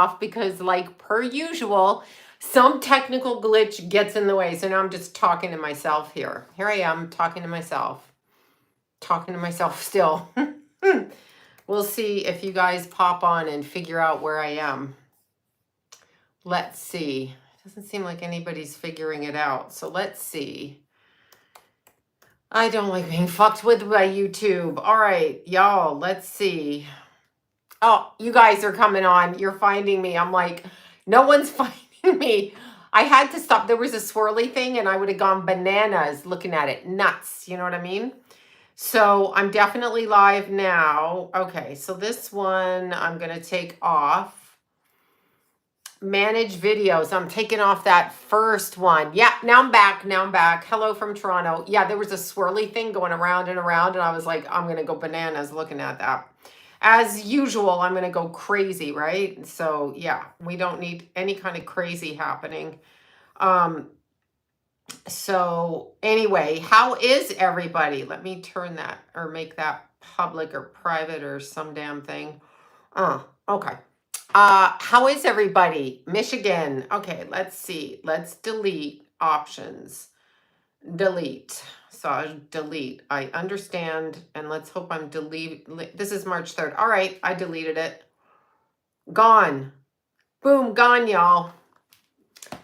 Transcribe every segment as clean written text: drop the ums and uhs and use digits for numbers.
off because, like per usual, some technical glitch gets in the way. So now I'm just talking to myself here. Here I am talking to myself. Talking to myself still. We'll see if you guys pop on and figure out where I am. Let's see. Doesn't seem like anybody's figuring it out. So let's see. I don't like being fucked with by YouTube. All right, y'all, let's see. Oh, you guys are coming on. You're finding me. I'm like, no one's finding me. I had to stop. There was a swirly thing and I would have gone bananas looking at it. Nuts. You know what I mean? So I'm definitely live now. Okay, so this one I'm going to take off. Manage videos. I'm taking off that first one. Yeah, now I'm back. Now I'm back. Hello from Toronto. Yeah, there was a swirly thing going around and around, and I was like, I'm going to go bananas looking at that. As usual, I'm going to go crazy, right? So yeah, we don't need any kind of crazy happening. So anyway, how is everybody? Let me turn that or make that public or private or some damn thing. Okay. How is everybody? Michigan. Okay, let's see. Let's delete options. Delete. So I'll delete. I understand. And let's hope I'm delete. This is March 3rd. All right, I deleted it. Gone. Boom, gone, y'all.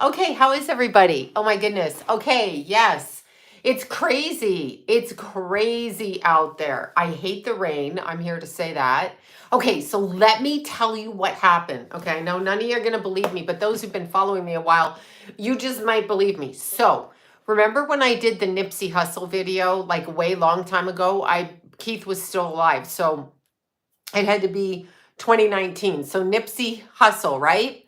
Okay, how is everybody? Oh my goodness. Okay, yes. It's crazy. It's crazy out there. I hate the rain. I'm here to say that. Okay, so let me tell you what happened. Okay, I know none of you are going to believe me, but those who've been following me a while, you just might believe me. So, remember when I did the Nipsey Hussle video, like way long time ago? Keith was still alive, so it had to be 2019. So Nipsey Hussle, right?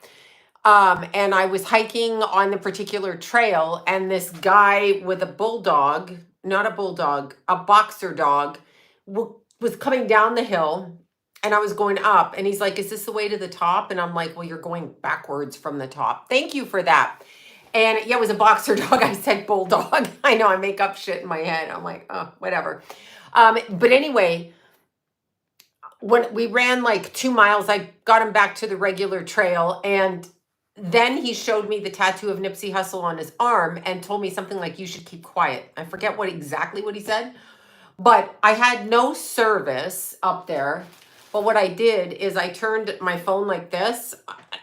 And I was hiking on the particular trail, and this guy with a bulldog, not a bulldog, a boxer dog, was coming down the hill, and I was going up, and he's like, is this the way to the top? And I'm like, well, you're going backwards from the top. Thank you for that. And yeah, it was a boxer dog. I said bulldog. I know, I make up shit in my head. I'm like, oh, whatever. But anyway, when we ran like 2 miles, I got him back to the regular trail, and then he showed me the tattoo of Nipsey Hussle on his arm and told me something like, you should keep quiet. I forget exactly what he said, but I had no service up there. But what I did is I turned my phone like this,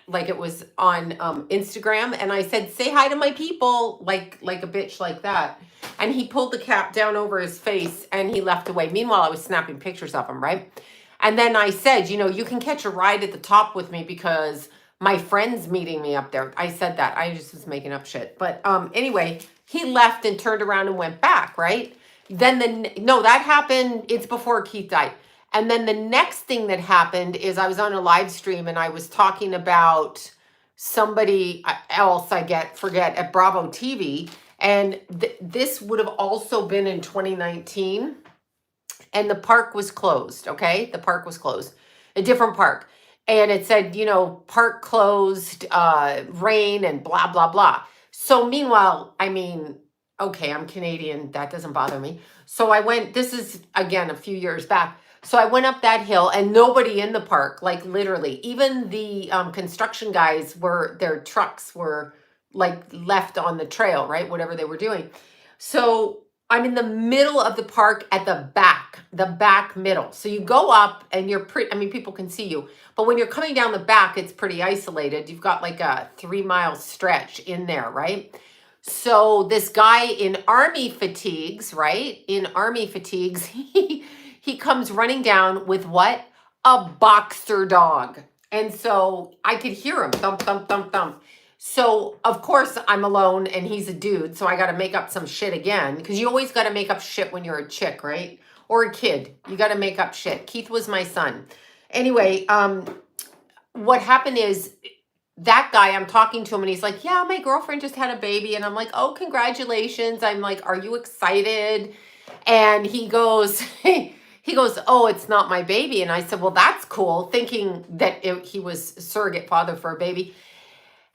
like it was on Instagram, and I said, say hi to my people, like a bitch like that. And he pulled the cap down over his face and he left away. Meanwhile, I was snapping pictures of him, right? And then I said, you can catch a ride at the top with me because my friend's meeting me up there. I said that. I just was making up shit. But anyway, he left and turned around and went back, right? Then no, that happened. It's before Keith died. And then the next thing that happened is I was on a live stream and I was talking about somebody else forget at Bravo TV. And this would have also been in 2019. And the park was closed, okay? The park was closed. A different park. And it said, park closed, rain and blah, blah, blah. So meanwhile, I mean, okay, I'm Canadian. That doesn't bother me. So I went, this is, again, a few years back. So I went up that hill and nobody in the park, like literally. Even the construction guys their trucks were like left on the trail, right? Whatever they were doing. So I'm in the middle of the park at the back middle. So you go up and you're people can see you. But when you're coming down the back, it's pretty isolated. You've got like a 3-mile stretch in there, right? So this guy in army fatigues, right? In army fatigues, he comes running down with what? A boxer dog. And so I could hear him thump, thump, thump, thump. So, of course, I'm alone and he's a dude, so I got to make up some shit again. Because you always got to make up shit when you're a chick, right? Or a kid. You got to make up shit. Keith was my son. Anyway, what happened is that guy, I'm talking to him and he's like, yeah, my girlfriend just had a baby. And I'm like, oh, congratulations. I'm like, are you excited? And he goes, oh, it's not my baby. And I said, well, that's cool, thinking that he was surrogate father for a baby.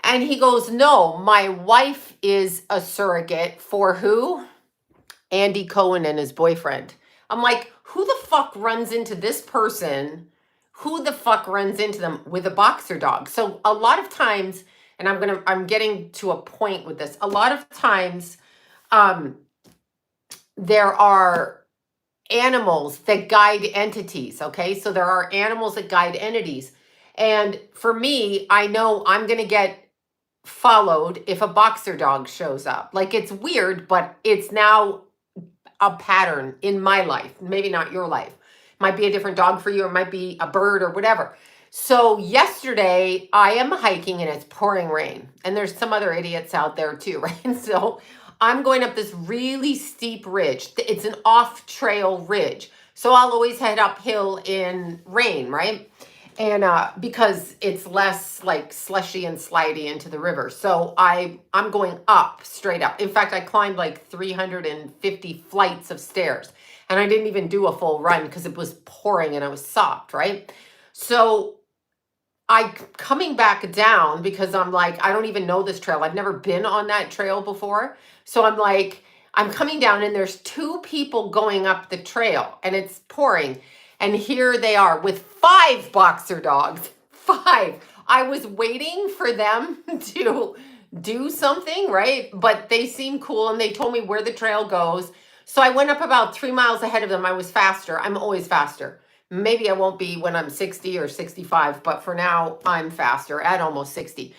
And he goes, no, my wife is a surrogate for who? Andy Cohen and his boyfriend. I'm like, who the fuck runs into this person who the fuck runs into them with a boxer dog? So a lot of times, and I'm getting to a point with this. A lot of times, um, there are animals that guide entities. Okay, so there are animals that guide entities, and for me, I know I'm gonna get followed if a boxer dog shows up. Like, it's weird, but it's now a pattern in my life. Maybe not your life. Might be a different dog for you, or might be a bird or whatever. So yesterday I am hiking and it's pouring rain. And there's some other idiots out there too, right? So I'm going up this really steep ridge. It's an off-trail ridge. So I'll always head uphill in rain, right? And because it's less like slushy and slidey into the river. So I'm going up, straight up. In fact, I climbed like 350 flights of stairs, and I didn't even do a full run because it was pouring and I was sopped, right? So I coming back down because I'm like, I don't even know this trail. I've never been on that trail before. So I'm like, I'm coming down and there's two people going up the trail and it's pouring. And here they are with 5 boxer dogs. 5. I was waiting for them to do something, right? But they seemed cool and they told me where the trail goes. So I went up about 3 miles ahead of them. I was faster. I'm always faster. Maybe I won't be when I'm 60 or 65, but for now I'm faster at almost 60.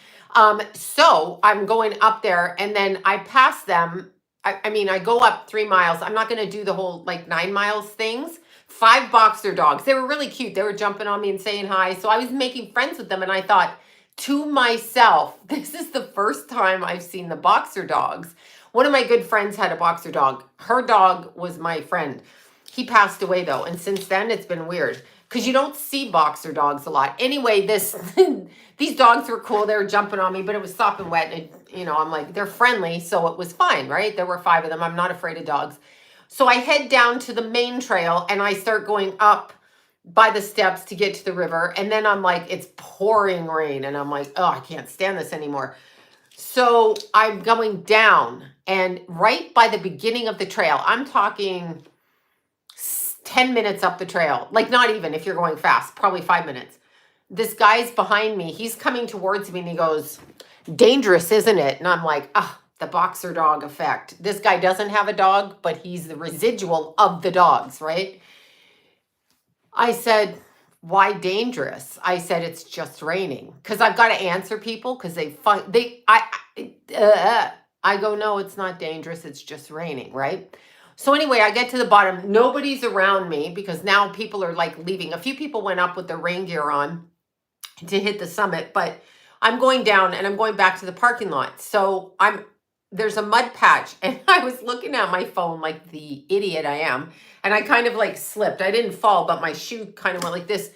So I'm going up there and then I pass them. I mean, I go up 3 miles. I'm not going to do the whole like 9 miles things. 5 boxer dogs. They were really cute. They were jumping on me and saying hi. So I was making friends with them and I thought to myself, this is the first time I've seen the boxer dogs. One of my good friends had a boxer dog. Her dog was my friend. He passed away though, and since then it's been weird because you don't see boxer dogs a lot. Anyway, these dogs were cool. They were jumping on me, but it was sopping wet, and I'm like, they're friendly, so it was fine, right? There were 5 of them. I'm not afraid of dogs. So I head down to the main trail and I start going up by the steps to get to the river, and then I'm like, it's pouring rain, and I'm like, oh, I can't stand this anymore. So I'm going down, and right by the beginning of the trail, I'm talking 10 minutes up the trail, like not even if you're going fast, probably 5 minutes. This guy's behind me. He's coming towards me and he goes, dangerous, isn't it? And I'm like, the boxer dog effect. This guy doesn't have a dog, but he's the residual of the dogs, right? I said, why dangerous? I said, it's just raining. Because I've got to answer people because I go, no, it's not dangerous. It's just raining, right? So anyway, I get to the bottom. Nobody's around me because now people are like leaving. A few people went up with their rain gear on to hit the summit, but I'm going down and I'm going back to the parking lot. So there's a mud patch and I was looking at my phone like the idiot I am. And I kind of like slipped. I didn't fall, but my shoe kind of went like this.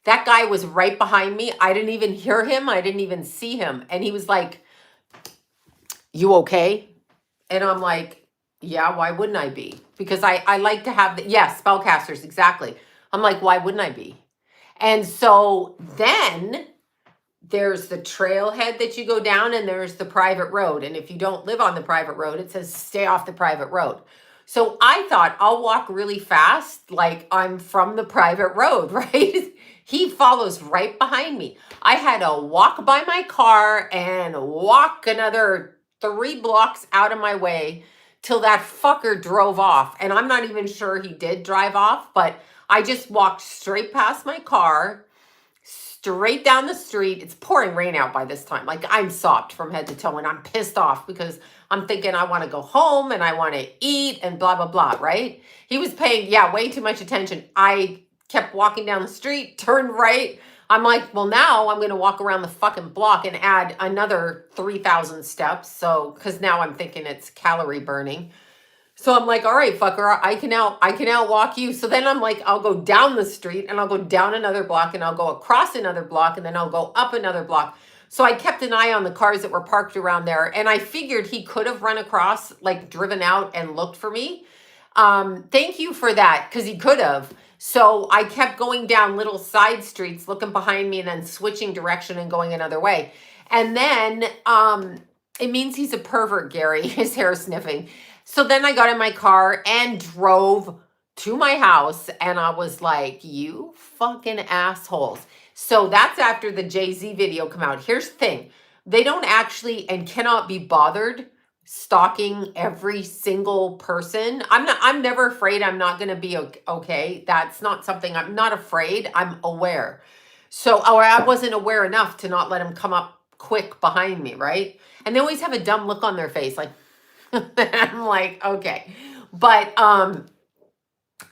That guy was right behind me. I didn't even hear him. I didn't even see him. And he was like, you okay? And I'm like, yeah, why wouldn't I be? Because I like to have spellcasters, exactly. I'm like, why wouldn't I be? And so then there's the trailhead that you go down and there's the private road. And if you don't live on the private road, it says stay off the private road. So I thought I'll walk really fast, like I'm from the private road, right? He follows right behind me. I had to walk by my car and walk another 3 blocks out of my way till that fucker drove off. And I'm not even sure he did drive off, but I just walked straight past my car, straight down the street. It's pouring rain out by this time. Like, I'm sopped from head to toe and I'm pissed off because I'm thinking I want to go home and I want to eat and blah, blah, blah, right? He was paying, way too much attention. I kept walking down the street, turned right. I'm like, well, now I'm going to walk around the fucking block and add another 3,000 steps. So, because now I'm thinking it's calorie burning. So I'm like, all right, fucker, I can outwalk you. So then I'm like, I'll go down the street and I'll go down another block and I'll go across another block and then I'll go up another block. So I kept an eye on the cars that were parked around there. And I figured he could have run across, like driven out and looked for me. Thank you for that, because he could have. So I kept going down little side streets, looking behind me and then switching direction and going another way. And then it means he's a pervert, Gary, his hair sniffing. So then I got in my car and drove to my house, and I was like, you fucking assholes. So that's after the Jay-Z video come out. Here's the thing. They don't actually and cannot be bothered stalking every single person. I'm never afraid I'm not going to be okay. That's not something I'm not afraid. I'm aware. So, or I wasn't aware enough to not let him come up quick behind me, right? And they always have a dumb look on their face like I'm like, okay. But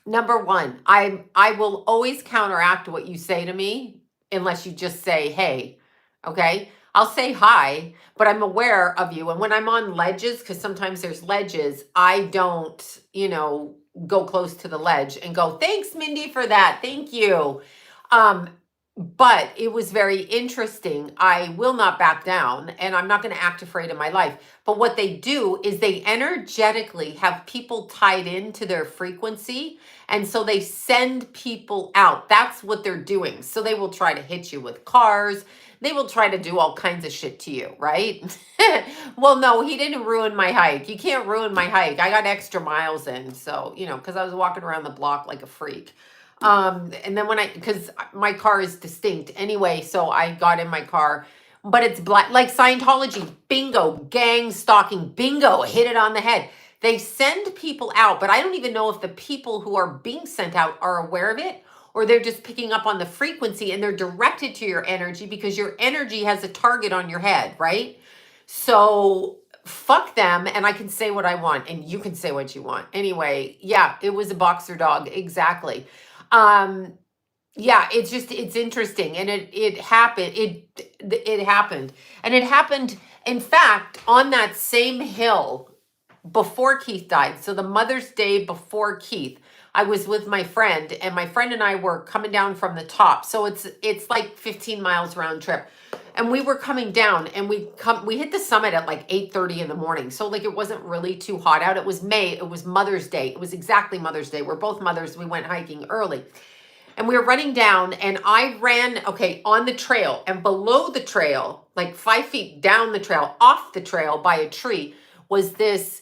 number one, I will always counteract what you say to me unless you just say, hey, okay? I'll say hi, but I'm aware of you. And when I'm on ledges, because sometimes there's ledges, I don't, go close to the ledge and go, thanks, Mindy, for that. Thank you. But it was very interesting. I will not back down, and I'm not going to act afraid in my life. But what they do is they energetically have people tied into their frequency. And so they send people out. That's what they're doing. So they will try to hit you with cars. They will try to do all kinds of shit to you, right? Well, no, he didn't ruin my hike. You can't ruin my hike. I got extra miles in. So, because I was walking around the block like a freak. And then because my car is distinct anyway, so I got in my car, but it's black, like Scientology, bingo, gang stalking, bingo, hit it on the head. They send people out, but I don't even know if the people who are being sent out are aware of it, or they're just picking up on the frequency and they're directed to your energy because your energy has a target on your head, right? So fuck them, and I can say what I want and you can say what you want. Anyway, yeah, it was a boxer dog, exactly. Yeah, it's interesting, and it happened. It happened, and it happened. In fact, on that same hill before Keith died. So the Mother's Day before Keith, I was with my friend, and my friend and I were coming down from the top. So it's like 15 miles round trip. And we were coming down, and we hit the summit at like 8:30 in the morning. So like it wasn't really too hot out. It was May, it was Mother's Day. It was exactly Mother's Day. We're both mothers. We went hiking early. And we were running down, and I ran, on the trail, and below the trail, like 5 feet down the trail, off the trail by a tree, was this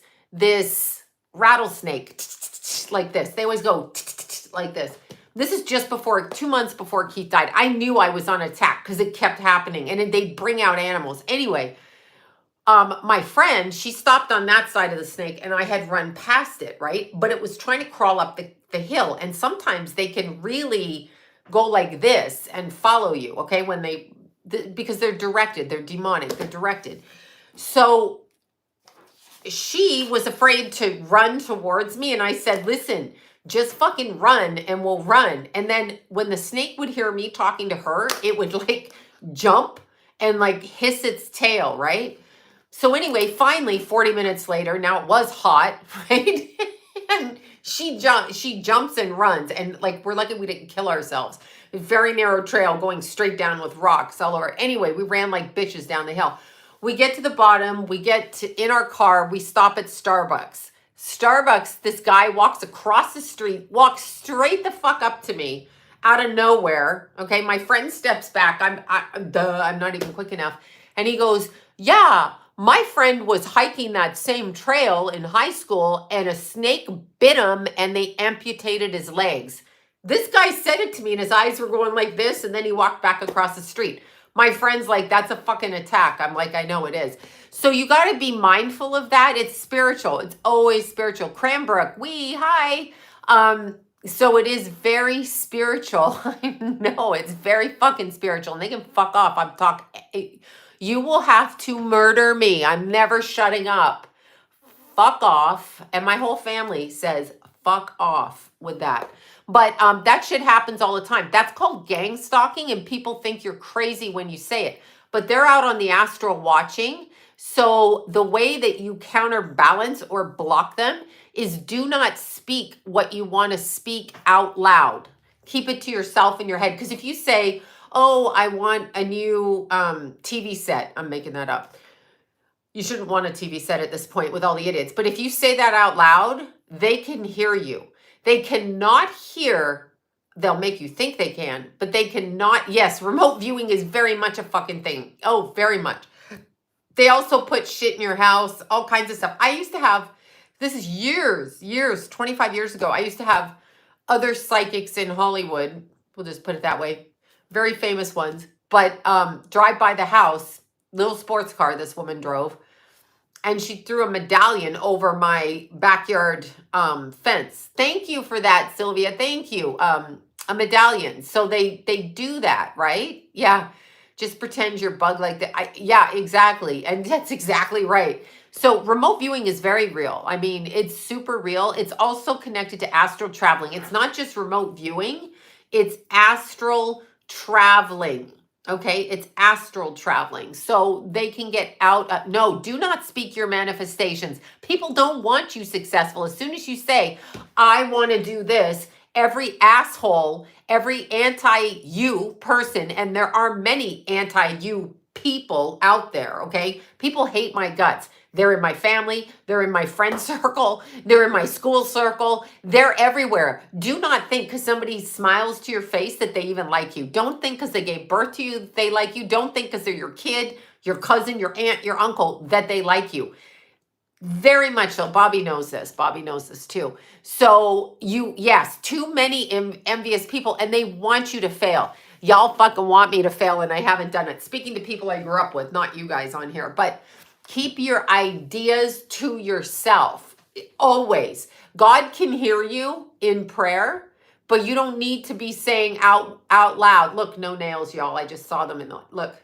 rattlesnake, like this. They always go like this. This is just 2 months before Keith died. I knew I was on attack because it kept happening, and then they'd bring out animals. Anyway, my friend, she stopped on that side of the snake, and I had run past it, right? But it was trying to crawl up the hill, and sometimes they can really go like this and follow you, okay? Because they're directed, they're demonic, they're directed. So she was afraid to run towards me, and I said, listen, just fucking run and we'll run. And then when the snake would hear me talking to her, it would like jump and like hiss its tail, right? So anyway, finally, 40 minutes later, now it was hot, right? And she jumps and runs, and like we're lucky we didn't kill ourselves. A very narrow trail going straight down with rocks all over. Anyway, we ran like bitches down the hill. We get to the bottom, we get in our car, we stop at Starbucks. Starbucks, this guy walks across the street, walks straight the fuck up to me out of nowhere. Okay, my friend steps back. I'm not even quick enough. And he goes, yeah, my friend was hiking that same trail in high school, and a snake bit him and they amputated his legs. This guy said it to me, and his eyes were going like this, and then he walked back across the street. My friend's like, that's a fucking attack. I'm like, I know it is. So you got to be mindful of that. It's spiritual. It's always spiritual. Cranbrook, hi. So it is very spiritual. I know, it's very fucking spiritual, and they can fuck off. I'm talking. You will have to murder me. I'm never shutting up. Fuck off. And my whole family says fuck off with that. But that shit happens all the time. That's called gang stalking, and people think you're crazy when you say it. But they're out on the astral watching. So the way that you counterbalance or block them is do not speak what you want to speak out loud. Keep it to yourself in your head. Because if you say, oh, I want a new TV set. I'm making that up. You shouldn't want a TV set at this point with all the idiots. But if you say that out loud, they can hear you. They cannot hear. They'll make you think they can, but they cannot. Yes, remote viewing is very much a fucking thing. Oh, very much. They also put shit in your house, all kinds of stuff. I used to have, this is years, 25 years ago, I used to have other psychics in Hollywood, we'll just put it that way, very famous ones, but drive by the house, little sports car this woman drove, and she threw a medallion over my backyard fence. Thank you for that, Sylvia. Thank you. A medallion. So they do that, right? Yeah. Just pretend you're bug like that. Yeah, exactly. And that's exactly right. So remote viewing is very real. I mean, it's super real. It's also connected to astral traveling. It's not just remote viewing, it's astral traveling. Okay, it's astral traveling. So they can get out. No, do not speak your manifestations. People don't want you successful. As soon as you say, I want to do this, every asshole, every anti-you person, and there are many anti-you people out there, okay? People hate my guts. They're in my family, they're in my friend circle, they're in my school circle, they're everywhere. Do not think because somebody smiles to your face that they even like you. Don't think because they gave birth to you they like you. Don't think because they're your kid, your cousin, your aunt, your uncle that they like you. Very much so. Bobby knows this. Bobby knows this too. So yes, too many envious people, and they want you to fail. Y'all fucking want me to fail, and I haven't done it. Speaking to people I grew up with, not you guys on here, but keep your ideas to yourself. Always. God can hear you in prayer, but you don't need to be saying out loud. Look, no nails, y'all. I just saw them in the look.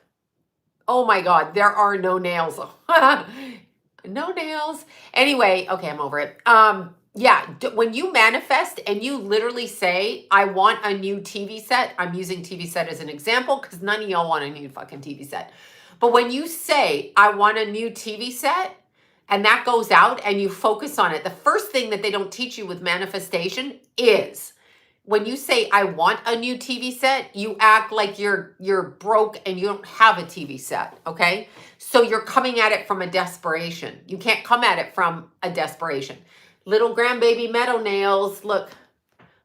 Oh my God, there are no nails. No nails. Anyway, okay, I'm over it. Yeah, when you manifest and you literally say, I want a new TV set, I'm using TV set as an example because none of y'all want a new fucking TV set. But when you say, I want a new TV set, and that goes out and you focus on it, the first thing that they don't teach you with manifestation is when you say, I want a new TV set, you act like you're broke and you don't have a TV set, okay? So you're coming at it from a desperation. You can't come at it from a desperation. Little grandbaby Meadow nails, look,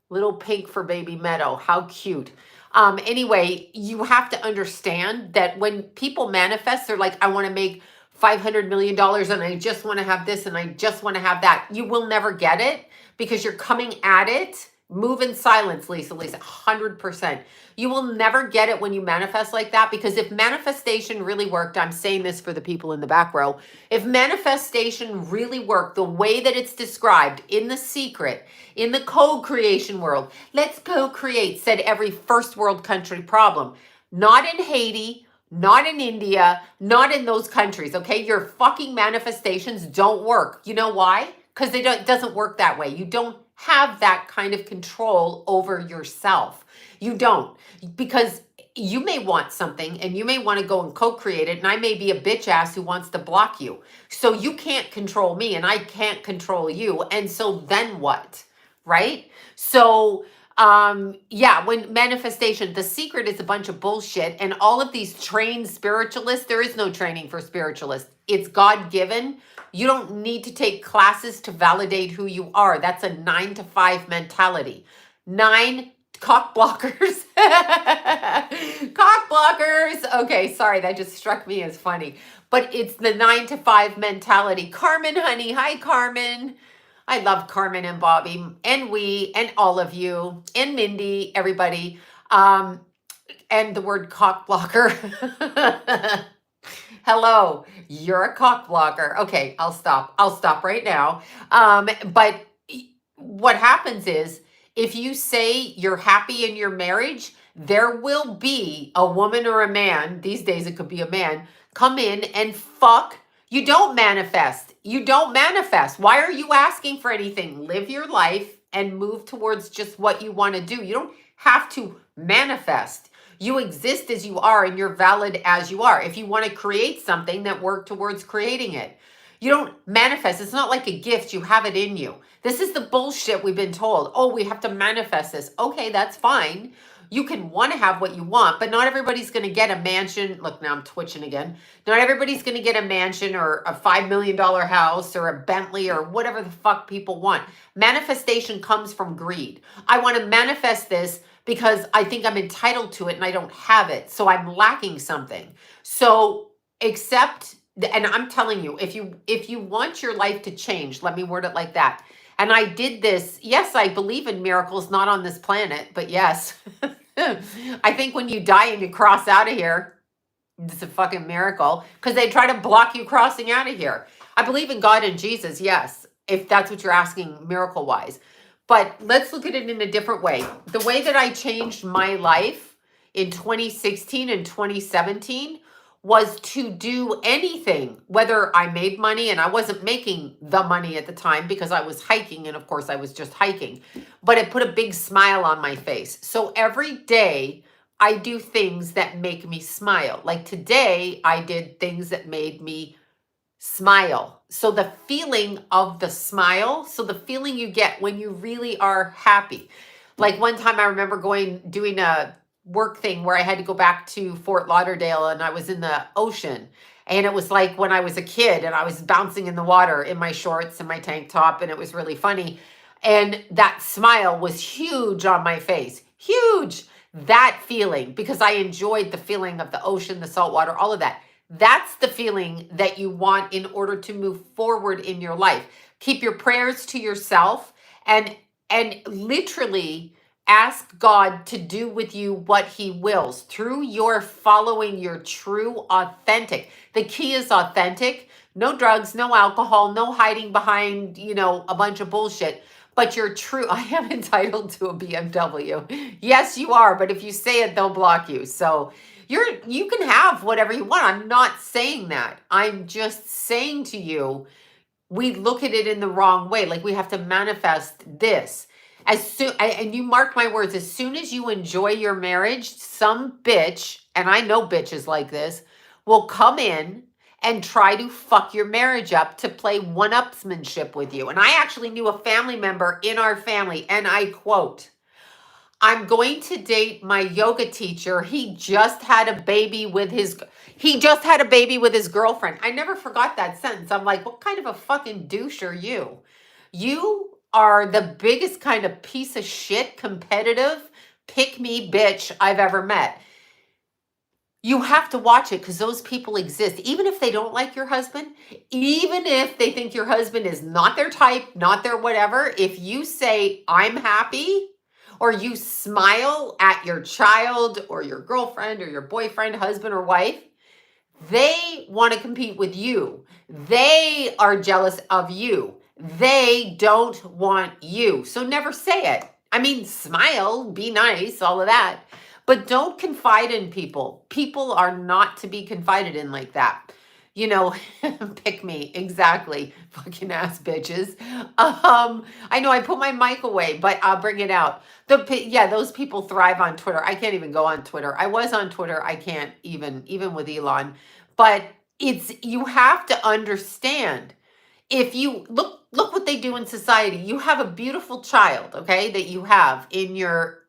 little pink for baby Meadow, how cute. Anyway, you have to understand that when people manifest, they're like, I want to make $500 million and I just want to have this and I just want to have that. You will never get it because you're coming at it. Move in silence, Lisa, 100%. You will never get it when you manifest like that because if manifestation really worked, I'm saying this for the people in the back row, if manifestation really worked the way that it's described in The Secret, in the co-creation world, let's co-create, said every first world country problem. Not in Haiti, not in India, not in those countries, okay? Your fucking manifestations don't work. You know why? Because it doesn't work that way. You don't have that kind of control over yourself. You don't, because you may want something and you may want to go and co-create it, and I may be a bitch ass who wants to block you. So you can't control me and I can't control you. And so then what? Right? So yeah, when manifestation, The Secret is a bunch of bullshit, and all of these trained spiritualists, there is no training for spiritualists. It's God-given. You don't need to take classes to validate who you are. That's a 9 to 5 mentality. 9 cock blockers. Cock blockers. Okay, sorry, that just struck me as funny. But it's the 9 to 5 mentality. Carmen, honey. Hi, Carmen. I love Carmen and Bobby and we and all of you and Mindy, everybody. And the word cock blocker. Hello, you're a cock blocker. Okay, I'll stop. I'll stop right now. But what happens is if you say you're happy in your marriage, there will be a woman or a man, these days it could be a man, come in and fuck. You don't manifest. You don't manifest. Why are you asking for anything? Live your life and move towards just what you want to do. You don't have to manifest. You exist as you are and you're valid as you are. If you want to create something, then work towards creating it. You don't manifest. It's not like a gift. You have it in you. This is the bullshit we've been told. Oh, we have to manifest this. Okay, that's fine. You can want to have what you want, but not everybody's going to get a mansion. Look, now I'm twitching again. Not everybody's going to get a mansion or a $5 million house or a Bentley or whatever the fuck people want. Manifestation comes from greed. I want to manifest this because I think I'm entitled to it and I don't have it. So I'm lacking something. So accept, and I'm telling you, if you want your life to change, let me word it like that. And I did this. Yes, I believe in miracles, not on this planet, but yes. I think when you die and you cross out of here, it's a fucking miracle because they try to block you crossing out of here. I believe in God and Jesus, yes, if that's what you're asking miracle wise. But let's look at it in a different way. The way that I changed my life in 2016 and 2017 was to do anything, whether I made money, and I wasn't making the money at the time because I was hiking, and of course I was just hiking, but it put a big smile on my face. So every day I do things that make me smile. Like today, I did things that made me smile. So the feeling of the smile, so the feeling you get when you really are happy. Like one time I remember doing a work thing where I had to go back to Fort Lauderdale and I was in the ocean. And it was like when I was a kid and I was bouncing in the water in my shorts and my tank top, and it was really funny. And that smile was huge on my face. Huge. That feeling, because I enjoyed the feeling of the ocean, the salt water, all of that. That's the feeling that you want in order to move forward in your life. Keep your prayers to yourself and literally ask God to do with you what he wills through your following your true authentic. The key is authentic. No drugs, no alcohol, no hiding behind, a bunch of bullshit. But you're true. I am entitled to a BMW. Yes, you are. But if you say it, they'll block you. So you can have whatever you want. I'm not saying that. I'm just saying to you, we look at it in the wrong way. Like we have to manifest this. And you mark my words, as soon as you enjoy your marriage, some bitch, and I know bitches like this, will come in and try to fuck your marriage up to play one-upsmanship with you. And I actually knew a family member in our family, and I quote, I'm going to date my yoga teacher. He just had a baby with his girlfriend. I never forgot that sentence. I'm like, what kind of a fucking douche are you? You are the biggest kind of piece of shit, competitive, pick me bitch I've ever met. You have to watch it because those people exist. Even if they don't like your husband, even if they think your husband is not their type, not their whatever, if you say, I'm happy, or you smile at your child or your girlfriend or your boyfriend, husband or wife, they want to compete with you. They are jealous of you. They don't want you. So never say it. I mean, smile, be nice, all of that. But don't confide in people. People are not to be confided in like that. Pick me. Exactly. Fucking ass bitches. I know I put my mic away, but I'll bring it out. Those people thrive on Twitter. I can't even go on Twitter. I was on Twitter. I can't even with Elon. But you have to understand, if you look what they do in society. You have a beautiful child, okay, that you have in your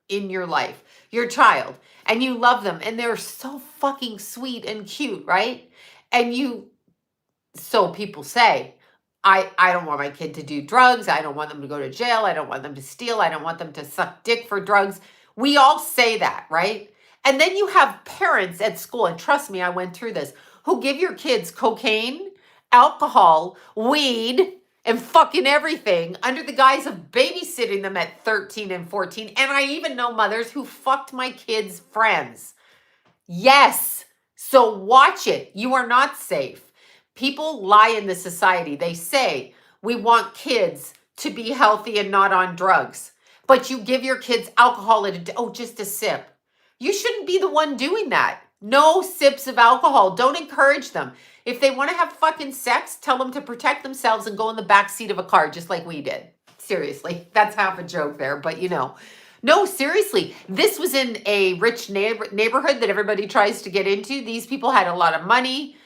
life, your child, and you love them, and they're so fucking sweet and cute, right? And so people say, I don't want my kid to do drugs. I don't want them to go to jail. I don't want them to steal. I don't want them to suck dick for drugs. We all say that, right? And then you have parents at school, and trust me, I went through this, who give your kids cocaine, alcohol, weed, and fucking everything under the guise of babysitting them at 13 and 14. And I even know mothers who fucked my kids' friends. Yes. So watch it. You are not safe. People lie in this society. They say, we want kids to be healthy and not on drugs. But you give your kids alcohol just a sip. You shouldn't be the one doing that. No sips of alcohol. Don't encourage them. If they want to have fucking sex, tell them to protect themselves and go in the back seat of a car just like we did. Seriously. That's half a joke there, but No, seriously. This was in a rich neighborhood that everybody tries to get into. These people had a lot of money.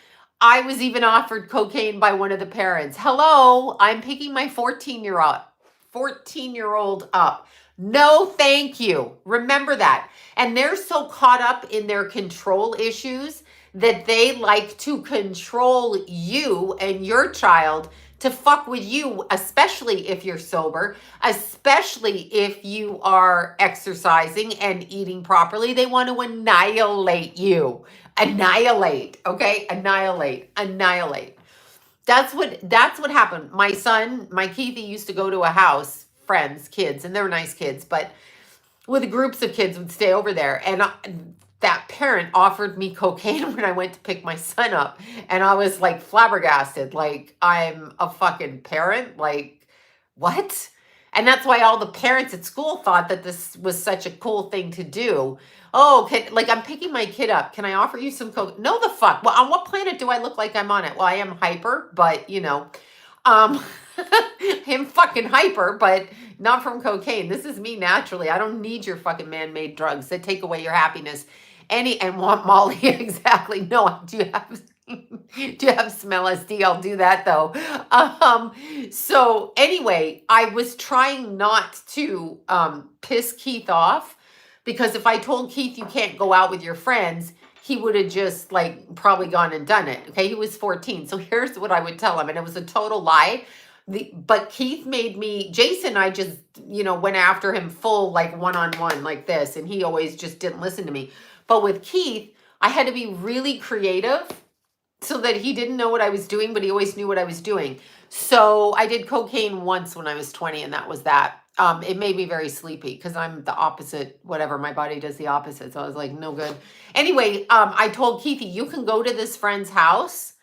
I was even offered cocaine by one of the parents. Hello, I'm picking my 14-year-old up. No, thank you. Remember that. And they're so caught up in their control issues that they like to control you and your child to fuck with you, especially if you're sober, especially if you are exercising and eating properly. They want to annihilate you. Annihilate, okay? Annihilate. That's what happened. My son, my Keithy used to go to a house, friends, kids, and they're nice kids, but with groups of kids would stay over there. And that parent offered me cocaine when I went to pick my son up. And I was like flabbergasted. Like, I'm a fucking parent. Like, what? And that's why all the parents at school thought that this was such a cool thing to do. Oh, like I'm picking my kid up. Can I offer you some coke? No, the fuck. Well, on what planet do I look like I'm on it? Well, I am hyper, but um, him fucking hyper, but not from cocaine. This is me naturally. I don't need your fucking man-made drugs that take away your happiness. And want Molly exactly. No, do you have do you have smell SD? I'll do that though. So anyway, I was trying not to piss Keith off, because if I told Keith you can't go out with your friends, he would have just like probably gone and done it. Okay, he was 14. So here's what I would tell him, and it was a total lie. But Keith made me, Jason, I just, went after him full, like one-on-one like this, and he always just didn't listen to me. But with Keith, I had to be really creative so that he didn't know what I was doing, but he always knew what I was doing. So I did cocaine once when I was 20, and that was that. It made me very sleepy because I'm the opposite, whatever. My body does the opposite. So I was like, no good. Anyway, I told Keithy, you can go to this friend's house,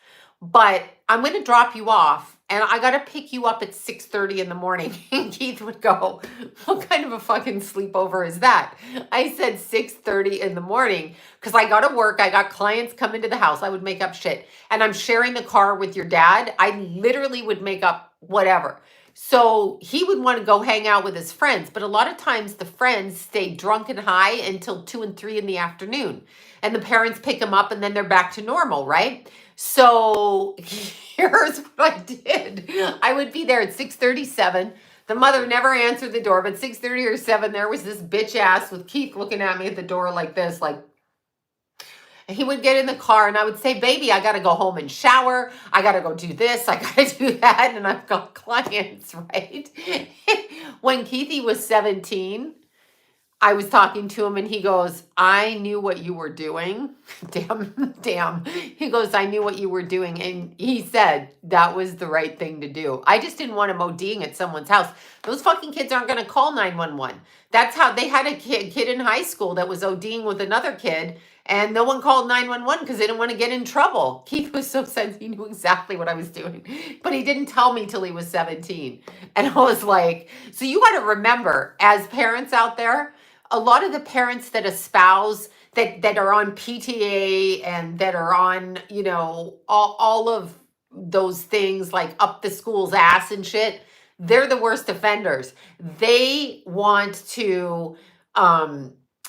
but I'm going to drop you off. And I got to pick you up at 6:30 in the morning. And Keith would go, what kind of a fucking sleepover is that? I said 6:30 in the morning because I got to work. I got clients coming to the house. I would make up shit. And I'm sharing the car with your dad. I literally would make up whatever. So he would want to go hang out with his friends. But a lot of times the friends stay drunk and high until 2 and 3 in the afternoon. And the parents pick them up and then they're back to normal, right? So here's what I did. I would be there at 6:37. The mother never answered the door, but 6:30 or 7, there was this bitch ass with Keith looking at me at the door like this, like, he would get in the car and I would say, baby, I got to go home and shower. I got to go do this. I got to do that. And I've got clients, right? When Keithy was 17, I was talking to him and he goes, I knew what you were doing. Damn. He goes, I knew what you were doing. And he said that was the right thing to do. I just didn't want him ODing at someone's house. Those fucking kids aren't going to call 911. That's how they had a kid in high school that was ODing with another kid. And no one called 911 because they didn't want to get in trouble. Keith was so sensitive. He knew exactly what I was doing. But he didn't tell me till he was 17. And I was like, so you got to remember, as parents out there, a lot of the parents that espouse that are on PTA and that are on, all of those things like up the school's ass and shit, they're the worst offenders. They want to,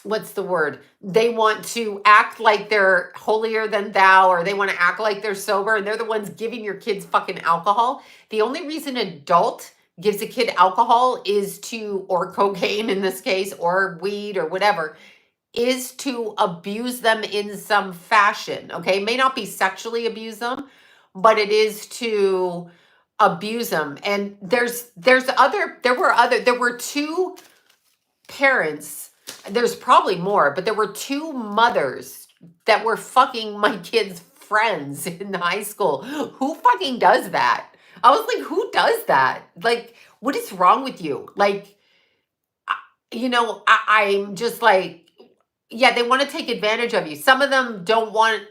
what's the word? They want to act like they're holier than thou, or they want to act like they're sober, and they're the ones giving your kids fucking alcohol. The only reason adult gives a kid alcohol or cocaine in this case, or weed or whatever, is to abuse them in some fashion. Okay. It may not be sexually abuse them, but it is to abuse them. And there were two parents, there's probably more, but there were two mothers that were fucking my kids' friends in high school. Who fucking does that? I was like, who does that? Like, what is wrong with you? Like, I'm just like, yeah, they want to take advantage of you. Some of them don't want,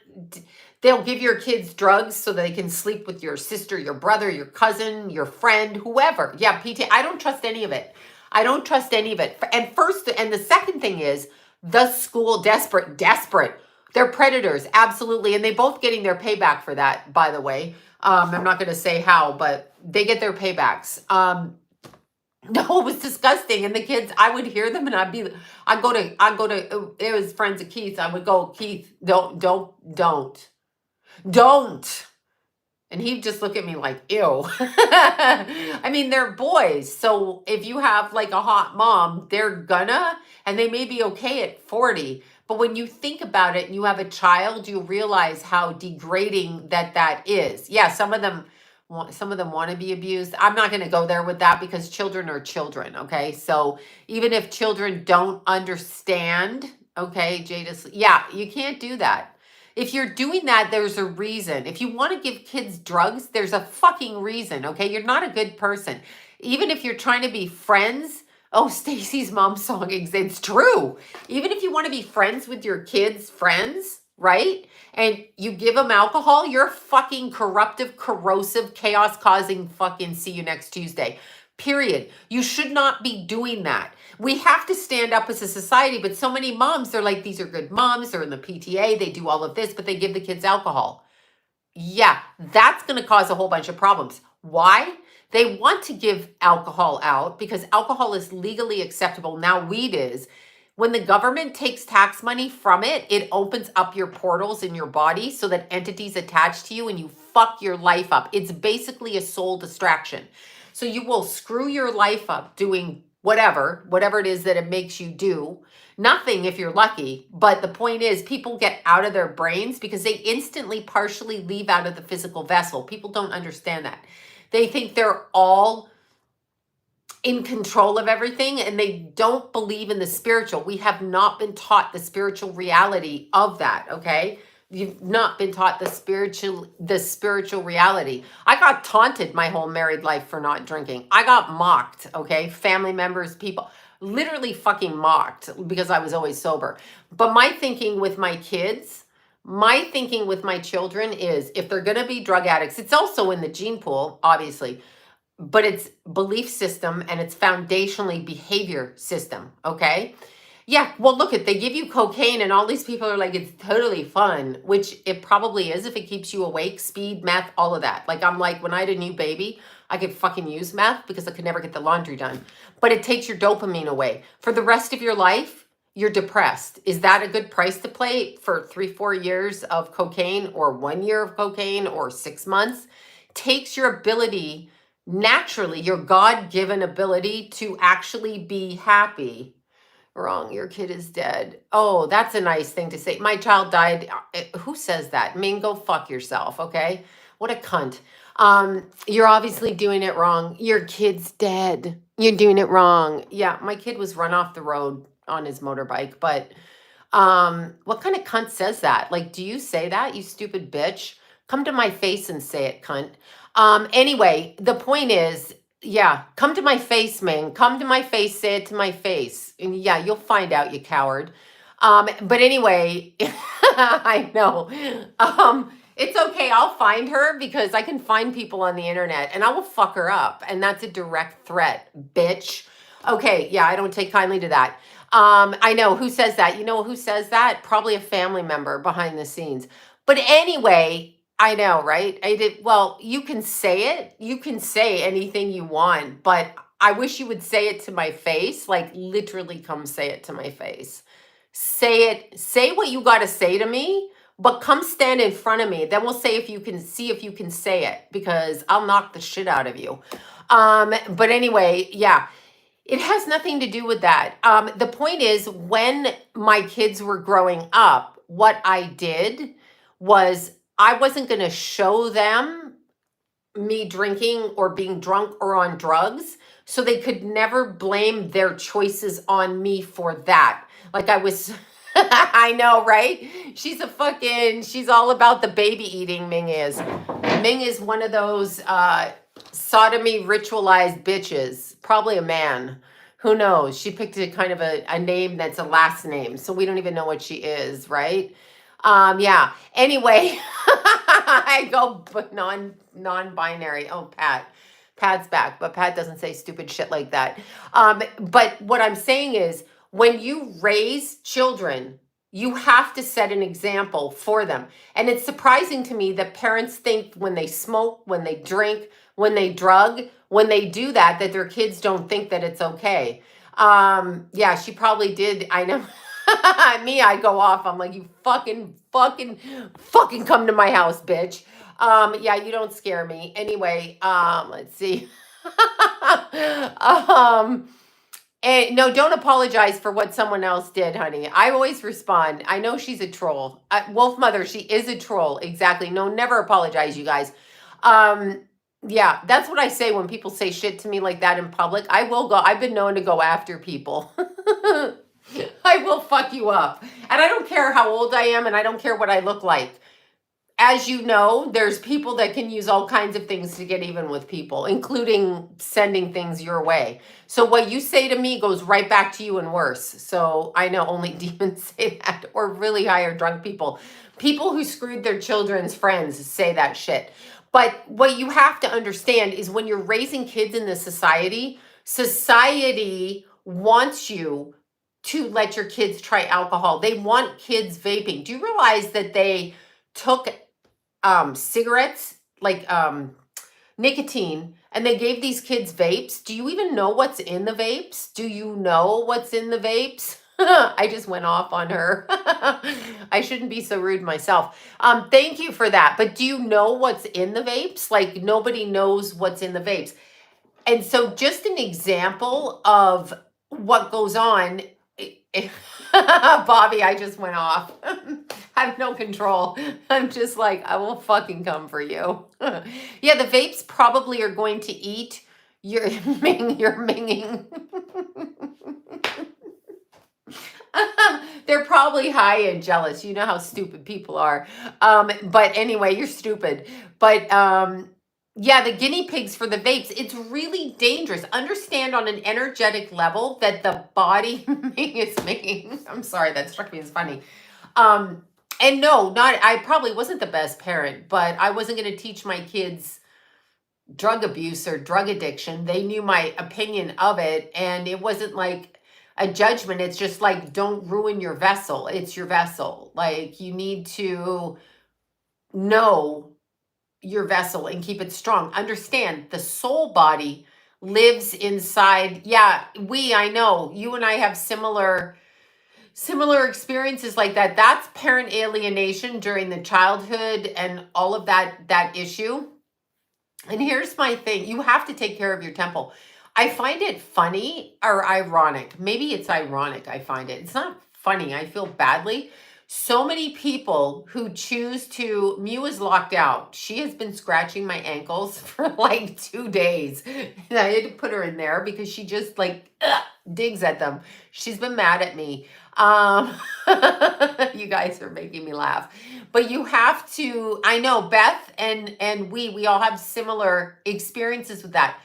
they'll give your kids drugs so that they can sleep with your sister, your brother, your cousin, your friend, whoever. Yeah, PT, I don't trust any of it. I don't trust any of it. And the second thing is the school desperate. They're predators, absolutely. And they both getting their payback for that, by the way. I'm not going to say how, but they get their paybacks. No, it was disgusting. And the kids, I would hear them and I'd go to, it was friends of Keith. I would go, Keith, don't. And he'd just look at me like, ew. I mean, they're boys. So if you have like a hot mom, and they may be okay at 40. But when you think about it and you have a child, you realize how degrading that is. Yeah, some of them want to be abused. I'm not going to go there with that because children are children, okay? So even if children don't understand, okay, Jada, yeah, you can't do that. If you're doing that, there's a reason. If you want to give kids drugs, there's a fucking reason, okay? You're not a good person. Even if you're trying to be friends, oh, Stacy's mom song, it's true. Even if you want to be friends with your kids' friends, right? And you give them alcohol, you're fucking corruptive, corrosive, chaos causing fucking see you next Tuesday. Period. You should not be doing that. We have to stand up as a society, but so many moms, they're like, these are good moms, they're in the PTA, they do all of this, but they give the kids alcohol. Yeah, that's going to cause a whole bunch of problems. Why? They want to give alcohol out because alcohol is legally acceptable. Now, weed is. When the government takes tax money from it, it opens up your portals in your body so that entities attach to you and you fuck your life up. It's basically a soul distraction. So you will screw your life up doing whatever it is that it makes you do. Nothing if you're lucky. But the point is, people get out of their brains because they instantly partially leave out of the physical vessel. People don't understand that. They think they're all in control of everything and they don't believe in the spiritual. We have not been taught the spiritual reality of that, okay? You've not been taught the spiritual reality. I got taunted my whole married life for not drinking. I got mocked, okay? Family members, people literally fucking mocked because I was always sober. But my thinking with my kids, my thinking with my children is if they're going to be drug addicts, it's also in the gene pool, obviously, but it's belief system and it's foundationally behavior system, okay? Yeah, well, look at they give you cocaine and all these people are like, it's totally fun, which it probably is if it keeps you awake, speed, meth, all of that. Like I'm like, when I had a new baby, I could fucking use meth because I could never get the laundry done. But it takes your dopamine away. For the rest of your life, you're depressed. Is that a good price to pay for 3-4 years of cocaine or 1 year of cocaine or 6 months? Takes your ability, naturally, your God-given ability to actually be happy. Wrong, your kid is dead. Oh, that's a nice thing to say. My child died. Who says that? I mean, go fuck yourself, okay? What a cunt. You're obviously doing it wrong. Your kid's dead. You're doing it wrong. Yeah, my kid was run off the road on his motorbike, but what kind of cunt says that? Like, do you say that, you stupid bitch? Come to my face and say it, cunt. Anyway, the point is, yeah, come to my face, Ming. Come to my face, say it to my face. And yeah, you'll find out, you coward. But anyway, I know. It's okay. I'll find her because I can find people on the internet and I will fuck her up. And that's a direct threat, bitch. Okay, yeah, I don't take kindly to that. I know who says that. You know who says that? Probably a family member behind the scenes. But anyway, I know, right? I did. Well, you can say it. You can say anything you want, but I wish you would say it to my face. Like literally come say it to my face. Say it. Say what you got to say to me, but come stand in front of me. Then we'll say if you can see if you can say it because I'll knock the shit out of you. But anyway, yeah. It has nothing to do with that. The point is, when my kids were growing up, what I did was I wasn't going to show them me drinking or being drunk or on drugs. So they could never blame their choices on me for that. Like I was, I know, right? She's all about the baby eating, Ming is. Ming is one of those sodomy ritualized bitches, probably a man. Who knows? She picked a kind of a name that's a last name, so we don't even know what she is, right? Yeah. Anyway, I go non-binary. Oh, Pat's back, but Pat doesn't say stupid shit like that. But what I'm saying is, when you raise children, you have to set an example for them. And it's surprising to me that parents think when they smoke, when they drink, when they drug, when they do that their kids don't think that it's okay. Yeah, she probably did. I know. Me, I go off. I'm like, you fucking come to my house, bitch. Yeah, you don't scare me. Anyway, let's see. And no, don't apologize for what someone else did, honey. I always respond. I know she's a troll. Wolf Mother, she is a troll. Exactly. No, never apologize, you guys. Yeah, that's what I say when people say shit to me like that in public. I will go. I've been known to go after people. I will fuck you up. And I don't care how old I am and I don't care what I look like. As you know, there's people that can use all kinds of things to get even with people, including sending things your way. So what you say to me goes right back to you and worse. So I know only demons say that, or really high or drunk people. People who screwed their children's friends say that shit. But what you have to understand is when you're raising kids in this society, society wants you to let your kids try alcohol. They want kids vaping. Do you realize that they took cigarettes, like nicotine, and they gave these kids vapes? Do you even know what's in the vapes? Do you know what's in the vapes? I just went off on her. I shouldn't be so rude myself. Thank you for that. But do you know what's in the vapes? Like nobody knows what's in the vapes. And so just an example of what goes on. Bobby, I just went off. I have no control. I'm just like, I will fucking come for you. Yeah, the vapes probably are going to eat your your minging. They're probably high and jealous. You know how stupid people are. But anyway, you're stupid. But yeah, the guinea pigs for the vapes, it's really dangerous. Understand on an energetic level that the body is making. I'm sorry, that struck me as funny. And no, not I probably wasn't the best parent, but I wasn't going to teach my kids drug abuse or drug addiction. They knew my opinion of it, and it wasn't like a judgment. It's just like, don't ruin your vessel. It's your vessel. Like, you need to know your vessel and keep it strong. Understand the soul body lives inside. Yeah, I know you and I have similar experiences like that. That's parent alienation during the childhood and all of that issue. And here's my thing. You have to take care of your temple. I find it funny or ironic. Maybe it's ironic. I find it. It's not funny. I feel badly. So many people who choose to, Mew is locked out. She has been scratching my ankles for like 2 days. And I had to put her in there because she just like digs at them. She's been mad at me. You guys are making me laugh. But you have to, I know Beth and we all have similar experiences with that.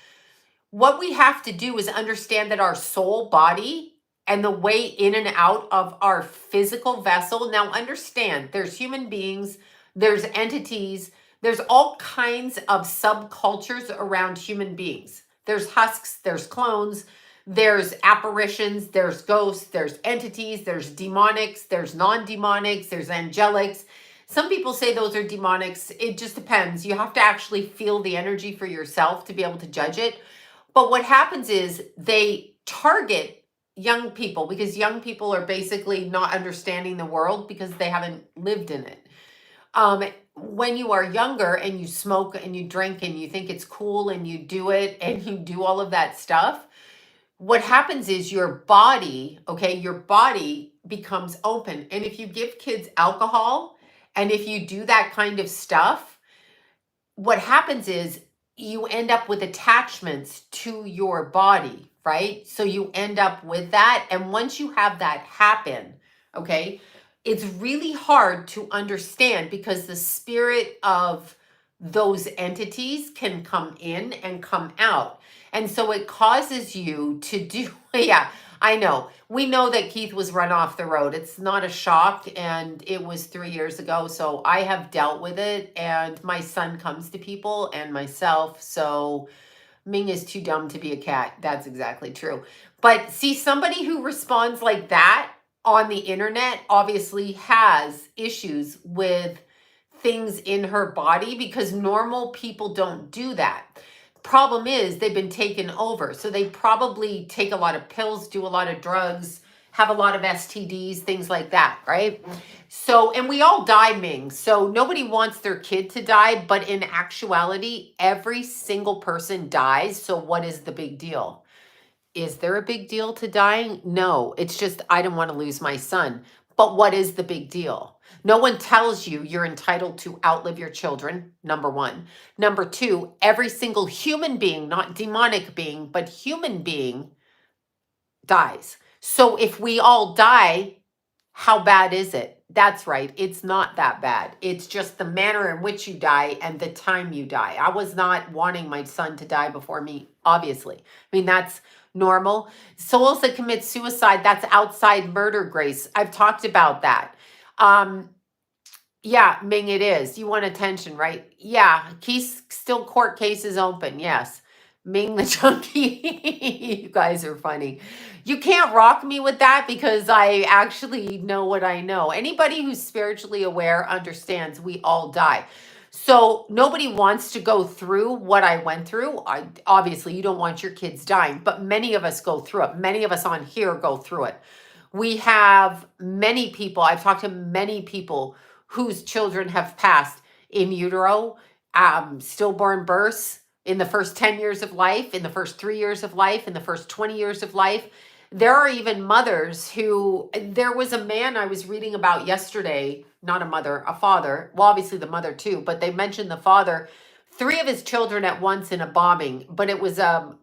What we have to do is understand that our soul body and the way in and out of our physical vessel. Now understand, there's human beings, there's entities, there's all kinds of subcultures around human beings. There's husks, there's clones, there's apparitions, there's ghosts, there's entities, there's demonics, there's non-demonics, there's angelics. Some people say those are demonics. It just depends. You have to actually feel the energy for yourself to be able to judge it. But what happens is they target young people because young people are basically not understanding the world because they haven't lived in it. When you are younger and you smoke and you drink and you think it's cool and you do it and you do all of that stuff, what happens is your body becomes open. And if you give kids alcohol and if you do that kind of stuff, what happens is you end up with attachments to your body, right? So you end up with that. And once you have that happen, okay, it's really hard to understand because the spirit of those entities can come in and come out. And so it causes you to do, yeah, I know. We know that Keith was run off the road. It's not a shock. And it was 3 years ago. So I have dealt with it. And my son comes to people and myself. So Ming is too dumb to be a cat. That's exactly true. But see, somebody who responds like that on the internet obviously has issues with things in her body because normal people don't do that. Problem is they've been taken over. So they probably take a lot of pills, do a lot of drugs, have a lot of STDs, things like that, right? So, and we all die, Ming. So nobody wants their kid to die, but in actuality, every single person dies. So what is the big deal? Is there a big deal to dying? No, it's just I don't want to lose my son. But what is the big deal? No one tells you you're entitled to outlive your children, number one. Number two, every single human being, not demonic being, but human being dies. So if we all die, how bad is it? That's right. It's not that bad. It's just the manner in which you die and the time you die. I was not wanting my son to die before me, obviously. I mean, that's normal. Souls that commit suicide, that's outside murder, Grace. I've talked about that. Um, yeah, Ming, it is. You want attention, right? Yeah, still court cases open. Yes. Ming the junkie. You guys are funny. You can't rock me with that because I actually know what I know. Anybody who's spiritually aware understands we all die. So nobody wants to go through what I went through. Obviously, you don't want your kids dying, but many of us go through it. Many of us on here go through it. We have many people, I've talked to many people whose children have passed in utero, stillborn births, in the first 10 years of life, in the first 3 years of life, in the first 20 years of life. There are even mothers who, there was a man I was reading about yesterday, not a mother, a father. Well, obviously the mother too, but they mentioned the father, 3 of his children at once in a bombing, but it was a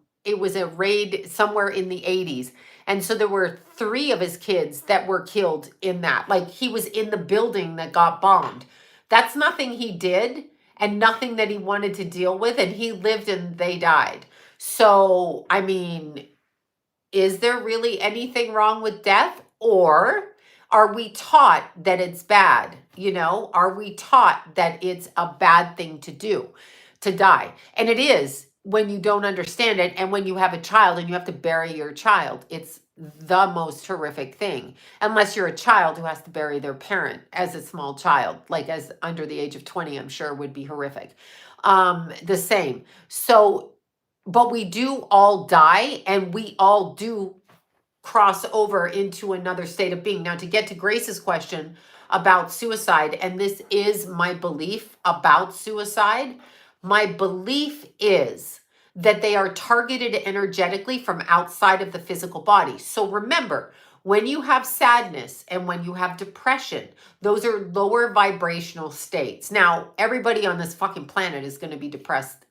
raid somewhere in the 80s. And so there were 3 of his kids that were killed in that. Like he was in the building that got bombed. That's nothing he did and nothing that he wanted to deal with. And he lived and they died. So, I mean, is there really anything wrong with death? Or are we taught that it's bad? Are we taught that it's a bad thing to do, to die? And it is when you don't understand it. And when you have a child and you have to bury your child, it's the most horrific thing. Unless you're a child who has to bury their parent as a small child, like as under the age of 20, I'm sure would be horrific. The same. So, but we do all die and we all do cross over into another state of being. Now, to get to Grace's question about suicide, and this is my belief about suicide, my belief is that they are targeted energetically from outside of the physical body. So remember, when you have sadness and when you have depression, those are lower vibrational states. Now, everybody on this fucking planet is going to be depressed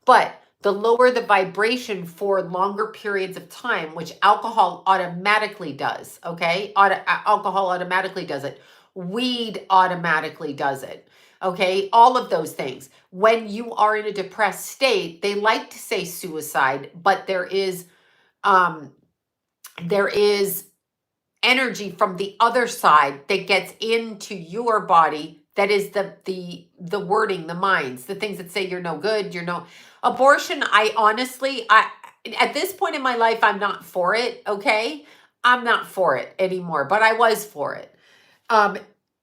but the lower the vibration for longer periods of time, which alcohol automatically does, okay? Alcohol automatically does it. Weed automatically does it, okay? All of those things. When you are in a depressed state, they like to say suicide, but there is energy from the other side that gets into your body. That is the wording, the minds, the things that say you're no good, abortion. I at this point in my life, I'm not for it. Okay. I'm not for it anymore, but I was for it.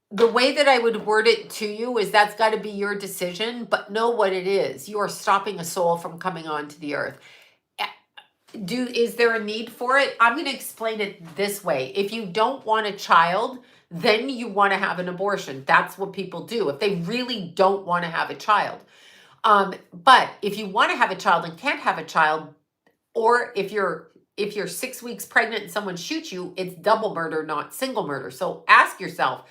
The way that I would word it to you is that's got to be your decision, but know what it is. You are stopping a soul from coming onto the earth. Is there a need for it? I'm going to explain it this way. If you don't want a child, then you want to have an abortion. That's what people do if they really don't want to have a child. But if you want to have a child and can't have a child, or if you're 6 weeks pregnant and someone shoots you, it's double murder, not single murder. So ask yourself,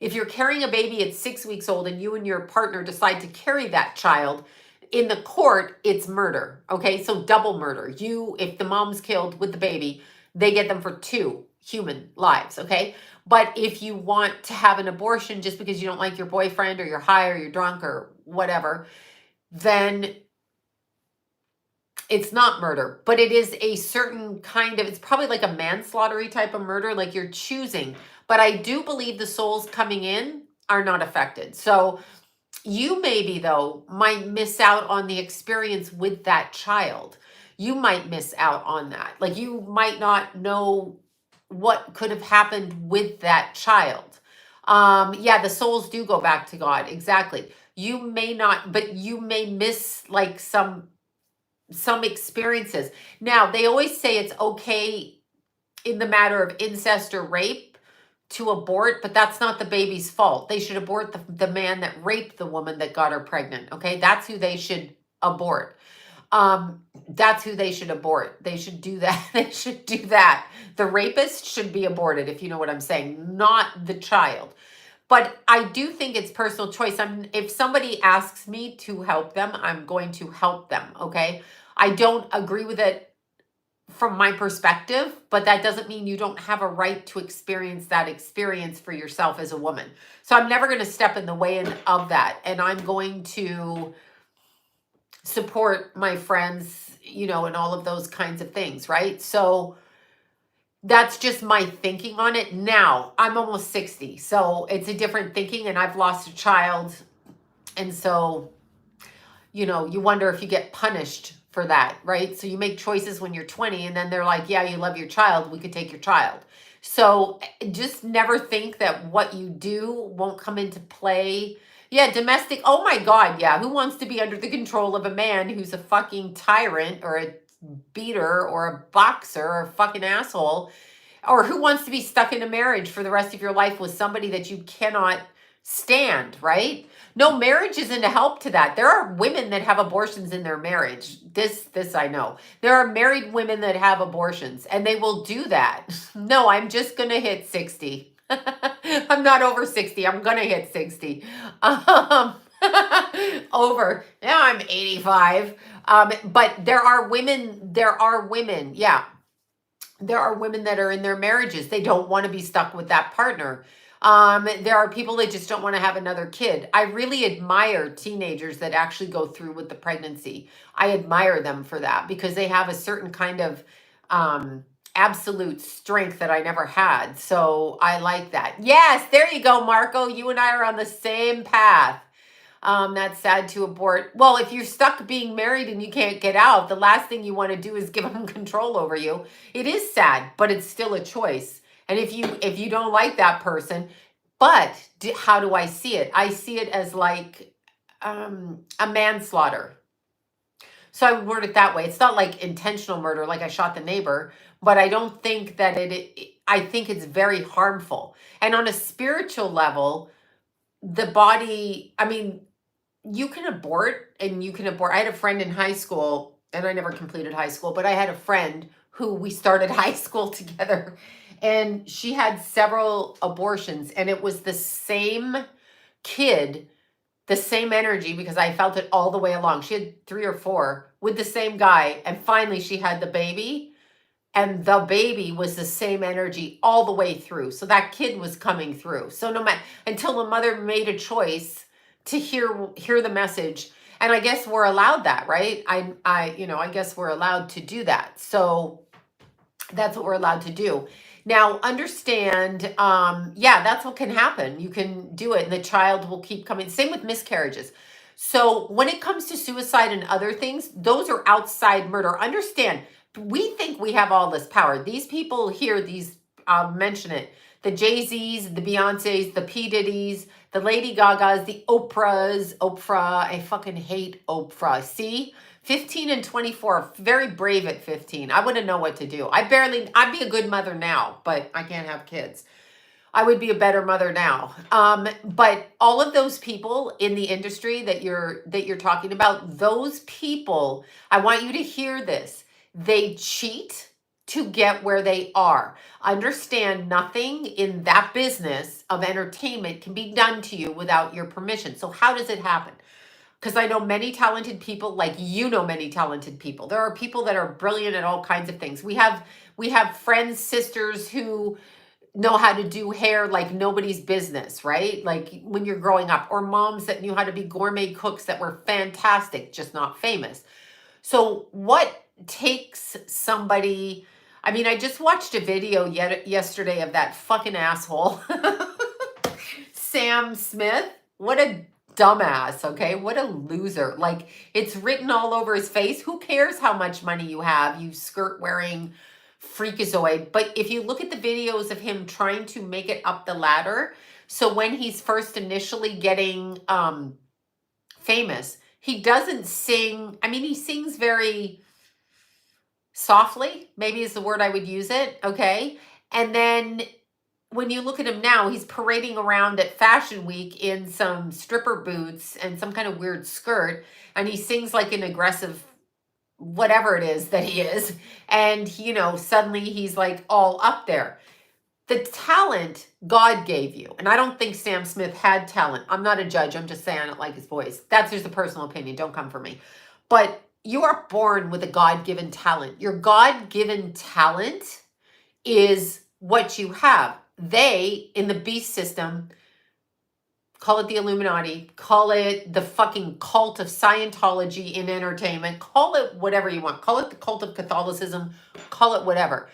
if you're carrying a baby at 6 weeks old and you and your partner decide to carry that child, in the court, it's murder. Okay, so double murder. If the mom's killed with the baby, they get them for 2 human lives. Okay, but if you want to have an abortion just because you don't like your boyfriend or you're high or you're drunk or whatever, then it's not murder, but it is a certain kind of, it's probably like a manslaughtery type of murder, like you're choosing. But I do believe the souls coming in are not affected. So you maybe, though, might miss out on the experience with that child. You might miss out on that. Like you might not know what could have happened with that child. Yeah, the souls do go back to God. Exactly. You may not, but you may miss like some experiences. Now, they always say it's okay in the matter of incest or rape to abort, but that's not the baby's fault. They should abort the man that raped the woman that got her pregnant. Okay, that's who they should abort. That's who they should abort. They should do that. They should do that. The rapist should be aborted, if you know what I'm saying, not the child. But I do think it's personal choice. If somebody asks me to help them, I'm going to help them. Okay, I don't agree with it from my perspective, but that doesn't mean you don't have a right to experience that experience for yourself as a woman. So I'm never going to step in the way of that. And I'm going to support my friends, and all of those kinds of things, right? So that's just my thinking on it. Now, I'm almost 60, so it's a different thinking, and I've lost a child. And so, you wonder if you get punished for that, right? So you make choices when you're 20, and then they're like, yeah, you love your child, we could take your child. So just never think that what you do won't come into play. Yeah, domestic. Oh my God. Yeah. Who wants to be under the control of a man who's a fucking tyrant or a beater or a boxer or a fucking asshole? Or who wants to be stuck in a marriage for the rest of your life with somebody that you cannot stand, right? No, marriage isn't a help to that. There are women that have abortions in their marriage. This I know. There are married women that have abortions, and they will do that. No, I'm just gonna hit 60. I'm not over 60. I'm gonna hit 60. Um, over. Yeah, I'm 85. But there are women, yeah, there are women that are in their marriages. They don't want to be stuck with that partner. There are people that just don't want to have another kid. I really admire teenagers that actually go through with the pregnancy. I admire them for that because they have a certain kind of absolute strength that I never had. So I like that. Yes, there you go, Marco. You and I are on the same path. That's sad to abort. Well, if you're stuck being married and you can't get out, the last thing you want to do is give them control over you. It is sad, but it's still a choice. And if you don't like that person, but how do I see it? I see it as like a manslaughter. So I would word it that way. It's not like intentional murder, like I shot the neighbor, but I don't think that I think it's very harmful. And on a spiritual level, the body, I mean, you can abort and you can abort. I had a friend in high school, and I never completed high school, but I had a friend who we started high school together, and she had several abortions, and it was the same kid, the same energy, because I felt it all the way along. She had 3 or 4 with the same guy, and finally she had the baby, and the baby was the same energy all the way through. So that kid was coming through. So no matter, until the mother made a choice to hear the message. And I guess we're allowed that, right? I guess we're allowed to do that. So that's what we're allowed to do. Now, understand, yeah, that's what can happen. You can do it, and the child will keep coming. Same with miscarriages. So when it comes to suicide and other things, those are outside murder. Understand, we think we have all this power. These people here, I'll mention it, the Jay-Z's, the Beyoncé's, the P. Diddy's, the Lady Gagas, the Oprahs. Oprah, I fucking hate Oprah. See? 15 and 24, very brave at 15. I wouldn't know what to do. I'd be a good mother now, but I can't have kids. I would be a better mother now. But all of those people in the industry that you're talking about, those people, I want you to hear this. They cheat to get where they are. Understand, nothing in that business of entertainment can be done to you without your permission. So how does it happen? Because I know many talented people, like many talented people. There are people that are brilliant at all kinds of things. We have friends, sisters who know how to do hair like nobody's business, right? Like when you're growing up, or moms that knew how to be gourmet cooks that were fantastic, just not famous. So what takes somebody? I mean, I just watched a video yesterday of that fucking asshole, Sam Smith. What a dumbass, okay? What a loser. Like, it's written all over his face. Who cares how much money you have, you skirt wearing freakazoid? But if you look at the videos of him trying to make it up the ladder, so when he's first initially getting famous, he doesn't sing. I mean, he sings very softly, maybe is the word I would use it, okay? And then when you look at him now, he's parading around at Fashion Week in some stripper boots and some kind of weird skirt, and he sings like an aggressive whatever it is that he is, and suddenly he's like all up there. The talent God gave you, and I don't think Sam Smith had talent. I'm not a judge. I'm just saying I don't like his voice. That's just a personal opinion. Don't come for me. But you are born with a God-given talent. Your God-given talent is what you have. They, in the beast system, call it the Illuminati, call it the fucking cult of Scientology in entertainment, call it whatever you want, call it the cult of Catholicism, call it whatever.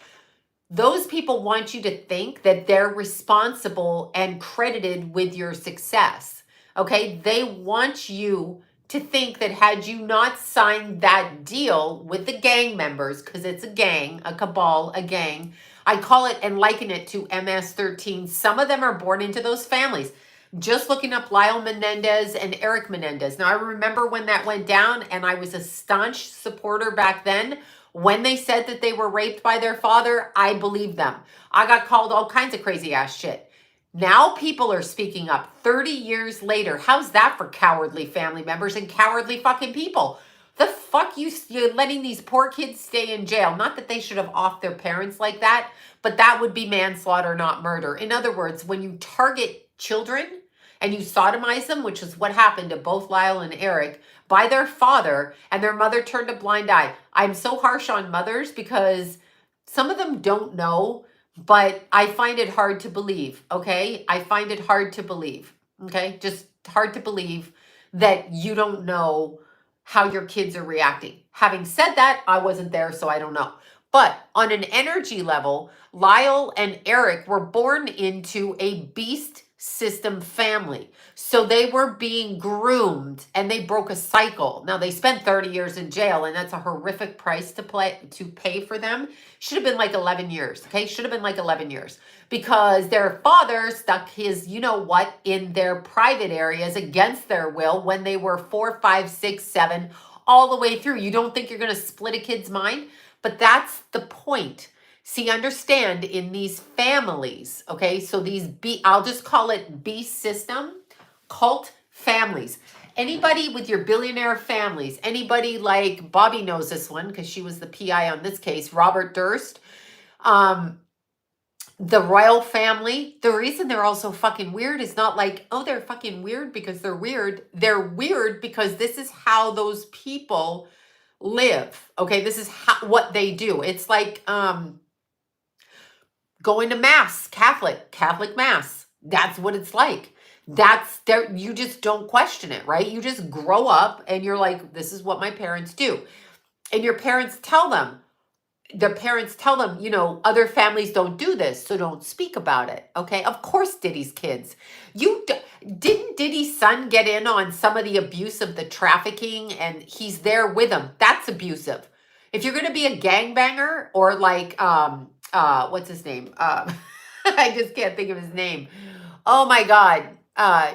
Those people want you to think that they're responsible and credited with your success. Okay? They want you to think that had you not signed that deal with the gang members, because it's a gang, a cabal, a gang, I call it and liken it to MS-13. Some of them are born into those families. Just looking up Lyle Menendez and Eric Menendez. Now, I remember when that went down, and I was a staunch supporter back then. When they said that they were raped by their father, I believed them. I got called all kinds of crazy ass shit. Now people are speaking up 30 years later. How's that for cowardly family members and cowardly fucking people? The fuck you're letting these poor kids stay in jail. Not that they should have offed their parents like that, but that would be manslaughter, not murder. In other words, when you target children and you sodomize them, which is what happened to both Lyle and Eric, by their father, and their mother turned a blind eye. I'm so harsh on mothers because some of them don't know, but I find it hard to believe, okay? I find it hard to believe, okay? Just hard to believe that you don't know how your kids are reacting. Having said that, I wasn't there, so I don't know. But on an energy level, Lyle and Eric were born into a beast system family. So they were being groomed and they broke a cycle. Now they spent 30 years in jail, and that's a horrific price to pay for them. Should have been like 11 years. Okay. Should have been like 11 years because their father stuck his, you know what, in their private areas against their will when they were 4, 5, 6, 7, all the way through. You don't think you're going to split a kid's mind, but that's the point. See, understand in these families, okay? So I'll just call it beast system, cult families. Anybody with your billionaire families, anybody like Bobby knows this one because she was the PI on this case, Robert Durst, the royal family. The reason they're all so fucking weird is not like, oh, they're fucking weird because they're weird. They're weird because this is how those people live, okay? This is what they do. It's like, going to mass, Catholic mass. That's what it's like. That's there. You just don't question it, right? You just grow up and you're like, this is what my parents do. And your parents tell them, you know, other families don't do this, so don't speak about it. Okay. Of course, Diddy's kids. Didn't Diddy's son get in on some of the abuse of the trafficking and he's there with them? That's abusive. If you're going to be a gangbanger or like, what's his name? I just can't think of his name. Oh my God.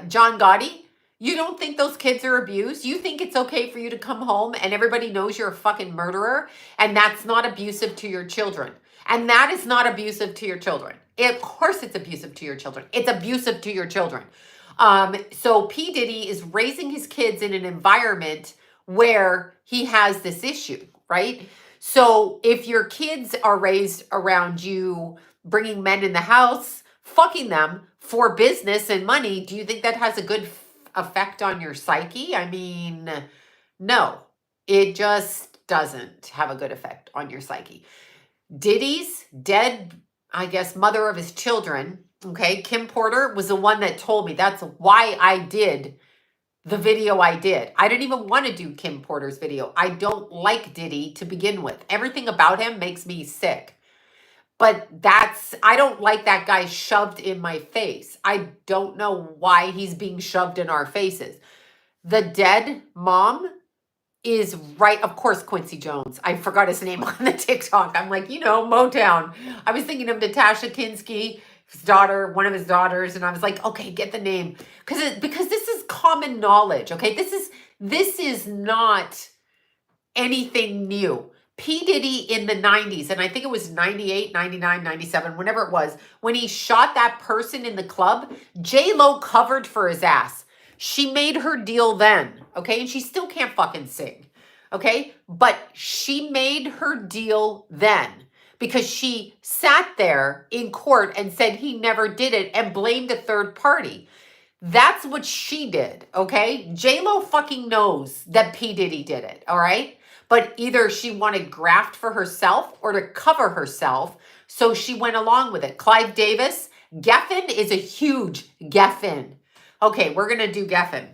John Gotti. You don't think those kids are abused? You think it's okay for you to come home and everybody knows you're a fucking murderer and that's not abusive to your children. And that is not abusive to your children. Of course it's abusive to your children. It's abusive to your children. So P. Diddy is raising his kids in an environment where he has this issue, right? So if your kids are raised around you bringing men in the house, fucking them for business and money, do you think that has a good effect on your psyche? I mean, no, it just doesn't have a good effect on your psyche. Diddy's dead, I guess, mother of his children, okay, Kim Porter, was the one that told me. That's why I did the video I did. I didn't even want to do Kim Porter's video. I don't like Diddy to begin with. Everything about him makes me sick. But I don't like that guy shoved in my face. I don't know why he's being shoved in our faces. The dead mom is right. Of course, Quincy Jones. I forgot his name on the TikTok. I'm like, you know, Motown. I was thinking of Natasha Kinski, his daughter, one of his daughters. And I was like, okay, get the name. Because this is common knowledge. Okay. This is not anything new. P. Diddy in the 90s, and I think it was 98, 99, 97, whenever it was, when he shot that person in the club, J-Lo covered for his ass. She made her deal then, okay? And she still can't fucking sing, okay? But she made her deal then because she sat there in court and said he never did it and blamed a third party. That's what she did, okay? J-Lo fucking knows that P. Diddy did it, all right? but either she wanted graft for herself or to cover herself. So she went along with it. Clive Davis, Geffen is a huge Geffen. Okay, we're going to do Geffen.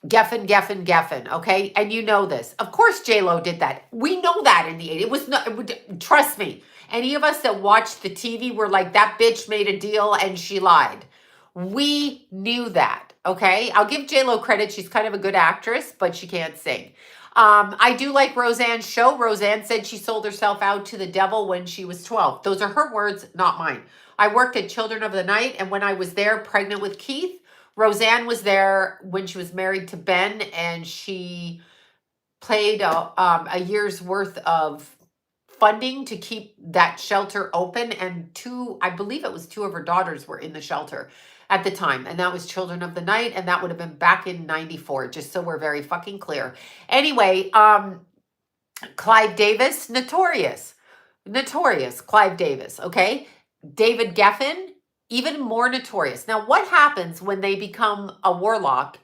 Geffen, okay? And you know this. Of course J-Lo did that. We know that in the 80s. It was not, trust me. Any of us that watched the TV were like, that bitch made a deal and she lied. We knew that, okay? I'll give J-Lo credit. She's kind of a good actress, but she can't sing. I do like Roseanne's show. Roseanne said she sold herself out to the devil when she was 12. Those are her words, not mine. I worked at Children of the Night, and when I was there pregnant with Keith, Roseanne was there when she was married to Ben, and she played a year's worth of funding to keep that shelter open. And I believe it was two of her daughters were in the shelter at the time. And that was Children of the Night. And that would have been back in 94, just so we're very fucking clear. Anyway, Clive Davis, notorious, Clive Davis, okay? David Geffen, even more notorious. Now, what happens when they become a warlock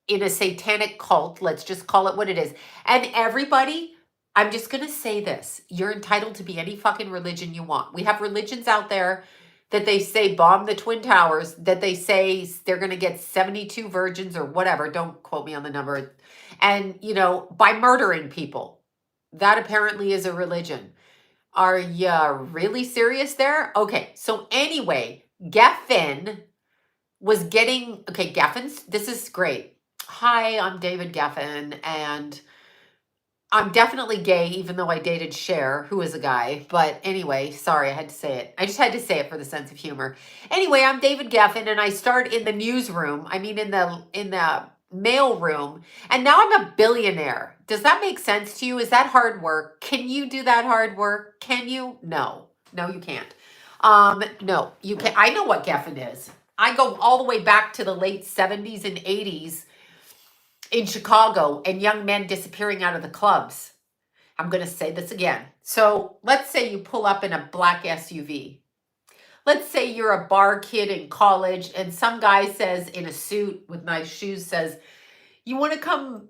in a satanic cult? Let's just call it what it is. And everybody, I'm just going to say this. You're entitled to be any fucking religion you want. We have religions out there that they say bomb the Twin Towers, that they say they're going to get 72 virgins or whatever. Don't quote me on the number. And, you know, by murdering people. That apparently is a religion. Are you really serious there? Okay, so anyway, Geffen was getting, okay, Geffen's, this is great. Hi, I'm David Geffen, and I'm definitely gay, even though I dated Cher, who is a guy. But anyway, sorry, I had to say it. I just had to say it for the sense of humor. Anyway, I'm David Geffen, and I start in the newsroom. I mean, in the mail room, and now I'm a billionaire. Does that make sense to you? Is that hard work? Can you do that hard work? Can you? No, you can't. No, you can't. I know what Geffen is. I go all the way back to the late 70s and 80s in Chicago and young men disappearing out of the clubs. I'm going to say this again. So let's say you pull up in a black SUV. Let's say you're a bar kid in college and some guy says in a suit with nice shoes says, you want to come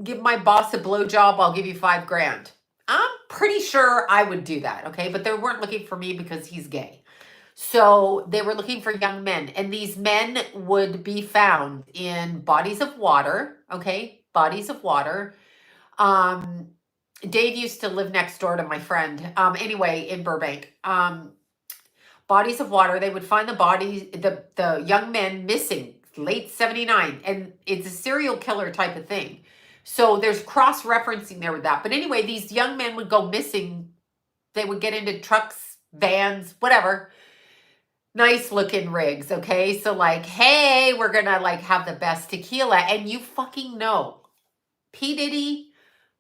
give my boss a blowjob? I'll give you $5,000. I'm pretty sure I would do that. Okay. But they weren't looking for me because he's gay. So they were looking for young men, and these men would be found in bodies of water. Okay. Bodies of water. Dave used to live next door to my friend. Anyway, in Burbank. Bodies of water. They would find the bodies, the young men missing, late 79. And it's a serial killer type of thing. So there's cross-referencing there with that. But anyway, these young men would go missing. They would get into trucks, vans, whatever. Nice looking rigs, okay? So like, hey, we're going to like have the best tequila. And you fucking know, P. Diddy,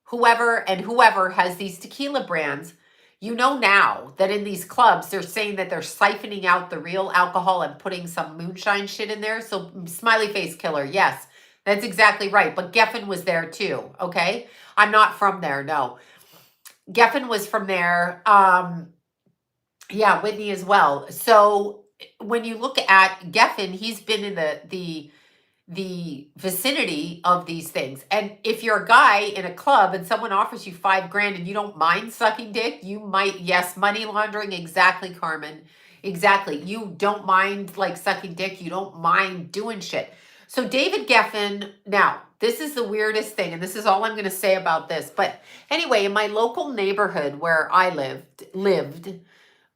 whoever has these tequila brands, you know now that in these clubs, they're saying that they're siphoning out the real alcohol and putting some moonshine shit in there. So smiley face killer, yes, that's exactly right. But Geffen was there too, okay? I'm not from there, no. Geffen was from there. Yeah, Whitney as well. So when you look at Geffen, he's been in the vicinity of these things. And if you're a guy in a club and someone offers you $5,000 and you don't mind sucking dick, you might, yes, money laundering. Exactly, Carmen. Exactly. You don't mind like sucking dick. You don't mind doing shit. So David Geffen, now this is the weirdest thing. And this is all I'm going to say about this. But anyway, in my local neighborhood where I lived,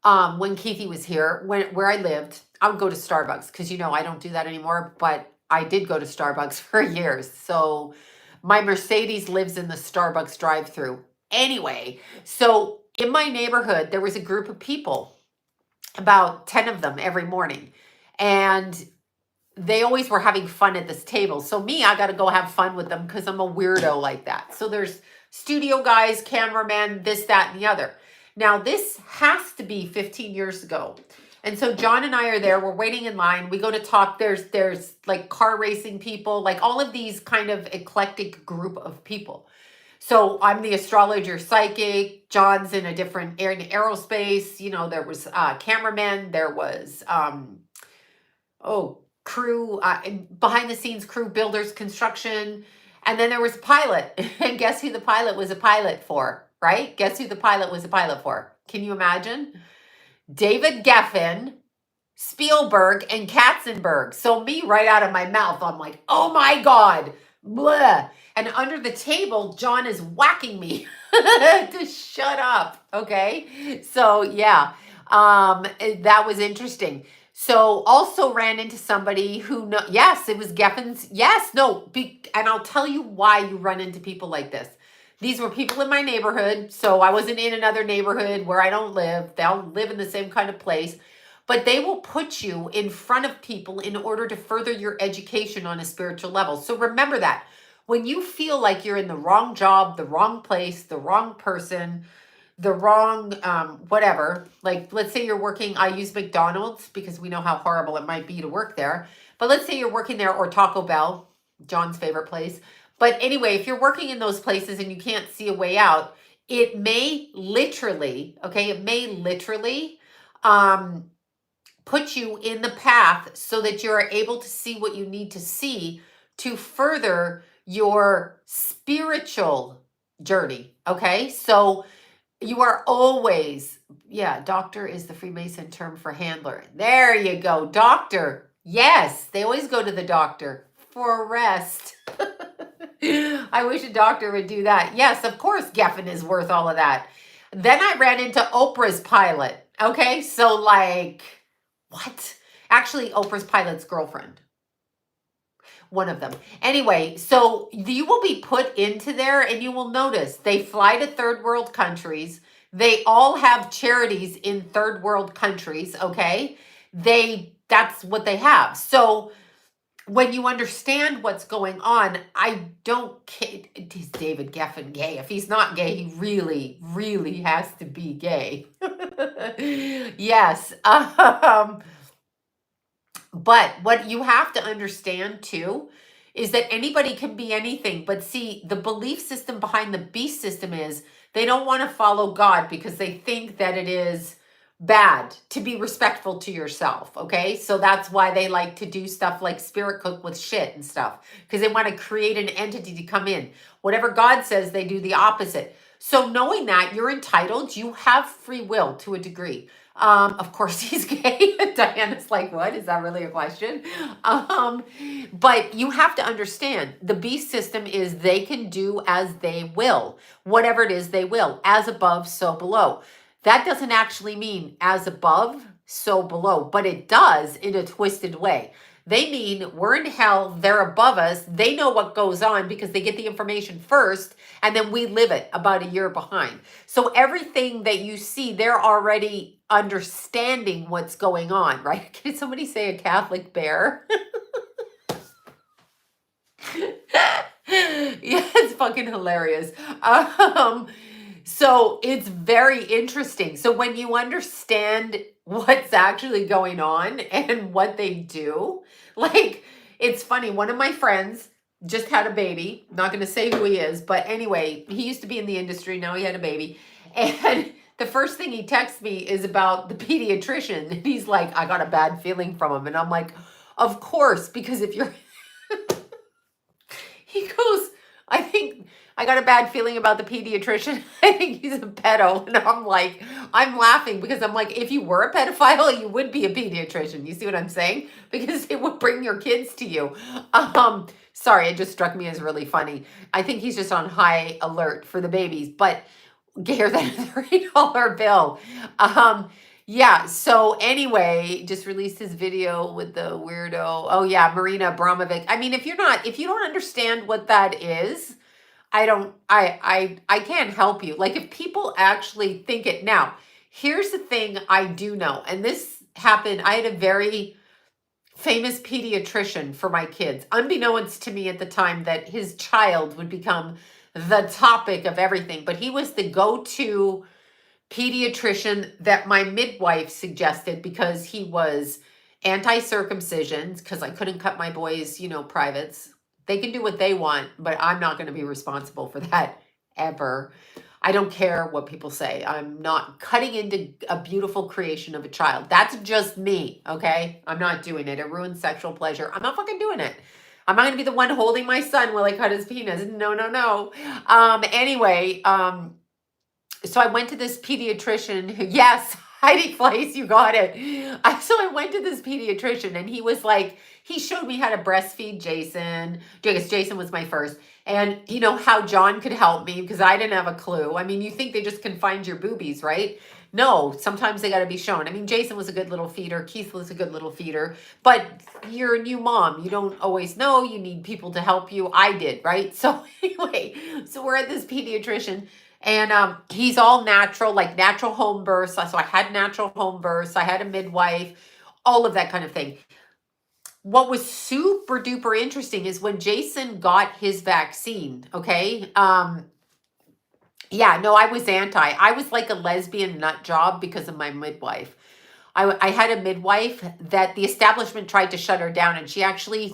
when Keithy was here, where I lived, I would go to Starbucks because, you know, I don't do that anymore, but I did go to Starbucks for years. So my Mercedes lives in the Starbucks drive-through. Anyway, so in my neighborhood, there was a group of people, about 10 of them every morning. And they always were having fun at this table. So me, I got to go have fun with them because I'm a weirdo like that. So there's studio guys, cameramen, this, that, and the other. Now, this has to be 15 years ago. And so John and I are there. We're waiting in line. We go to talk. There's like car racing people, like all of these kind of eclectic group of people. So I'm the astrologer psychic. John's in a different in aerospace. You know, there was cameramen. There was, crew, behind the scenes crew, builders, construction. And then there was a pilot. And guess who the pilot was a pilot for, right? Guess who the pilot was a pilot for? Can you imagine? David Geffen, Spielberg, and Katzenberg. So me right out of my mouth, I'm like, oh my God. Blah. And under the table, John is whacking me to shut up. Okay. So yeah, that was interesting. So also ran into somebody who, no, yes, it was Geffen's. Yes, no, and I'll tell you why you run into people like this. These were people in my neighborhood. So I wasn't in another neighborhood where I don't live. They all live in the same kind of place. But they will put you in front of people in order to further your education on a spiritual level. So remember that. When you feel like you're in the wrong job, the wrong place, the wrong person, the wrong whatever, like let's say you're working, I use McDonald's because we know how horrible it might be to work there. But let's say you're working there, or Taco Bell, John's favorite place. But anyway, if you're working in those places and you can't see a way out, it may literally, okay, it may literally put you in the path so that you're able to see what you need to see to further your spiritual journey. Okay. So you are always, yeah, doctor is the Freemason term for handler. There you go. Doctor. Yes. They always go to the doctor for a rest. I wish a doctor would do that. Yes, of course, Geffen is worth all of that. Then I ran into Oprah's pilot. Okay. So like, what? Actually, Oprah's pilot's girlfriend. One of them. Anyway, so you will be put into there and you will notice they fly to third world countries. They all have charities in third world countries, okay? That's what they have. So when you understand what's going on, I don't care. Is David Geffen gay? If he's not gay, he really, really has to be gay. Yes. But what you have to understand too is that anybody can be anything. But see, the belief system behind the beast system is they don't want to follow God because they think that it is bad to be respectful to yourself. Okay. So that's why they like to do stuff like spirit cook with shit and stuff, because they want to create an entity to come in. Whatever God says, they do the opposite. So knowing that you're entitled, you have free will to a degree. Of course he's gay. Diana's like, what? Is that really a question? But you have to understand the beast system is they can do as they will. Whatever it is, they will. As above, so below. That doesn't actually mean as above, so below, but it does in a twisted way. They mean we're in hell, they're above us, they know what goes on because they get the information first, and then we live it about a year behind. So everything that you see, they're already understanding what's going on, right? Can somebody say a Catholic bear? Yeah, it's fucking hilarious. So it's very interesting. So when you understand what's actually going on and what they do, like, it's funny. One of my friends just had a baby. Not going to say who he is, but anyway, he used to be in the industry. Now he had a baby. And the first thing he texts me is about the pediatrician. And he's like, I got a bad feeling from him. And I'm like, of course, because if you're, he goes, I think I got a bad feeling about the pediatrician. I think he's a pedo. And I'm like, I'm laughing because I'm like, if you were a pedophile, you would be a pediatrician. You see what I'm saying? Because it would bring your kids to you. Sorry, it just struck me as really funny. I think he's just on high alert for the babies, but gayer than a $30 bill. Yeah, so anyway, just released his video with the weirdo. Oh yeah, Marina Abramovic. I mean, if you don't understand what that is, I can't help you. Like if people actually think it now, here's the thing I do know, and this happened, I had a very famous pediatrician for my kids, unbeknownst to me at the time that his child would become the topic of everything, but he was the go-to pediatrician that my midwife suggested because he was anti-circumcision, because I couldn't cut my boys, privates. They can do what they want, but I'm not going to be responsible for that ever. I don't care what people say. I'm not cutting into a beautiful creation of a child. That's just me, okay? I'm not doing it. It ruins sexual pleasure. I'm not fucking doing it. I'm not going to be the one holding my son while I cut his penis. No, no, no. Anyway, so I went to this pediatrician. Yes, Heidi Fleiss, you got it. So I went to this pediatrician, and he was like, he showed me how to breastfeed Jason. Because Jason was my first. And you know how John could help me because I didn't have a clue. I mean, you think they just can find your boobies, right? No, sometimes they got to be shown. I mean, Jason was a good little feeder. Keith was a good little feeder. But you're a new mom. You don't always know. You need people to help you. I did, right? So anyway, so we're at this pediatrician. And he's all natural, like natural home births. So I had natural home births. I had a midwife, all of that kind of thing. What was super duper interesting is when Jason got his vaccine, okay? Yeah, no, I was anti. I was like a lesbian nut job because of my midwife. I had a midwife that the establishment tried to shut her down, and she actually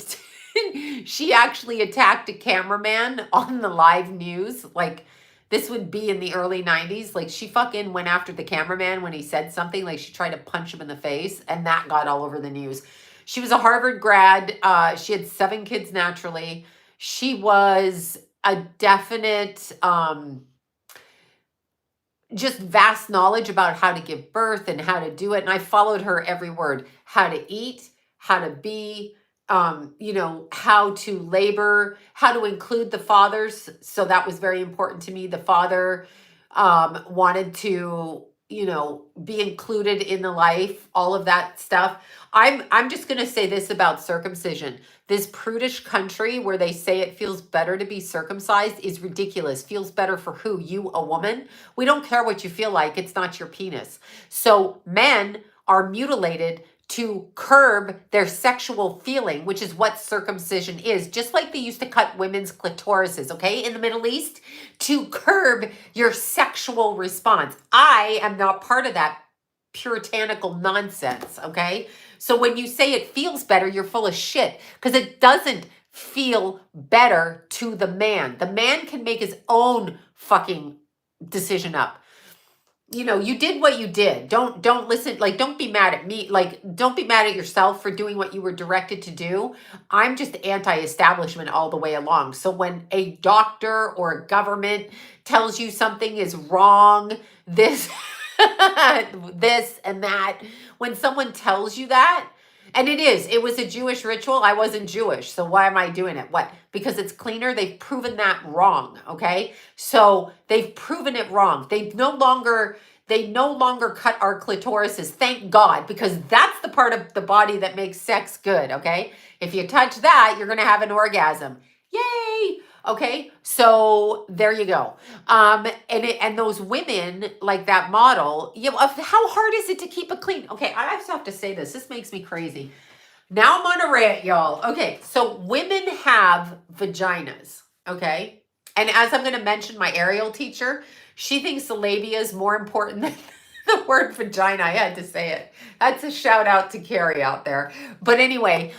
she actually attacked a cameraman on the live news. Like this would be in the early 90s. Like she fucking went after the cameraman when he said something. Like she tried to punch him in the face, and that got all over the news. She was a Harvard grad. She had 7 kids naturally. She was a definite just vast knowledge about how to give birth and how to do it. And I followed her every word, how to eat, how to be, you know, how to labor, how to include the fathers. So that was very important to me. The father wanted to, you know, be included in the life, all of that stuff. I'm just going to say this about circumcision. This prudish country where they say it feels better to be circumcised is ridiculous. Feels better for who? You, a woman? We don't care what you feel like. It's not your penis. So men are mutilated to curb their sexual feeling, which is what circumcision is. Just like they used to cut women's clitorises, okay, in the Middle East, to curb your sexual response. I am not part of that puritanical nonsense, okay? So when you say it feels better, you're full of shit because it doesn't feel better to the man. The man can make his own fucking decision up. You know, you did what you did. Don't listen, like don't be mad at me. Like don't be mad at yourself for doing what you were directed to do. I'm just anti-establishment all the way along. So when a doctor or a government tells you something is wrong, this this and that, when someone tells you that, and it was a Jewish ritual. I wasn't Jewish. So why am I doing it? What? Because it's cleaner. They've proven that wrong. Okay. So they've proven it wrong. They no longer cut our clitorises. Thank God, because that's the part of the body that makes sex good. Okay. If you touch that, you're going to have an orgasm. Yay. Okay, so there you go. And those women like that model, you know, how hard is it to keep it clean? Okay, I have to say this. This makes me crazy. Now I'm on a rant, y'all. Okay, so women have vaginas, okay? And as I'm going to mention, my aerial teacher, she thinks the labia is more important than the word vagina. I had to say it. That's a shout out to Carrie out there. But anyway,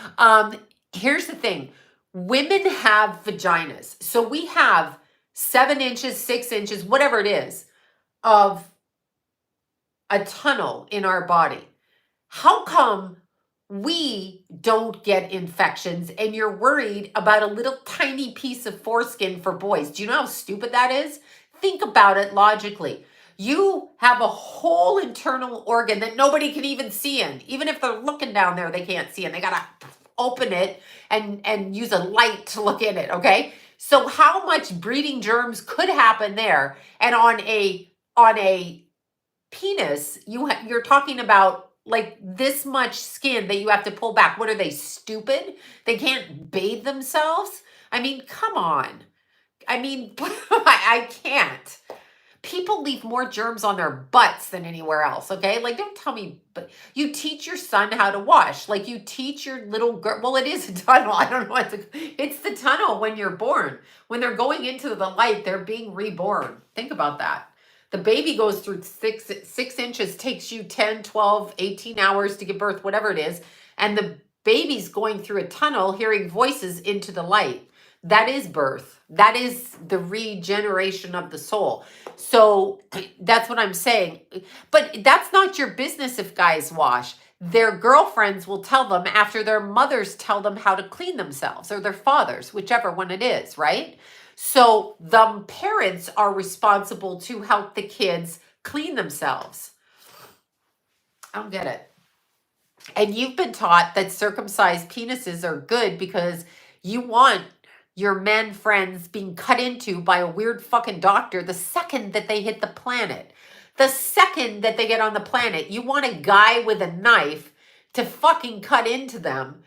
here's the thing. Women have vaginas. So we have 7 inches, 6 inches, whatever it is, of a tunnel in our body. How come we don't get infections and you're worried about a little tiny piece of foreskin for boys? Do you know how stupid that is? Think about it logically. You have a whole internal organ that nobody can even see in. Even if they're looking down there, they can't see, and they got to open it and use a light to look in it, okay? So how much breeding germs could happen there? And on a penis, you're talking about like this much skin that you have to pull back. What are they, stupid? They can't bathe themselves? I mean, come on. I mean, I can't. People leave more germs on their butts than anywhere else, okay? Like, don't tell me, but you teach your son how to wash. Like, you teach your little girl, well, it is a tunnel. I don't know it's the tunnel when you're born. When they're going into the light, they're being reborn. Think about that. The baby goes through 6 inches, takes you 10, 12, 18 hours to give birth, whatever it is. And the baby's going through a tunnel, hearing voices into the light. That is birth. That is the regeneration of the soul. So that's what I'm saying. But that's not your business if guys wash. their girlfriends will tell them after their mothers tell them how to clean themselves, or their fathers, whichever one it is, right? So the parents are responsible to help the kids clean themselves. I don't get it. And you've been taught that circumcised penises are good because you want your men friends being cut into by a weird fucking doctor the second that they hit the planet. The second that they get on the planet, you want a guy with a knife to fucking cut into them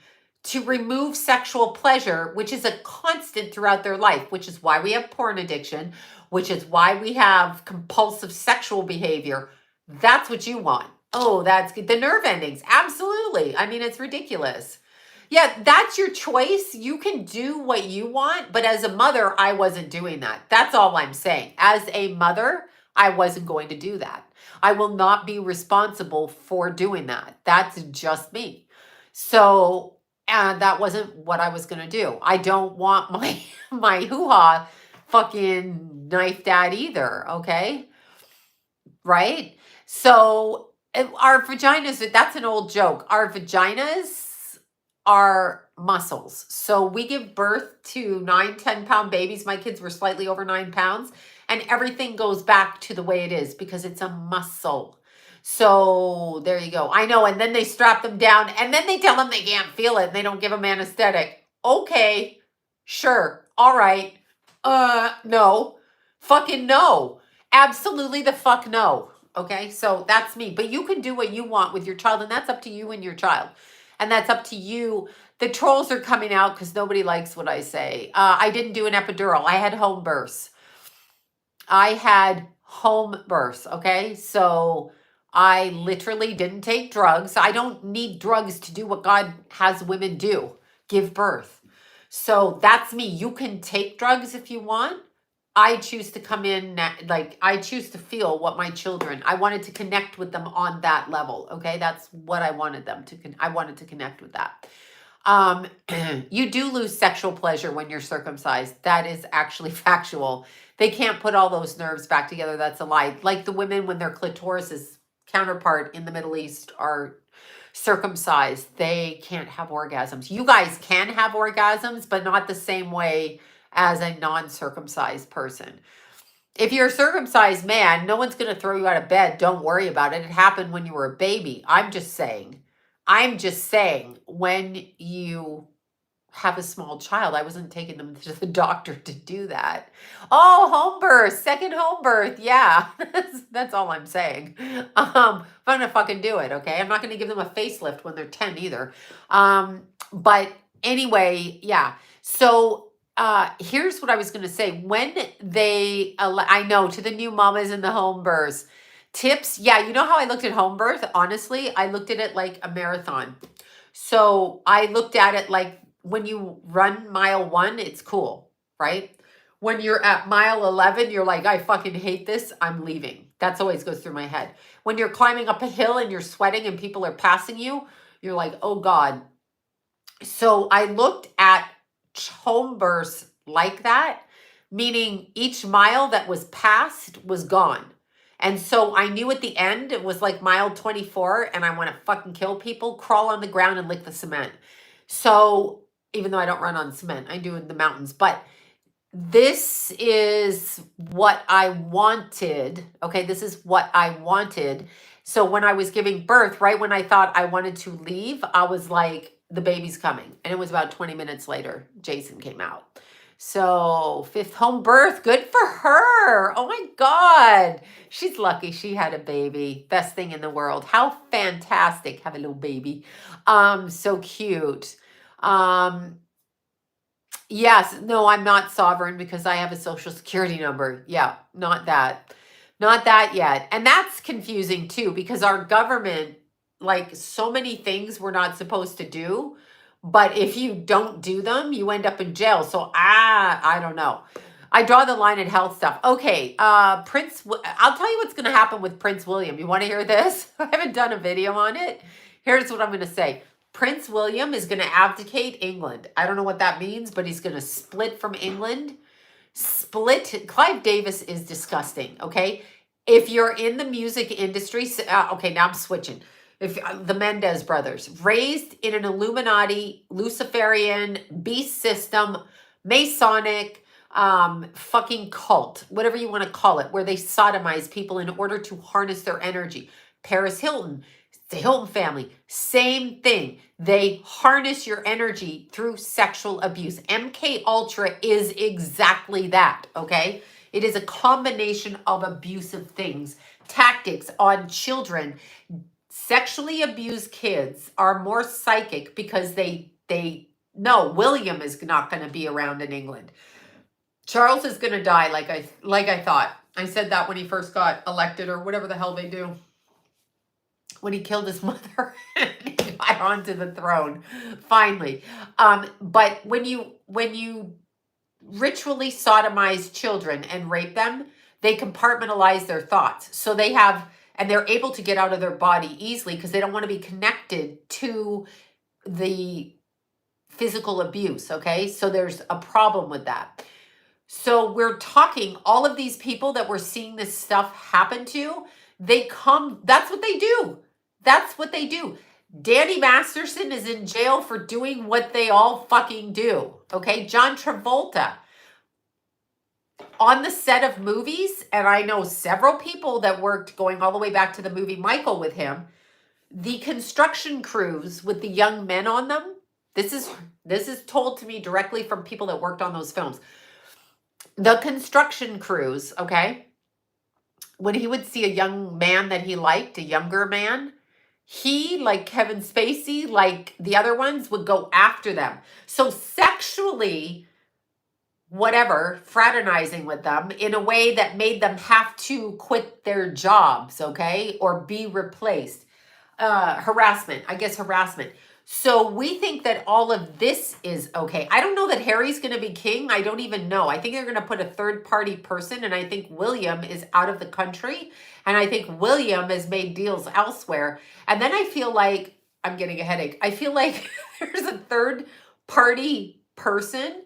to remove sexual pleasure, which is a constant throughout their life, which is why we have porn addiction, which is why we have compulsive sexual behavior. That's what you want. Oh, that's good. The nerve endings. Absolutely. I mean, it's ridiculous. Yeah, that's your choice. You can do what you want. But as a mother, I wasn't doing that. That's all I'm saying. As a mother, I wasn't going to do that. I will not be responsible for doing that. That's just me. So, and that wasn't what I was going to do. I don't want my hoo-ha fucking knifed at either. Okay. Right? So our vaginas, that's an old joke. Our vaginas are muscles. So we give birth to 9, 10 pound babies. My kids were slightly over 9 pounds, and everything goes back to the way it is because it's a muscle. So there you go. I know. And then they strap them down and then they tell them they can't feel it and they don't give them anesthetic. Okay, sure. All right. No. Fucking no. Absolutely the fuck no. Okay, so that's me. But you can do what you want with your child, and that's up to you and your child. And that's up to you. The trolls are coming out because nobody likes what I say. I didn't do an epidural. I had home births. Okay? So I literally didn't take drugs. I don't need drugs to do what God has women do, give birth. So that's me. You can take drugs if you want. I choose to come in, like, I choose to feel what my children, I wanted to connect with them on that level. Okay. That's what I wanted them to, I wanted to connect with that. You do lose sexual pleasure when you're circumcised. That is actually factual. They can't put all those nerves back together. That's a lie. Like the women, when their clitoris counterpart in the Middle East are circumcised, they can't have orgasms. You guys can have orgasms, but not the same way as a non-circumcised person. If you're a circumcised man, no one's going to throw you out of bed. Don't worry about it. It happened when you were a baby. I'm just saying when you have a small child, I wasn't taking them to the doctor to do that. Oh, home birth, second home birth. Yeah, that's all I'm saying. I'm going to fucking do it. Okay. I'm not going to give them a facelift when they're 10 either. But anyway, yeah. So, here's what I was going to say. When they, I know, to the new mamas in the home births, tips. Yeah, you know how I looked at home birth? Honestly, I looked at it like a marathon. So I looked at it like when you run mile 1, it's cool, right? When you're at mile 11, you're like, I fucking hate this. I'm leaving. That's always goes through my head. When you're climbing up a hill and you're sweating and people are passing you, you're like, oh God. So I looked at home births like that, meaning each mile that was passed was gone. And so I knew at the end, it was like mile 24 and I want to fucking kill people, crawl on the ground and lick the cement. So even though I don't run on cement, I do in the mountains, but this is what I wanted. Okay, this is what I wanted. So when I was giving birth, right when I thought I wanted to leave, I was like, the baby's coming. And it was about 20 minutes later, Jason came out. So 5th home birth, good for her. Oh my God. She's lucky she had a baby. Best thing in the world. How fantastic. Have a little baby. So cute. Yes, no, I'm not sovereign because I have a social security number. Yeah, not that. Not that yet. And that's confusing too because our government, like so many things we're not supposed to do, but if you don't do them, you end up in jail. So I don't know. I draw the line at health stuff. Okay, I'll tell you what's going to happen with Prince William. You want to hear this? I haven't done a video on it. Here's what I'm going to say. Prince William is going to abdicate England. I don't know what that means, but he's going to split from England. Split. Clive Davis is disgusting, okay? If you're in the music industry, okay, now I'm switching. If the Mendez brothers, raised in an Illuminati, Luciferian, beast system, Masonic, fucking cult, whatever you want to call it, where they sodomize people in order to harness their energy. Paris Hilton, the Hilton family, same thing. They harness your energy through sexual abuse. MK Ultra is exactly that, okay? It is a combination of abusive things, tactics on children. Sexually abused kids are more psychic because they know William is not going to be around in England. Charles is going to die like I thought. I said that when he first got elected or whatever the hell they do. When he killed his mother and he got onto the throne finally. But when you ritually sodomize children and rape them, they compartmentalize their thoughts. So they have, and they're able to get out of their body easily because they don't want to be connected to the physical abuse, okay? So there's a problem with that. So we're talking, all of these people that we're seeing this stuff happen to, they come, that's what they do. That's what they do. Danny Masterson is in jail for doing what they all fucking do, okay? John Travolta, on the set of movies, and I know several people that worked going all the way back to the movie Michael with him, the construction crews with the young men on them, this is told to me directly from people that worked on those films. The construction crews, okay, when he would see a young man that he liked, a younger man, he, like Kevin Spacey, like the other ones, would go after them. So sexually, whatever, fraternizing with them in a way that made them have to quit their jobs, okay, or be replaced. Harassment, I guess harassment. So we think that all of this is okay. I don't know that Harry's going to be king. I don't even know. I think they're going to put a third party person, and I think William is out of the country, and I think William has made deals elsewhere. And then I feel like I'm getting a headache. I feel like there's a third party person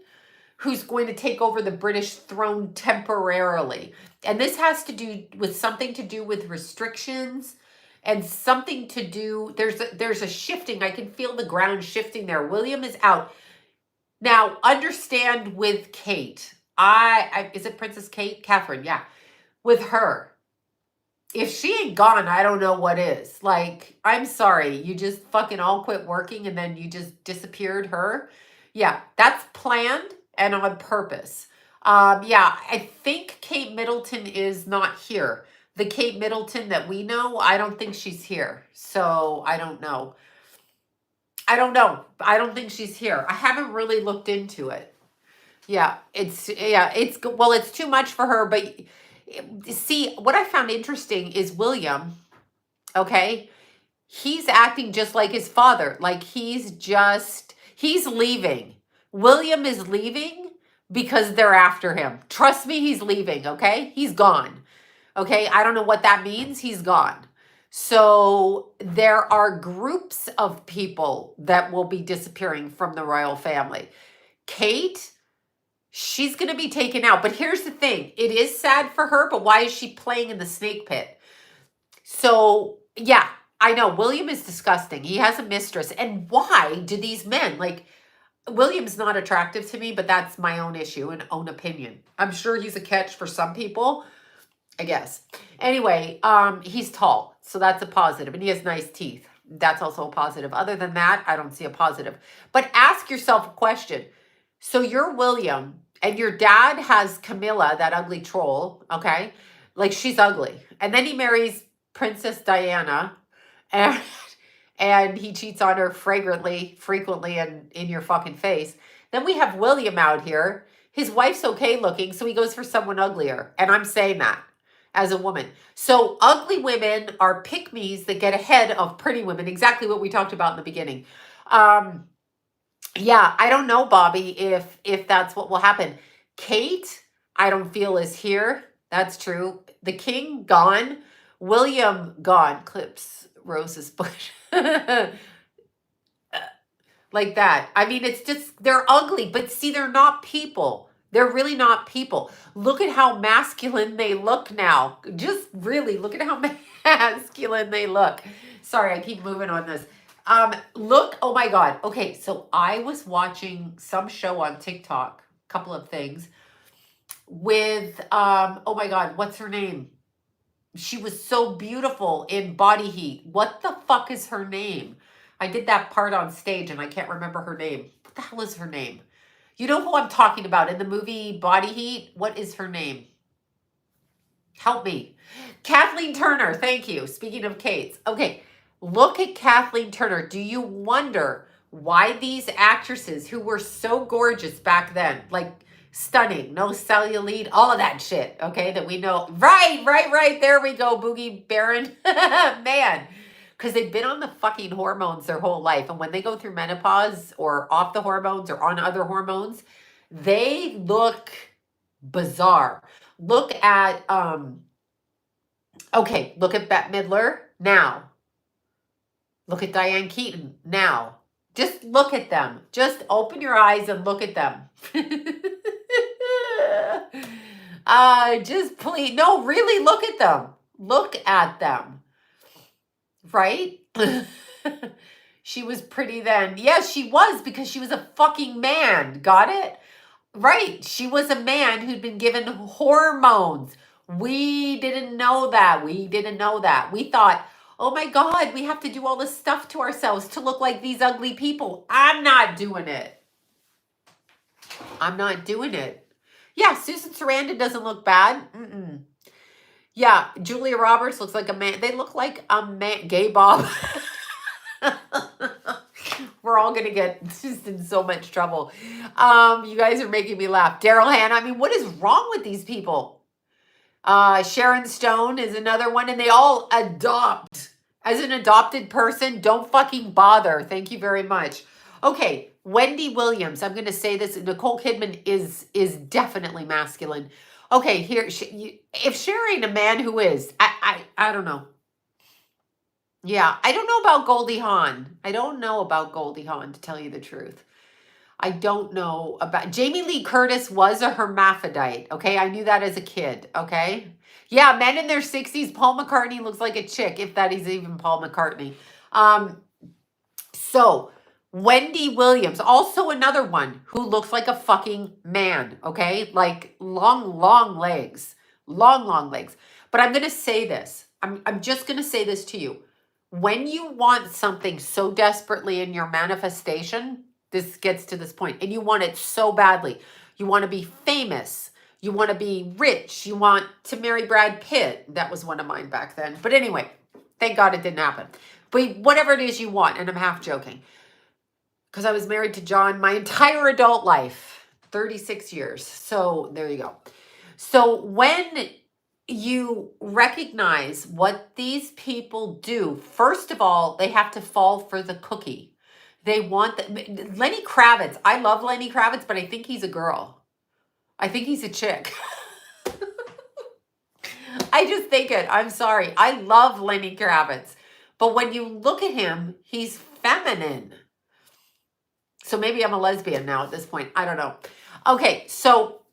who's going to take over the British throne temporarily. And this has to do with something to do with restrictions and something to do, there's a shifting. I can feel the ground shifting there. William is out. Now, understand with Kate, is it Princess Kate? Catherine, yeah. With her, if she ain't gone, I don't know what is. Like, I'm sorry, you just fucking all quit working and then you just disappeared her. Yeah, that's planned and on purpose. Yeah, I think Kate Middleton is not here. The Kate Middleton that we know, I don't think she's here. So I don't know. I don't know. I don't think she's here. I haven't really looked into it. Yeah, it's well, it's too much for her. But see, what I found interesting is William. Okay, he's acting just like his father. Like he's leaving. William is leaving because they're after him. Trust me, he's leaving. Okay, he's gone. Okay, I don't know what that means. He's gone. So there are groups of people that will be disappearing from the royal family. Kate, she's going to be taken out. But here's the thing. It is sad for her, but why is she playing in the snake pit? So, yeah, I know. William is disgusting. He has a mistress. And why do these men, like, William's not attractive to me, but that's my own issue and own opinion. I'm sure he's a catch for some people, I guess. Anyway, he's tall, so that's a positive, and he has nice teeth. That's also a positive. Other than that, I don't see a positive. But ask yourself a question. So you're William, and your dad has Camilla, that ugly troll, okay? Like, she's ugly. And then he marries Princess Diana, and he cheats on her frequently, and in your fucking face. Then we have William out here. His wife's okay looking, so he goes for someone uglier. And I'm saying that as a woman. So ugly women are pick-me's that get ahead of pretty women. Exactly what we talked about in the beginning. Yeah, I don't know, Bobby, if that's what will happen. Kate, I don't feel is here. That's true. The king, gone. William, gone. Clips Rose's bush. Like that. I mean, it's just, they're ugly, but see, they're not people. They're really not people. Look at how masculine they look now. Just really look at how masculine they look. Sorry, I keep moving on this. Look, oh my God. Okay, so I was watching some show on TikTok, a couple of things with oh my God, what's her name? She was so beautiful in Body Heat. What the fuck is her name? I did that part on stage and I can't remember her name. What the hell is her name? You know who I'm talking about in the movie Body Heat? What is her name? Help me. Kathleen Turner. Thank you. Speaking of Kate's. Okay. Look at Kathleen Turner. Do you wonder why these actresses who were so gorgeous back then, like stunning, no cellulite, all of that shit, okay, that we know. Right. There we go, Boogie Baron. Man. Because they've been on the fucking hormones their whole life. And when they go through menopause or off the hormones or on other hormones, they look bizarre. Look at, okay, look at Bette Midler now. Look at Diane Keaton now. Just look at them. Just open your eyes and look at them. Just please, no, really look at them. Look at them. Right? She was pretty then. Yes, she was, because she was a fucking man. Got it? Right. She was a man who'd been given hormones. We didn't know that. We thought, oh my God, we have to do all this stuff to ourselves to look like these ugly people. I'm not doing it. Yeah, Susan Sarandon doesn't look bad. Yeah, Julia Roberts looks like a man. They look like a man. Gay Bob. We're all going to get just in so much trouble. You guys are making me laugh. Daryl Hannah. I mean, what is wrong with these people? Sharon Stone is another one, and they all adopt. As an adopted person, don't fucking bother. Thank you very much. Okay, Wendy Williams. I'm going to say this. Nicole Kidman is definitely masculine. Okay, here, if sharing a man who is, I don't know. Yeah, I don't know about Goldie Hawn. To tell you the truth. I don't know about Jamie Lee Curtis was a hermaphrodite. Okay, I knew that as a kid. Okay, yeah, men in their 60s. Paul McCartney looks like a chick, if that is even Paul McCartney. So Wendy Williams, also another one who looks like a fucking man. Okay, like long legs, long legs. But I'm gonna say this. I'm just gonna say this to you. When you want something so desperately in your manifestation, this gets to this point, and you want it so badly. You want to be famous. You want to be rich. You want to marry Brad Pitt. That was one of mine back then. But anyway, thank God it didn't happen. But whatever it is you want, and I'm half joking, because I was married to John my entire adult life, 36 years. So there you go. So when you recognize what these people do, first of all, they have to fall for the cookie. They want Lenny Kravitz. I love Lenny Kravitz, but I think he's a girl. I think he's a chick. I just think it. I'm sorry. I love Lenny Kravitz. But when you look at him, he's feminine. So maybe I'm a lesbian now at this point. I don't know. Okay, so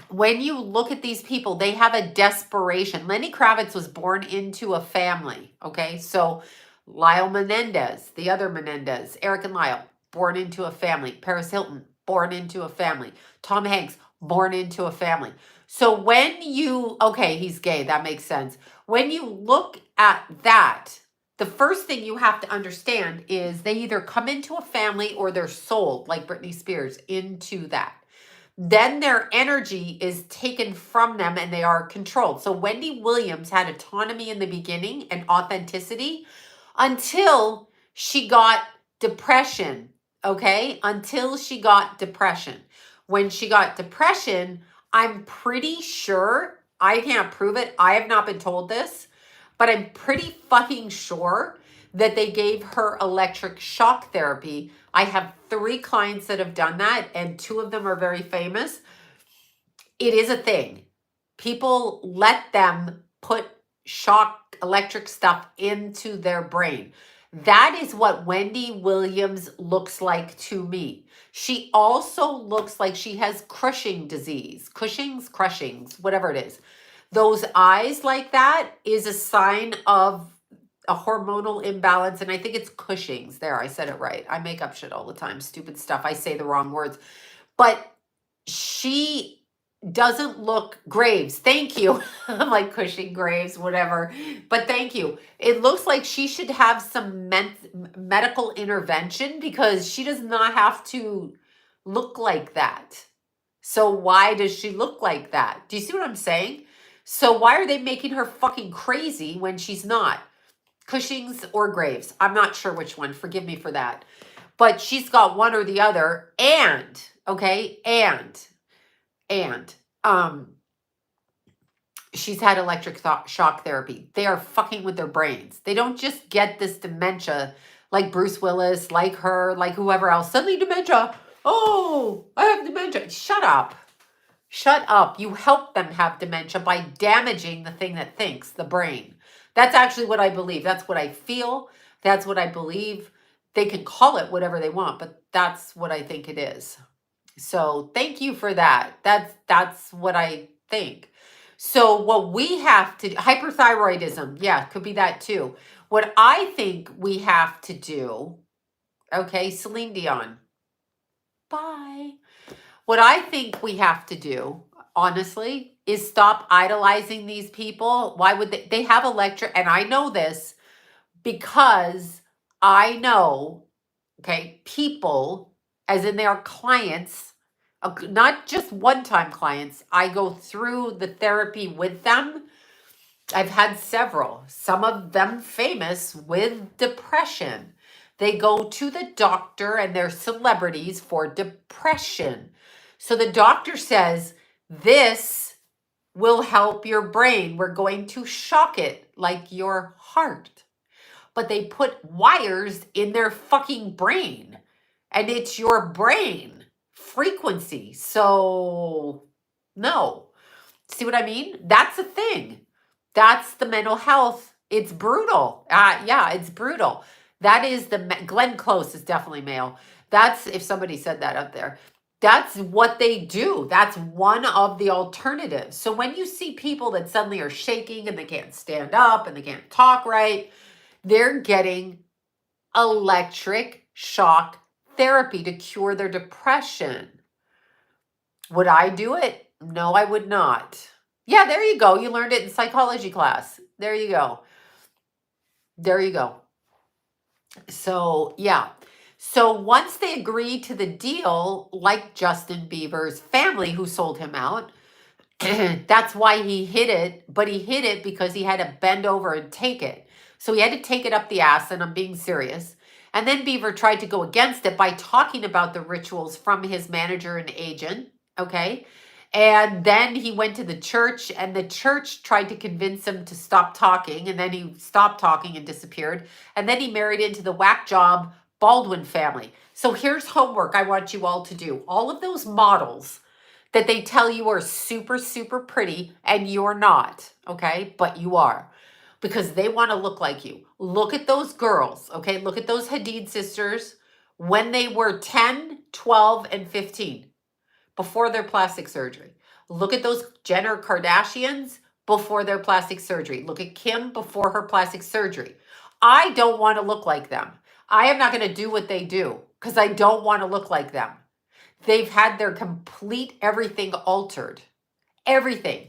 when you look at these people, they have a desperation. Lenny Kravitz was born into a family. Okay, so Lyle Menendez, the other Menendez, Eric and Lyle, born into a family. Paris Hilton, born into a family. Tom Hanks, born into a family. So when you, okay, he's gay, that makes sense. When you look at that, the first thing you have to understand is they either come into a family or they're sold, like Britney Spears, into that. Then their energy is taken from them and they are controlled. So Wendy Williams had autonomy in the beginning and authenticity until she got depression, okay? Until she got depression. When she got depression, I'm pretty sure, I can't prove it, I have not been told this, but I'm pretty fucking sure that they gave her electric shock therapy. I have 3 clients that have done that, and 2 of them are very famous. It is a thing. People let them put shock electric stuff into their brain. That is what Wendy Williams looks like to me. She also looks like she has Cushing disease. Cushing's, whatever it is. Those eyes like that is a sign of a hormonal imbalance. And I think it's Cushing's. There, I said it right. I make up shit all the time. Stupid stuff. I say the wrong words. But she doesn't look Graves. Thank you. I'm like Cushing Graves, whatever. But thank you. It looks like she should have some medical intervention because she does not have to look like that. So why does she look like that? Do you see what I'm saying? So why are they making her fucking crazy when she's not? Cushing's or Graves. I'm not sure which one. Forgive me for that. But she's got one or the other. And, okay, and she's had electric shock therapy. They are fucking with their brains. They don't just get this dementia like Bruce Willis, like her, like whoever else. Suddenly dementia. Oh, I have dementia. Shut up. Shut up. You help them have dementia by damaging the thing that thinks, the brain. That's actually what I believe. That's what I feel. That's what I believe. They can call it whatever they want, but that's what I think it is. So thank you for that. That's what I think. So what we have to, hyperthyroidism, yeah, could be that too. What I think we have to do, okay, Celine Dion, bye. What I think we have to do, honestly, is stop idolizing these people. Why would they have electric, and I know this because I know, okay, people, as in their clients, not just one-time clients. I go through the therapy with them. I've had several, some of them famous with depression. They go to the doctor and they're celebrities for depression. So the doctor says, this will help your brain. We're going to shock it like your heart. But they put wires in their fucking brain. And it's your brain frequency. So, no. See what I mean? That's a thing. That's the mental health. It's brutal. Yeah, it's brutal. That is Glenn Close is definitely male. That's, if somebody said that up there, that's what they do. That's one of the alternatives. So when you see people that suddenly are shaking and they can't stand up and they can't talk right, they're getting electric shock therapy to cure their depression. Would I do it? No, I would not. Yeah, there you go. You learned it in psychology class. There you go. There you go. So, yeah. So once they agreed to the deal, like Justin Bieber's family who sold him out, that's why he hid it. But he hid it because he had to bend over and take it. So he had to take it up the ass, and I'm being serious. And then Bieber tried to go against it by talking about the rituals from his manager and agent. Okay. And then he went to the church, and the church tried to convince him to stop talking. And then he stopped talking and disappeared. And then he married into the whack job Baldwin family. So here's homework I want you all to do. All of those models that they tell you are super, super pretty, and you're not, okay? But you are, because they want to look like you. Look at those girls, okay? Look at those Hadid sisters when they were 10, 12, and 15 before their plastic surgery. Look at those Jenner Kardashians before their plastic surgery. Look at Kim before her plastic surgery. I don't want to look like them. I am not going to do what they do because I don't want to look like them. They've had their complete everything altered. Everything.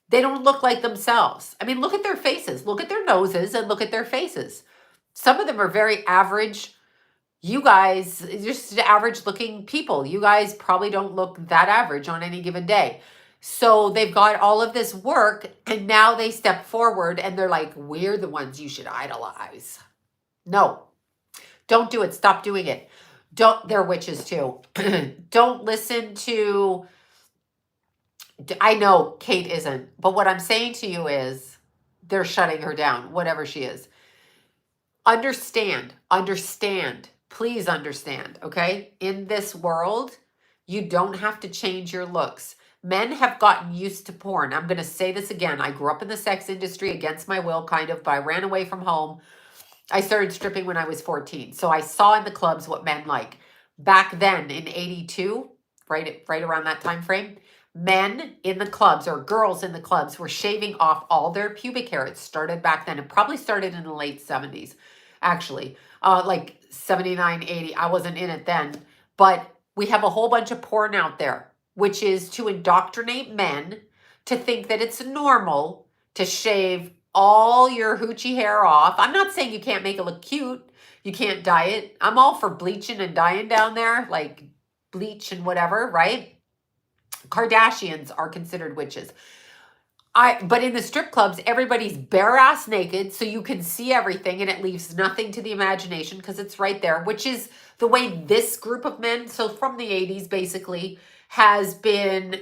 They don't look like themselves. I mean, look at their faces. Look at their noses and look at their faces. Some of them are very average. You guys, just average looking people. You guys probably don't look that average on any given day. So they've got all of this work, and now they step forward and they're like, we're the ones you should idolize. No, don't do it. Stop doing it. They're witches too. Don't listen to, I know Kate isn't, but what I'm saying to you is they're shutting her down, whatever she is. Understand, please understand, okay? In this world, you don't have to change your looks. Men have gotten used to porn. I'm going to say this again. I grew up in the sex industry against my will, kind of, but I ran away from home. I started stripping when I was 14. So I saw in the clubs what men like. Back then in 82, right around that time frame, men in the clubs or girls in the clubs were shaving off all their pubic hair. It started back then. It probably started in the late 70s, actually. Like 79, 80. I wasn't in it then. But we have a whole bunch of porn out there, which is to indoctrinate men to think that it's normal to shave all your hoochie hair off. I'm not saying you can't make it look cute. You can't dye it. I'm all for bleaching and dyeing down there, like bleach and whatever, right? Kardashians are considered witches. But in the strip clubs, everybody's bare ass naked, so you can see everything and it leaves nothing to the imagination because it's right there, which is the way this group of men, so from the 80s basically, has been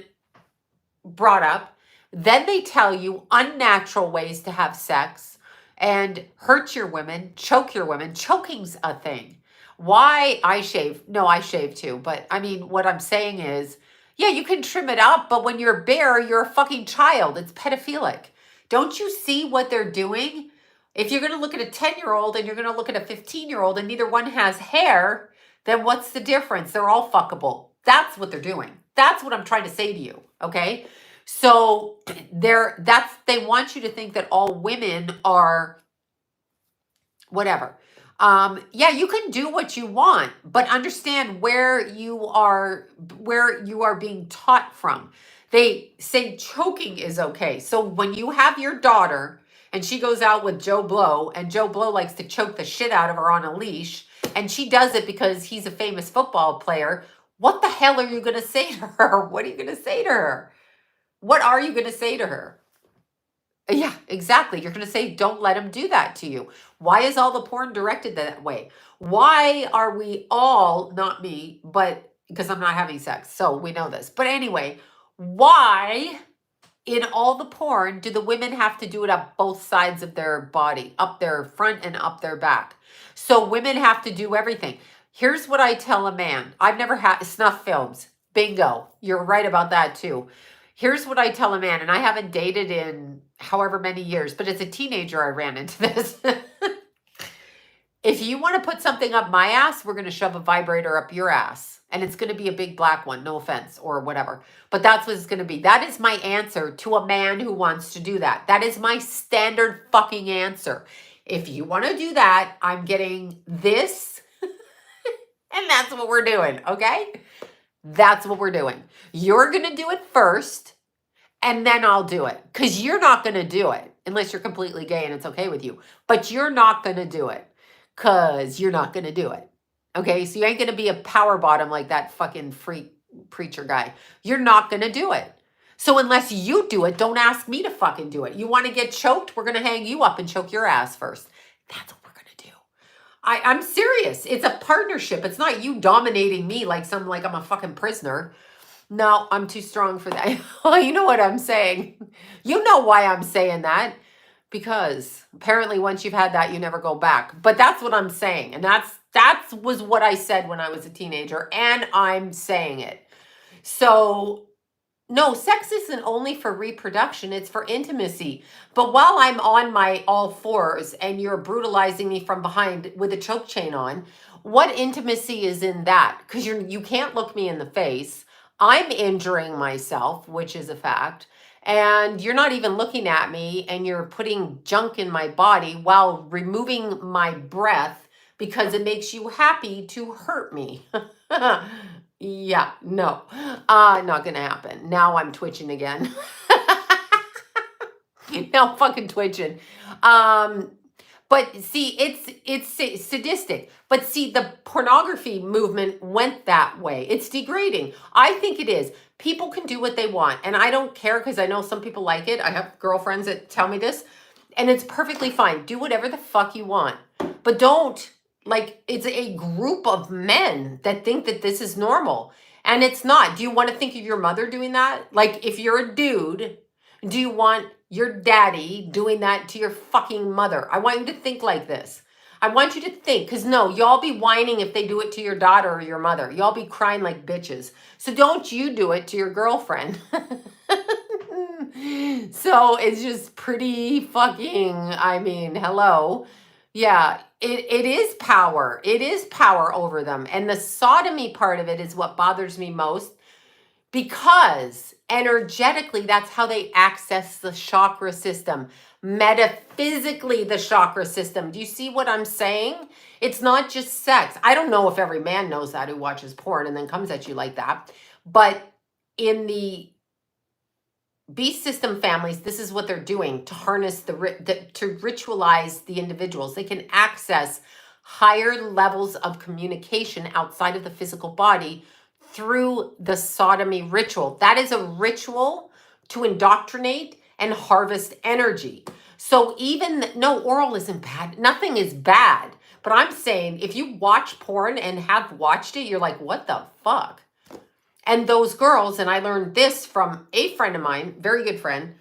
brought up. Then they tell you unnatural ways to have sex and hurt your women, choke your women. Choking's a thing. Why I shave? No, I shave too. But I mean, what I'm saying is, yeah, you can trim it up, but when you're bare, you're a fucking child. It's pedophilic. Don't you see what they're doing? If you're going to look at a 10-year-old and you're going to look at a 15-year-old and neither one has hair, then what's the difference? They're all fuckable. That's what they're doing. That's what I'm trying to say to you. Okay. So they want you to think that all women are whatever. Yeah, you can do what you want, but understand where you are being taught from. They say choking is okay. So when you have your daughter and she goes out with Joe Blow and Joe Blow likes to choke the shit out of her on a leash and she does it because he's a famous football player, what the hell are you going to say to her? What are you going to say to her? What are you going to say to her? Yeah, exactly. You're going to say, don't let him do that to you. Why is all the porn directed that way? Why are we all, not me, but because I'm not having sex, so we know this. But anyway, why in all the porn do the women have to do it up both sides of their body, up their front and up their back? So women have to do everything. Here's what I tell a man. I've never had snuff films. Bingo. You're right about that too. Here's what I tell a man, and I haven't dated in however many years, but as a teenager, I ran into this. If you want to put something up my ass, we're going to shove a vibrator up your ass. And it's going to be a big black one, no offense, or whatever. But that's what it's going to be. That is my answer to a man who wants to do that. That is my standard fucking answer. If you want to do that, I'm getting this. And that's what we're doing, okay? That's what we're doing. You're going to do it first, and then I'll do it. Because you're not going to do it unless you're completely gay and it's okay with you. But you're not going to do it because you're not going to do it. Okay? So you ain't going to be a power bottom like that fucking freak preacher guy. You're not going to do it. So unless you do it, don't ask me to fucking do it. You want to get choked? We're going to hang you up and choke your ass first. That's what we're going to do. I'm serious. It's a partnership. It's not you dominating me like I'm a fucking prisoner. No, I'm too strong for that. Well, you know what I'm saying. You know why I'm saying that. Because apparently once you've had that, you never go back. But that's what I'm saying. And that was what I said when I was a teenager. And I'm saying it. So no, sex isn't only for reproduction, it's for intimacy. But while I'm on my all fours and you're brutalizing me from behind with a choke chain on, what intimacy is in that? Because you can't look me in the face. I'm injuring myself, which is a fact. And you're not even looking at me and you're putting junk in my body while removing my breath because it makes you happy to hurt me. Yeah, no, not gonna happen. Now I'm twitching again. Now I'm fucking twitching. But see, it's sadistic. But see, the pornography movement went that way. It's degrading. I think it is. People can do what they want, and I don't care because I know some people like it. I have girlfriends that tell me this, and it's perfectly fine. Do whatever the fuck you want, but don't. Like, it's a group of men that think that this is normal. And it's not. Do you want to think of your mother doing that? Like, if you're a dude, do you want your daddy doing that to your fucking mother? I want you to think like this. I want you to think, because no, y'all be whining if they do it to your daughter or your mother. Y'all be crying like bitches. So don't you do it to your girlfriend. So it's just pretty fucking, I mean, hello. Yeah, it is power. It is power over them. And the sodomy part of it is what bothers me most because energetically, that's how they access the chakra system. Metaphysically, the chakra system. Do you see what I'm saying? It's not just sex. I don't know if every man knows that who watches porn and then comes at you like that. But in the beast system families, this is what they're doing to harness to ritualize the individuals. They can access higher levels of communication outside of the physical body through the sodomy ritual. That is a ritual to indoctrinate and harvest energy. So even no, oral isn't bad. Nothing is bad. But I'm saying if you watch porn and have watched it, you're like, what the fuck? And those girls, and I learned this from a friend of mine, very good friend,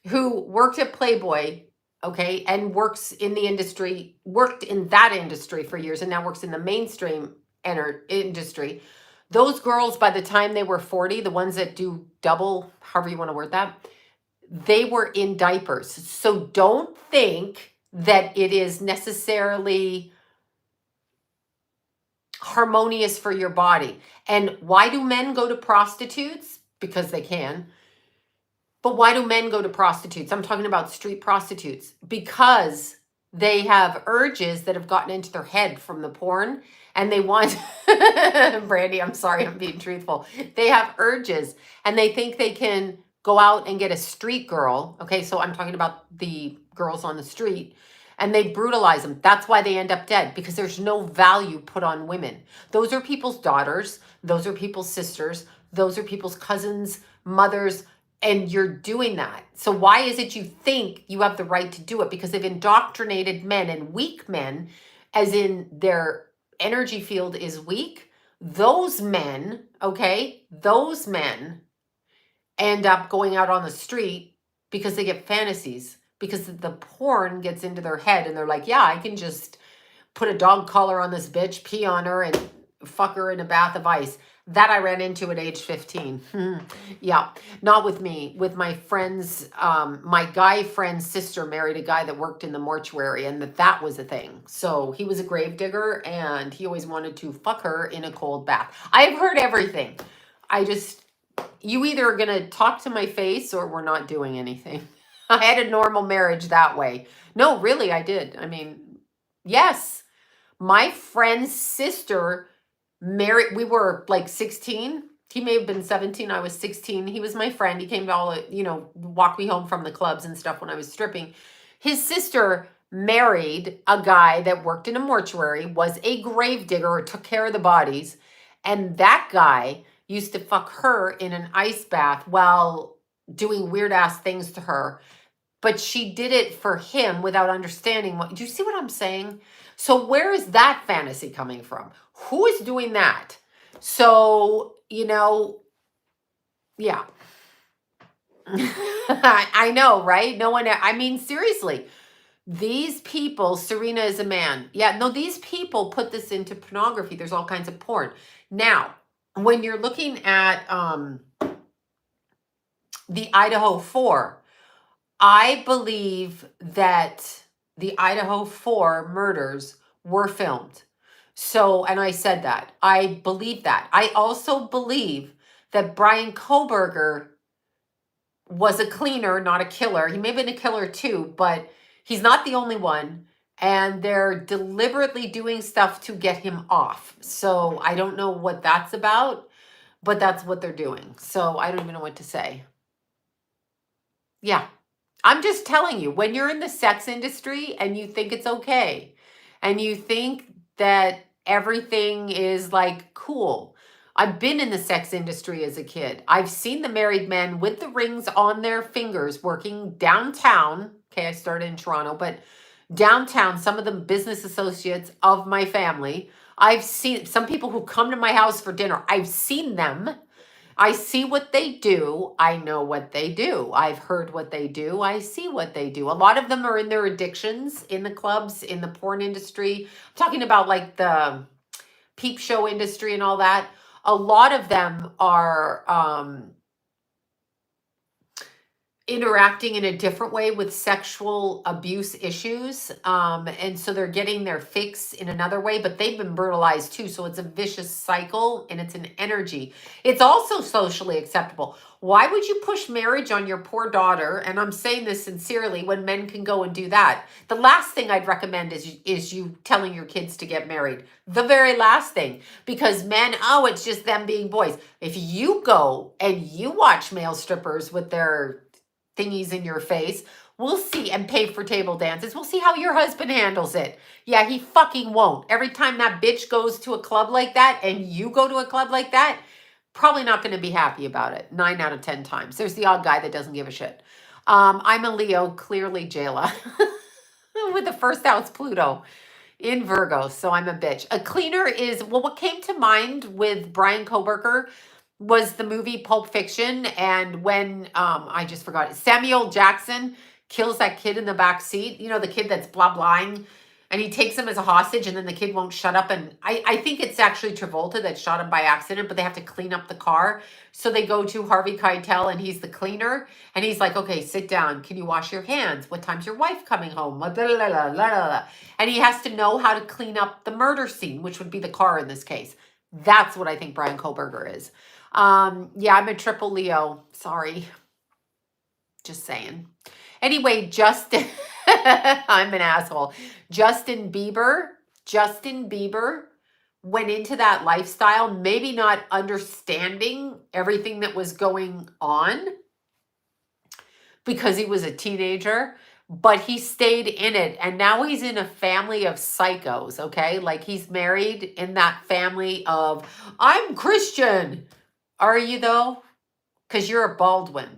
who worked at Playboy, okay, and works in the industry, worked in that industry for years, and now works in the mainstream industry. Those girls, by the time they were 40, the ones that do double, however you want to word that, they were in diapers. So don't think that it is necessarily harmonious for your body. And why do men go to prostitutes? Because they can. But why do men go to prostitutes? I'm talking about street prostitutes. Because they have urges that have gotten into their head from the porn and they want Brandy, I'm sorry, I'm being truthful. They have urges and they think they can go out and get a street girl. Okay, so I'm talking about the girls on the street and they brutalize them. That's why they end up dead because there's no value put on women. Those are people's daughters, those are people's sisters, those are people's cousins, mothers, and you're doing that. So why is it you think you have the right to do it? Because they've indoctrinated men and weak men, as in their energy field is weak. Those men, okay, those men end up going out on the street because they get fantasies, because the porn gets into their head and they're like, yeah, I can just put a dog collar on this bitch, pee on her, and fuck her in a bath of ice. That I ran into at age 15. Yeah, not with me, with my friends. My guy friend's sister married a guy that worked in the mortuary, and that was a thing. So he was a grave digger, and he always wanted to fuck her in a cold bath. I've heard everything. You either are going to talk to my face or we're not doing anything. I had a normal marriage that way. No, really, I did. I mean, yes. My friend's sister married, we were like 16. He may have been 17. I was 16. He was my friend. He came to walk me home from the clubs and stuff when I was stripping. His sister married a guy that worked in a mortuary, was a grave digger, or took care of the bodies. And that guy used to fuck her in an ice bath while doing weird ass things to her. But she did it for him without understanding do you see what I'm saying? So where is that fantasy coming from? Who is doing that? So, yeah. I know, right? No one, I mean, seriously, these people, Serena is a man. Yeah, no, these people put this into pornography. There's all kinds of porn. Now, when you're looking at the Idaho 4, I believe that the Idaho 4 murders were filmed. So, and I said that. I believe that. I also believe that Brian Koberger was a cleaner, not a killer. He may have been a killer too, but he's not the only one. And they're deliberately doing stuff to get him off. So I don't know what that's about, but that's what they're doing. So I don't even know what to say. Yeah. I'm just telling you, when you're in the sex industry and you think it's okay, and you think that everything is like cool. I've been in the sex industry as a kid. I've seen the married men with the rings on their fingers working downtown. Okay, I started in Toronto, but downtown, some of the business associates of my family. I've seen some people who come to my house for dinner. I've seen them. I see what they do. I know what they do. I've heard what they do. I see what they do. A lot of them are in their addictions, in the clubs, in the porn industry. I'm talking about like the peep show industry and all that. A lot of them are interacting in a different way with sexual abuse issues. And so they're getting their fix in another way, but they've been brutalized too. So it's a vicious cycle and it's an energy. It's also socially acceptable. Why would you push marriage on your poor daughter? And I'm saying this sincerely, when men can go and do that. The last thing I'd recommend is you telling your kids to get married. The very last thing, because men, oh, it's just them being boys. If you go and you watch male strippers with their thingies in your face, we'll see, and pay for table dances, we'll see how your husband handles it. Yeah, he fucking won't. Every time that bitch goes to a club like that and you go to a club like that, probably not going to be happy about it 9 out of 10 times. There's the odd guy that doesn't give a shit. I'm a Leo, clearly Jayla, with the first house Pluto in Virgo, so I'm a bitch. A cleaner is, well, what came to mind with Brian Koberger was the movie Pulp Fiction, and when I just forgot it, Samuel Jackson kills that kid in the back seat, you know, the kid that's blah blahing, and he takes him as a hostage, and then the kid won't shut up. And I think it's actually Travolta that shot him by accident, but they have to clean up the car. So they go to Harvey Keitel, and he's the cleaner, and he's like, okay, sit down. Can you wash your hands? What time's your wife coming home? Blah, blah, blah, blah, blah, blah. And he has to know how to clean up the murder scene, which would be the car in this case. That's what I think Brian Koberger is. Yeah, I'm a triple Leo. Sorry. Just saying. Anyway, Justin, I'm an asshole. Justin Bieber went into that lifestyle, maybe not understanding everything that was going on because he was a teenager, but he stayed in it. And now he's in a family of psychos, okay? Like he's married in that family of, I'm Christian. Are you though? Because you're a Baldwin,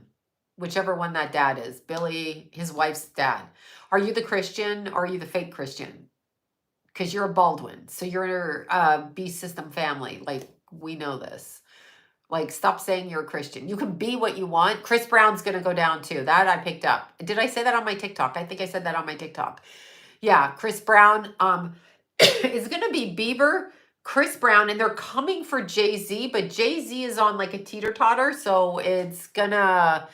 whichever one that dad is, Billy, his wife's dad. Are you the Christian or are you the fake Christian? Because you're a Baldwin. So you're a B system family. Like, we know this. Like, stop saying you're a Christian. You can be what you want. Chris Brown's going to go down too. That I picked up. Did I say that on my TikTok? I think I said that on my TikTok. Yeah, Chris Brown is going to be Bieber, Chris Brown, and they're coming for Jay-Z, but Jay-Z is on like a teeter-totter, so it's gonna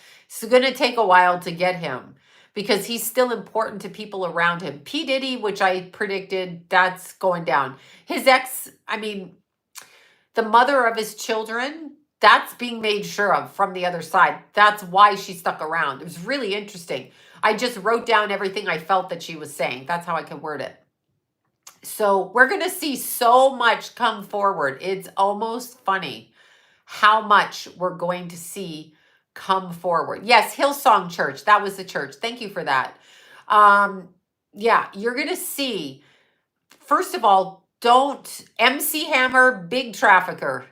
take a while to get him because he's still important to people around him. P. Diddy, which I predicted, that's going down. His ex, I mean, the mother of his children, that's being made sure of from the other side. That's why she stuck around. It was really interesting. I just wrote down everything I felt that she was saying. That's how I can word it. So we're going to see so much come forward. It's almost funny how much we're going to see come forward. Yes, Hillsong Church. That was the church. Thank you for that. Yeah, you're going to see, first of all, don't MC Hammer, big trafficker.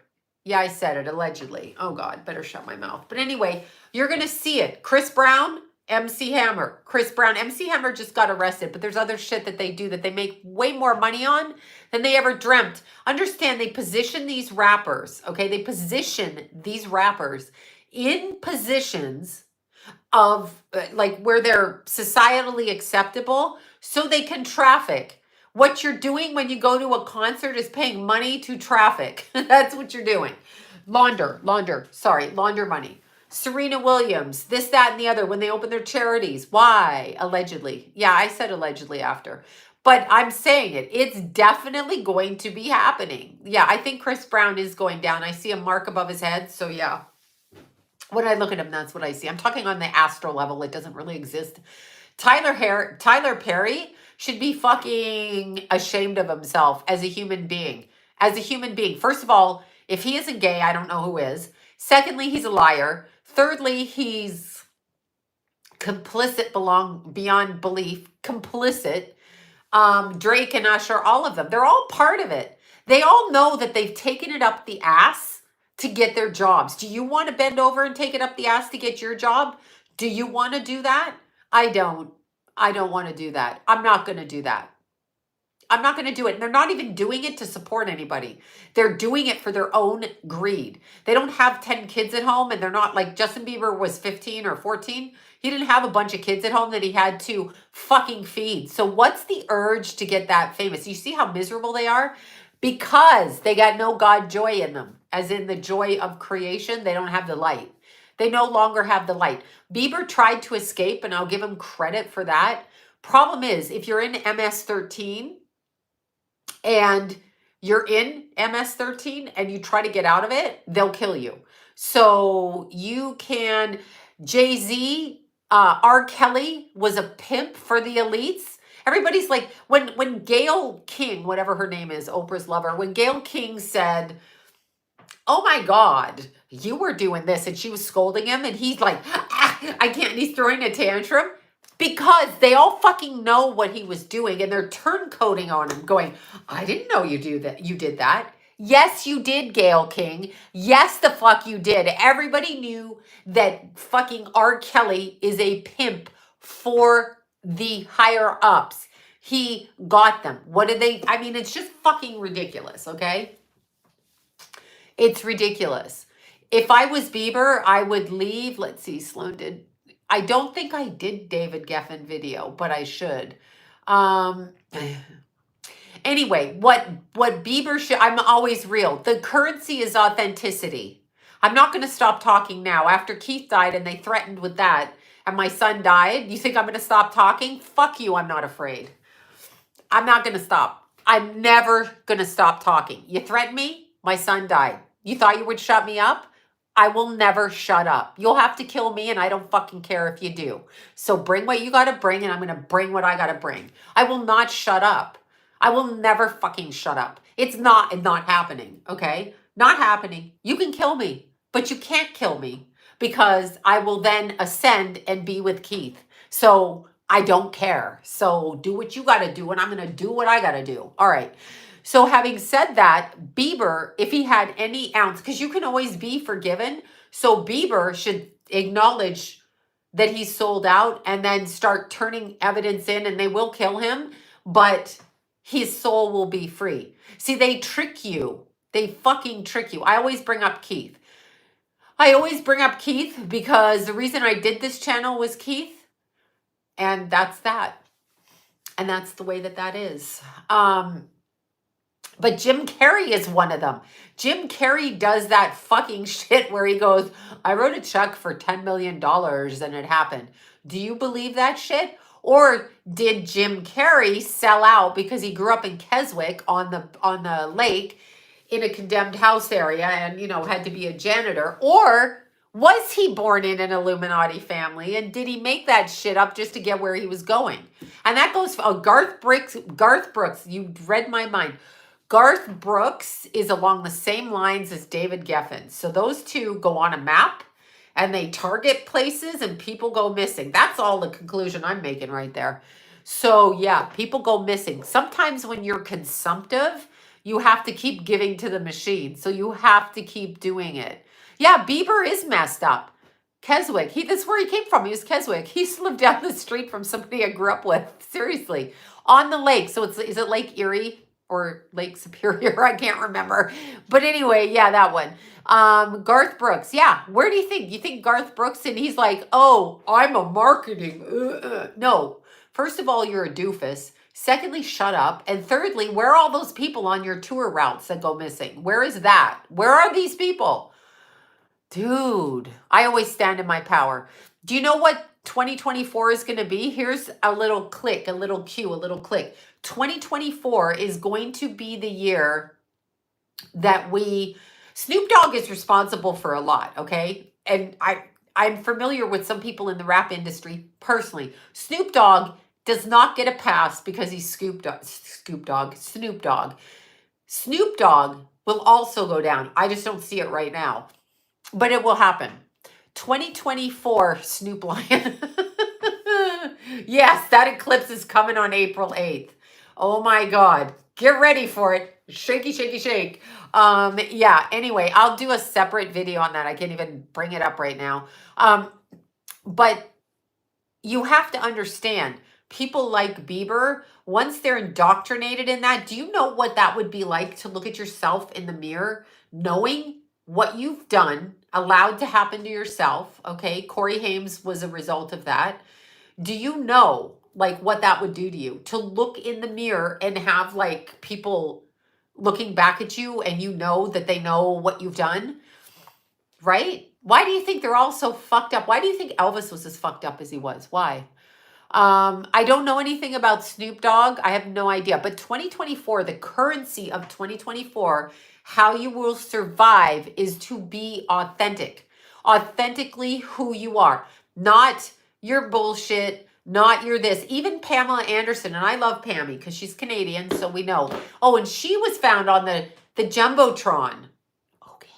Yeah, I said it, allegedly. Oh God, better shut my mouth. But anyway, you're going to see it. Chris Brown, MC Hammer. Chris Brown. MC Hammer just got arrested, but there's other shit that they do that they make way more money on than they ever dreamt. Understand, they position these rappers, okay? They position these rappers in positions of like where they're societally acceptable so they can traffic. What you're doing when you go to a concert is paying money to traffic. That's what you're doing. Launder money. Serena Williams, this, that, and the other, when they open their charities. Why? Allegedly. Yeah, I said allegedly after. But I'm saying it. It's definitely going to be happening. Yeah, I think Chris Brown is going down. I see a mark above his head. So yeah. When I look at him, that's what I see. I'm talking on the astral level. It doesn't really exist. Tyler Perry should be fucking ashamed of himself as a human being. As a human being. First of all, if he isn't gay, I don't know who is. Secondly, he's a liar. Thirdly, he's complicit beyond belief. Complicit. Drake and Usher, all of them. They're all part of it. They all know that they've taken it up the ass to get their jobs. Do you want to bend over and take it up the ass to get your job? Do you want to do that? I don't. I don't want to do that. I'm not going to do that. I'm not going to do it. And they're not even doing it to support anybody. They're doing it for their own greed. They don't have 10 kids at home, and they're not like Justin Bieber was 15 or 14. He didn't have a bunch of kids at home that he had to fucking feed. So what's the urge to get that famous? You see how miserable they are? Because they got no God joy in them, as in the joy of creation. They don't have the light. They no longer have the light. Bieber tried to escape, and I'll give him credit for that. Problem is, if you're in MS-13 and you're in MS-13 and you try to get out of it, they'll kill you. So you can, Jay-Z, R. Kelly was a pimp for the elites. Everybody's like, when Gayle King, whatever her name is, Oprah's lover, when Gayle King said, oh my God, you were doing this, and she was scolding him, and he's like, I can't, and he's throwing a tantrum because they all fucking know what he was doing, and they're turncoating on him, going, I didn't know you did that. Yes, you did, Gayle King. Yes, the fuck you did. Everybody knew that fucking R. Kelly is a pimp for the higher ups. He got them. What did they, I mean, it's just fucking ridiculous, okay? It's ridiculous. If I was Bieber, I would leave. Let's see, Sloan did. I don't think I did David Geffen video, but I should. Anyway, what Bieber should, I'm always real. The currency is authenticity. I'm not going to stop talking now. After Keith died and they threatened with that, and my son died, you think I'm going to stop talking? Fuck you, I'm not afraid. I'm not going to stop. I'm never going to stop talking. You threatened me? My son died. You thought you would shut me up? I will never shut up. You'll have to kill me, and I don't fucking care if you do. So bring what you got to bring, and I'm going to bring what I got to bring. I will not shut up. I will never fucking shut up. It's not happening, okay? Not happening. You can kill me, but you can't kill me because I will then ascend and be with Keith. So I don't care. So do what you got to do, and I'm going to do what I got to do. All right. So having said that, Bieber, if he had any ounce, because you can always be forgiven, so Bieber should acknowledge that he's sold out and then start turning evidence in, and they will kill him, but his soul will be free. See, they trick you. They fucking trick you. I always bring up Keith. Because the reason I did this channel was Keith, and that's that. And that's the way that is. But Jim Carrey is one of them. Jim Carrey does that fucking shit where he goes, I wrote a check for $10 million and it happened. Do you believe that shit? Or did Jim Carrey sell out because he grew up in Keswick on the lake in a condemned house area and, had to be a janitor? Or was he born in an Illuminati family, and did he make that shit up just to get where he was going? And that goes for Garth Brooks, you read my mind. Garth Brooks is along the same lines as David Geffen. So those two go on a map and they target places and people go missing. That's all the conclusion I'm making right there. So yeah, people go missing. Sometimes when you're consumptive, you have to keep giving to the machine. So you have to keep doing it. Yeah, Bieber is messed up. Keswick. That's where he came from. He was Keswick. He used to live down the street from somebody I grew up with. Seriously. On the lake. So is it Lake Erie? Or Lake Superior, I can't remember. But anyway, yeah, that one. Garth Brooks, yeah. Where do you think? You think Garth Brooks, and he's like, oh, I'm a marketing. No. First of all, you're a doofus. Secondly, shut up. And thirdly, where are all those people on your tour routes that go missing? Where is that? Where are these people? Dude, I always stand in my power. Do you know what 2024 is going to be? Here's a little click, a little cue, a little click. 2024 is going to be the year that Snoop Dogg is responsible for a lot, okay? And I'm familiar with some people in the rap industry personally. Snoop Dogg does not get a pass because he's Snoop Dogg. Snoop Dogg will also go down. I just don't see it right now. But it will happen. 2024 Snoop Lion. Yes, that eclipse is coming on April 8th. Oh my God. Get ready for it. Shaky, shaky, shake. Yeah, anyway, I'll do a separate video on that. I can't even bring it up right now. But you have to understand, people like Bieber, once they're indoctrinated in that, do you know what that would be like to look at yourself in the mirror, knowing what you've done, allowed to happen to yourself, okay? Corey Hames was a result of that. Do you know, like, what that would do to you? To look in the mirror and have, like, people looking back at you and you know that they know what you've done, right? Why do you think they're all so fucked up? Why do you think Elvis was as fucked up as he was? Why? I don't know anything about Snoop Dogg. I have no idea. But 2024, the currency of 2024, how you will survive is to be authentic. Authentically who you are. Not your bullshit, not your this. Even Pamela Anderson, and I love Pammy because she's Canadian, so we know. Oh, and she was found on the Jumbotron. Okay.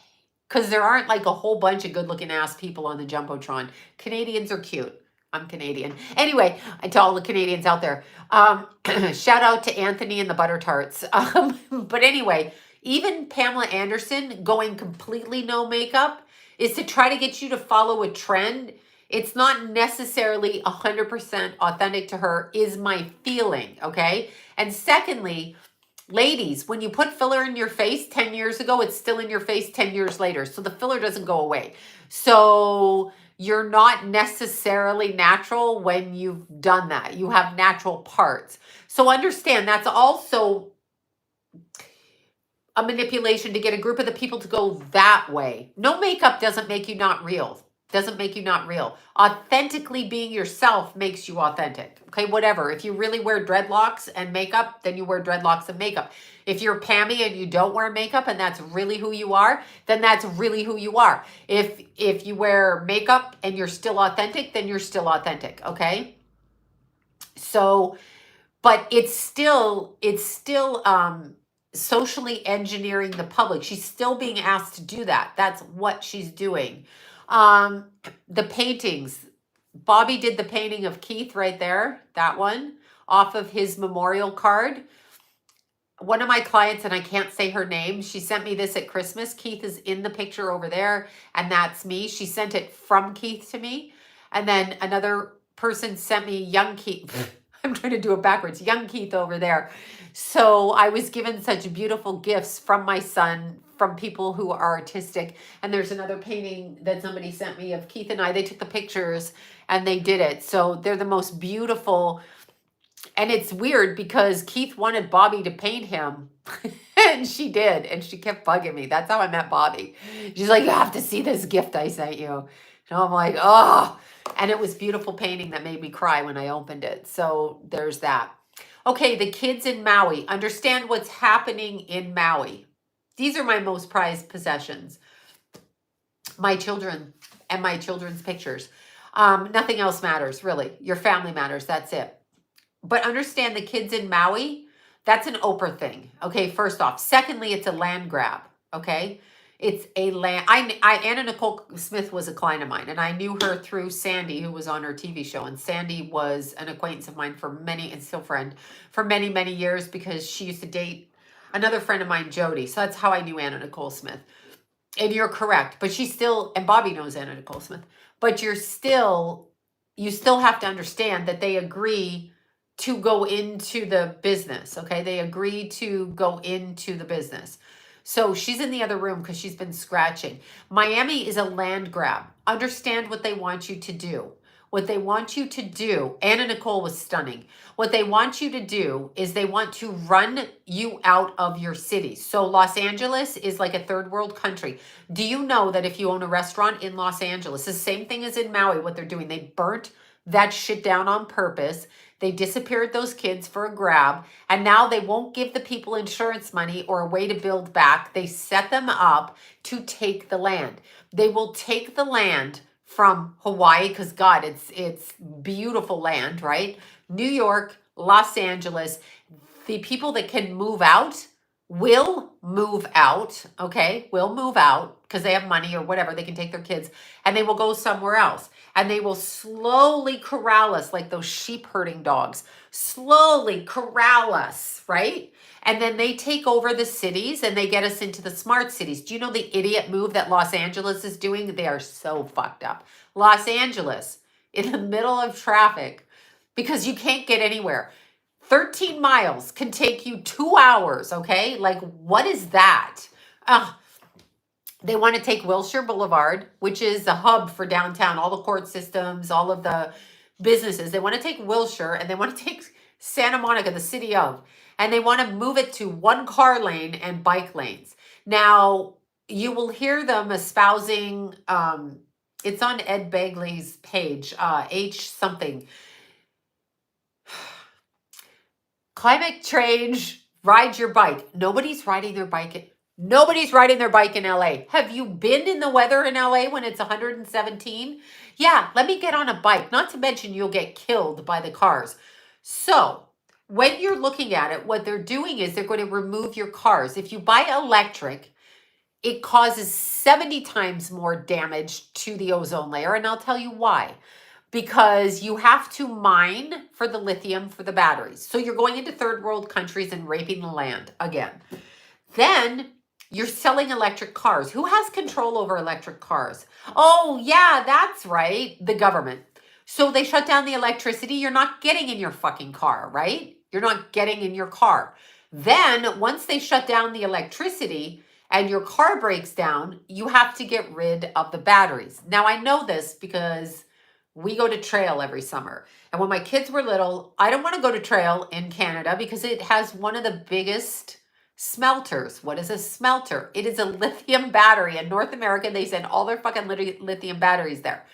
Because there aren't like a whole bunch of good looking ass people on the Jumbotron. Canadians are cute. I'm Canadian. Anyway, to all the Canadians out there, shout out to Anthony and the Butter Tarts. But anyway, even Pamela Anderson going completely no makeup is to try to get you to follow a trend. It's not necessarily 100% authentic to her, is my feeling, okay? And secondly, ladies, when you put filler in your face 10 years ago, it's still in your face 10 years later. So the filler doesn't go away. So you're not necessarily natural when you've done that. You have natural parts. So understand that's also a manipulation to get a group of the people to go that way. No makeup doesn't make you not real. Doesn't make you not real. Authentically being yourself makes you authentic. Okay, whatever. If you really wear dreadlocks and makeup, then you wear dreadlocks and makeup. If you're Pammy and you don't wear makeup and that's really who you are, then that's really who you are. If you wear makeup and you're still authentic, then you're still authentic, okay? So, but it's still socially engineering the public. She's still being asked to do that. That's what she's doing. The paintings. Bobby did the painting of Keith right there, that one, off of his memorial card. One of my clients, and I can't say her name, she sent me this at Christmas. Keith is in the picture over there, and that's me. She sent it from Keith to me. And then another person sent me young Keith. I'm trying to do it backwards. Young Keith over there. So I was given such beautiful gifts from my son, from people who are artistic. And there's another painting that somebody sent me of Keith and I. They took the pictures and they did it. So they're the most beautiful. And it's weird because Keith wanted Bobby to paint him. And she did. And she kept bugging me. That's how I met Bobby. She's like, you have to see this gift I sent you. And I'm like, oh. And it was beautiful painting that made me cry when I opened it. So there's that. Okay, the kids in Maui. Understand what's happening in Maui. These are my most prized possessions. My children and my children's pictures. Nothing else matters, really. Your family matters. That's it. But understand the kids in Maui, that's an Oprah thing. Okay, first off. Secondly, it's a land grab. Okay? It's a land. Anna Nicole Smith was a client of mine, and I knew her through Sandy, who was on her TV show. And Sandy was an acquaintance of mine for many, and still friend, for many, many years because she used to date another friend of mine, Jody. So that's how I knew Anna Nicole Smith. And you're correct, but she's still, and Bobby knows Anna Nicole Smith, but you still have to understand that they agree to go into the business. Okay, they agree to go into the business. So she's in the other room because she's been scratching. Miami is a land grab. Understand what they want you to do. What they want you to do, Anna Nicole was stunning. What they want you to do is they want to run you out of your city. So Los Angeles is like a third world country. Do you know that if you own a restaurant in Los Angeles, the same thing as in Maui, what they're doing, they burnt that shit down on purpose. They disappeared those kids for a grab, and now they won't give the people insurance money or a way to build back. They set them up to take the land. They will take the land from Hawaii because God, it's beautiful land, right? New York, Los Angeles. The people that can move out will move out, okay? Will move out because they have money or whatever. They can take their kids and they will go somewhere else. And they will slowly corral us like those sheep herding dogs. Slowly corral us, right? And then they take over the cities and they get us into the smart cities. Do you know the idiot move that Los Angeles is doing? They are so fucked up. Los Angeles, in the middle of traffic, because you can't get anywhere. 13 miles can take you 2 hours, okay? Like, what is that? They want to take Wilshire Boulevard, which is a hub for downtown, all the court systems, all of the businesses. They want to take Wilshire and they want to take Santa Monica, the city of, and they want to move it to one car lane and bike lanes. Now, you will hear them espousing, it's on Ed Begley's page, H something. Climate change, ride your bike. Nobody's riding their bike. Nobody's riding their bike in LA. Have you been in the weather in LA when it's 117? Yeah, let me get on a bike. Not to mention you'll get killed by the cars. So when you're looking at it, what they're doing is they're going to remove your cars. If you buy electric, it causes 70 times more damage to the ozone layer. And I'll tell you why. Because you have to mine for the lithium for the batteries. So you're going into third world countries and raping the land again. Then you're selling electric cars. Who has control over electric cars? Oh, yeah, that's right. The government. So they shut down the electricity. You're not getting in your fucking car, right? You're not getting in your car. Then once they shut down the electricity and your car breaks down, you have to get rid of the batteries. Now I know this because we go to trail every summer. And when my kids were little, I don't want to go to trail in Canada because it has one of the biggest smelters. What is a smelter? It is a lithium battery. In North America, they send all their fucking lithium batteries there.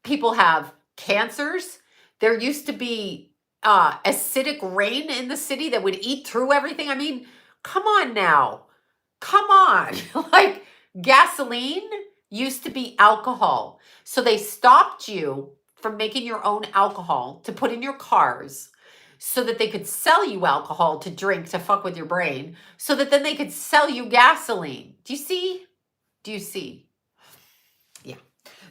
People have cancers. There used to be acidic rain in the city that would eat through everything. I mean, come on now. Come on. Like gasoline used to be alcohol. So they stopped you from making your own alcohol to put in your cars so that they could sell you alcohol to drink to fuck with your brain so that then they could sell you gasoline. Do you see? Do you see? Yeah.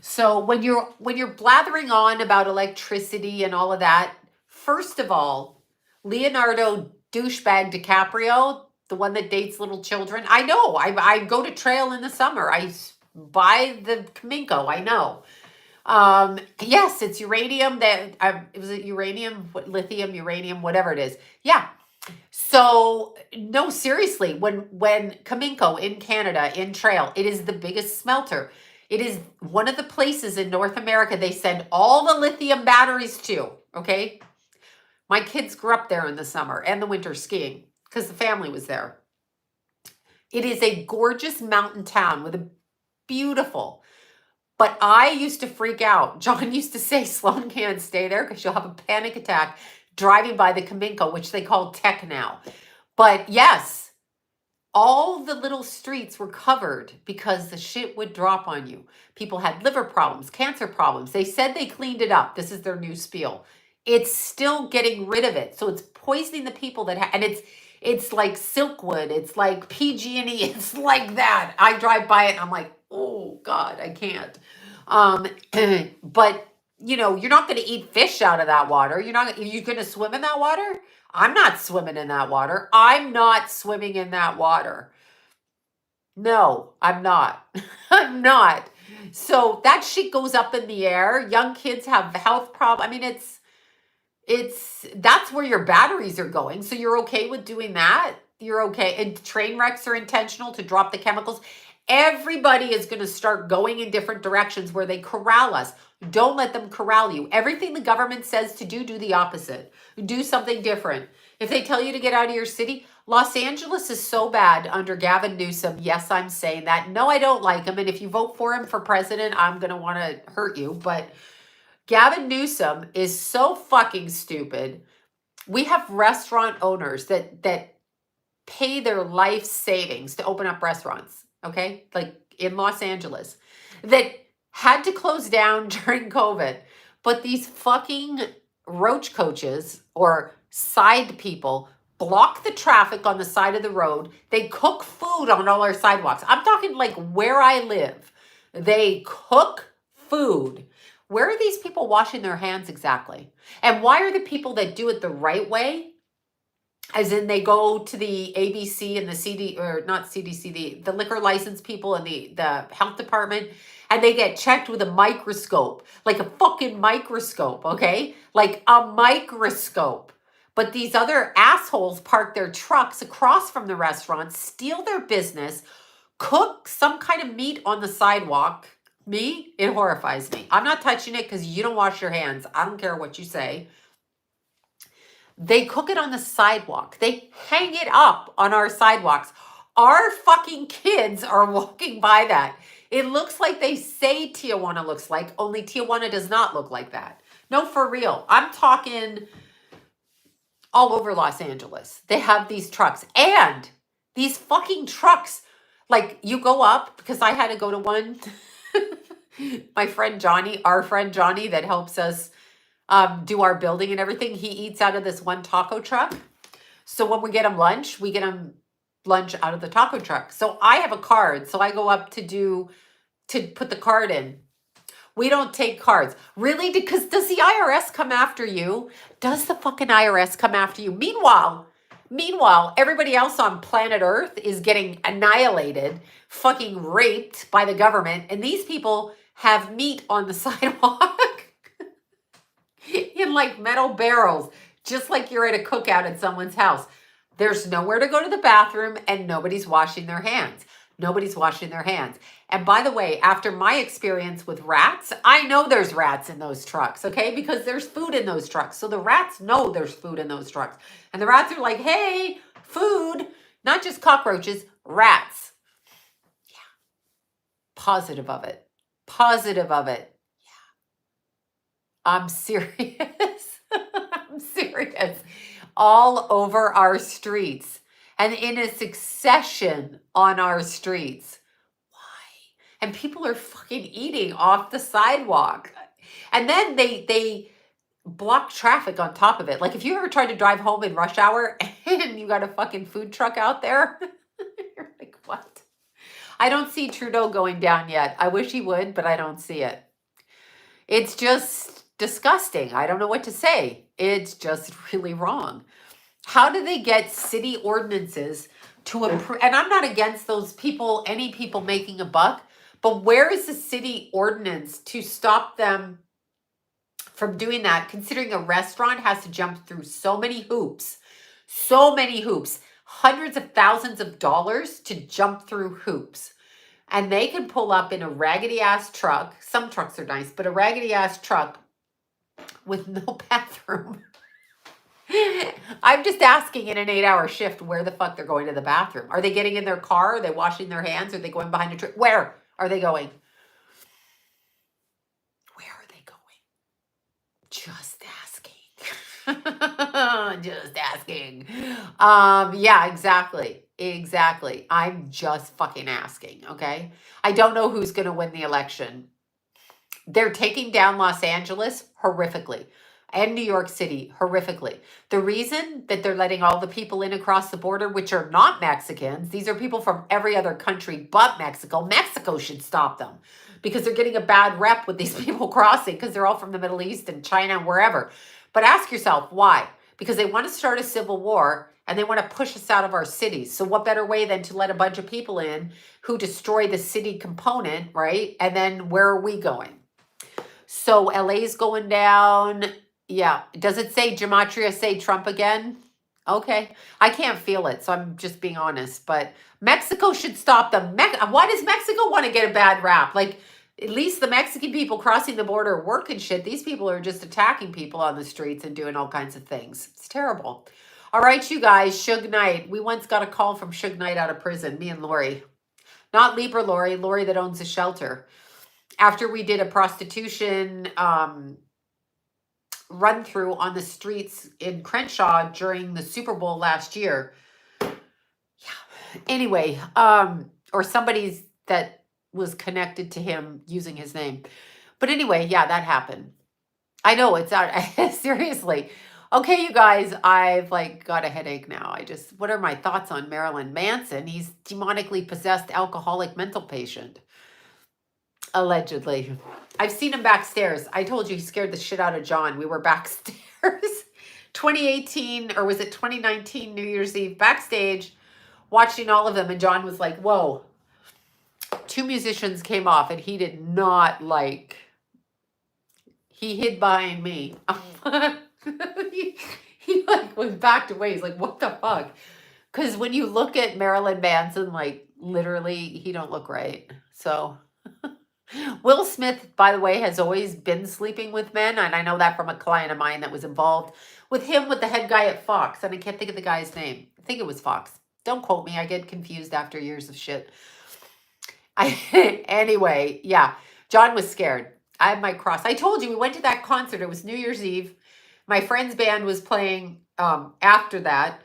So when you're blathering on about electricity and all of that, first of all, Leonardo douchebag DiCaprio, the one that dates little children, I know. I go to trail in the summer. I buy the Kaminko. I know. Yes, it's uranium that was it uranium, lithium, uranium, whatever it is. Yeah. So no, seriously, when Kaminko in Canada in trail, it is the biggest smelter. It is one of the places in North America they send all the lithium batteries to. Okay. My kids grew up there in the summer and the winter skiing because the family was there. It is a gorgeous mountain town with a beautiful. But I used to freak out. John used to say, Sloan can't stay there because she'll have a panic attack driving by the Kaminko, which they call Tech now. But yes, all the little streets were covered because the shit would drop on you. People had liver problems, cancer problems. They said they cleaned it up. This is their new spiel. It's still getting rid of it. So it's poisoning the people that and it's like Silkwood. It's like PG&E. It's like that. I drive by it and I'm like, oh God, I can't. But you know, you're not going to eat fish out of that water. You're going to swim in that water. I'm not swimming in that water. I'm not swimming in that water. No, I'm not. I'm not. So that shit goes up in the air. Young kids have health problems. I mean, that's where your batteries are going. So you're okay with doing that? You're okay. And train wrecks are intentional to drop the chemicals. Everybody is going to start going in different directions where they corral us. Don't let them corral you. Everything the government says to do the opposite. Do something different. If they tell you to get out of your city, Los Angeles is so bad under Gavin Newsom. Yes, I'm saying that. No, I don't like him. And if you vote for him for president, I'm going to want to hurt you. But Gavin Newsom is so fucking stupid. We have restaurant owners that pay their life savings to open up restaurants, okay? Like in Los Angeles, that had to close down during COVID. But these fucking roach coaches or side people block the traffic on the side of the road. They cook food on all our sidewalks. I'm talking like where I live. They cook food. Where are these people washing their hands exactly? And why are the people that do it the right way, as in they go to the ABC and the CD, or not CDC, the liquor license people and the health department, and they get checked with a microscope, like a fucking microscope, okay? Like a microscope. But these other assholes park their trucks across from the restaurant, steal their business, cook some kind of meat on the sidewalk. Me, it horrifies me. I'm not touching it because you don't wash your hands. I don't care what you say. They cook it on the sidewalk. They hang it up on our sidewalks. Our fucking kids are walking by that. It looks like they say Tijuana looks like, only Tijuana does not look like that. No, for real. I'm talking all over Los Angeles. They have these trucks. And these fucking trucks, like you go up, because I had to go to one. My friend Johnny, our friend Johnny that helps us do our building and everything, he eats out of this one taco truck. So when we get him lunch, we get him lunch out of the taco truck. So I have a card. So I go up to put the card in. We don't take cards. Really? Because does the IRS come after you? Does the fucking IRS come after you? Meanwhile, everybody else on planet Earth is getting annihilated, fucking raped by the government. And these people have meat on the sidewalk in like metal barrels, just like you're at a cookout at someone's house. There's nowhere to go to the bathroom and nobody's washing their hands. Nobody's washing their hands. And by the way, after my experience with rats, I know there's rats in those trucks, okay? Because there's food in those trucks. So the rats know there's food in those trucks. And the rats are like, hey, food, not just cockroaches, rats. Yeah. Positive of it. Positive of it. Yeah. I'm serious. I'm serious. All over our streets and in a succession on our streets. Why? And people are fucking eating off the sidewalk. And then they block traffic on top of it. Like if you ever tried to drive home in rush hour and you got a fucking food truck out there, you're like, what? I don't see Trudeau going down yet. I wish he would, but I don't see it. It's just disgusting. I don't know what to say. It's just really wrong. How do they get city ordinances to improve? And I'm not against those people, any people making a buck, but where is the city ordinance to stop them from doing that, considering a restaurant has to jump through so many hoops, hundreds of thousands of dollars to jump through hoops. And they can pull up in a raggedy ass truck. Some trucks are nice, but a raggedy ass truck with no bathroom. I'm just asking in an 8-hour shift where the fuck they're going to the bathroom. Are they getting in their car? Are they washing their hands? Are they going behind a tree? Where are they going? Where are they going? Just asking. Just asking. Yeah, exactly. I'm just fucking asking, okay? I don't know who's going to win the election. They're taking down Los Angeles horrifically. And New York City, horrifically. The reason that they're letting all the people in across the border, which are not Mexicans, these are people from every other country but Mexico. Mexico should stop them because they're getting a bad rep with these people crossing because they're all from the Middle East and China and wherever. But ask yourself, why? Because they want to start a civil war and they want to push us out of our cities. So what better way than to let a bunch of people in who destroy the city component, right? And then where are we going? So LA's going down. Yeah. Does it say Gematria say Trump again? Okay. I can't feel it, so I'm just being honest. But Mexico should stop them. Why does Mexico want to get a bad rap? Like, at least the Mexican people crossing the border work and shit. These people are just attacking people on the streets and doing all kinds of things. It's terrible. All right, you guys, Suge Knight. We once got a call from Suge Knight out of prison, me and Lori. Not Libra Lori, Lori that owns a shelter. After we did a prostitution run through on the streets in Crenshaw during the Super Bowl last year. Yeah. Anyway, or somebody's that was connected to him using his name. But anyway, yeah, that happened. I know it's out. Seriously. Okay, you guys, I've like got a headache now. What are my thoughts on Marilyn Manson? He's demonically possessed alcoholic mental patient. Allegedly. I've seen him backstairs. I told you he scared the shit out of John. We were backstairs 2018 or was it 2019 New Year's Eve backstage watching all of them. And John was like, whoa. 2 musicians came off and he did not like, he hid behind me. he like was backed away. He's like, what the fuck? Because when you look at Marilyn Manson, like literally he don't look right. So Will Smith, by the way, has always been sleeping with men. And I know that from a client of mine that was involved with him with the head guy at Fox. And I can't think of the guy's name. I think it was Fox. Don't quote me. I get confused after years of shit. Anyway, yeah. John was scared. I had my cross. I told you we went to that concert. It was New Year's Eve. My friend's band was playing after that.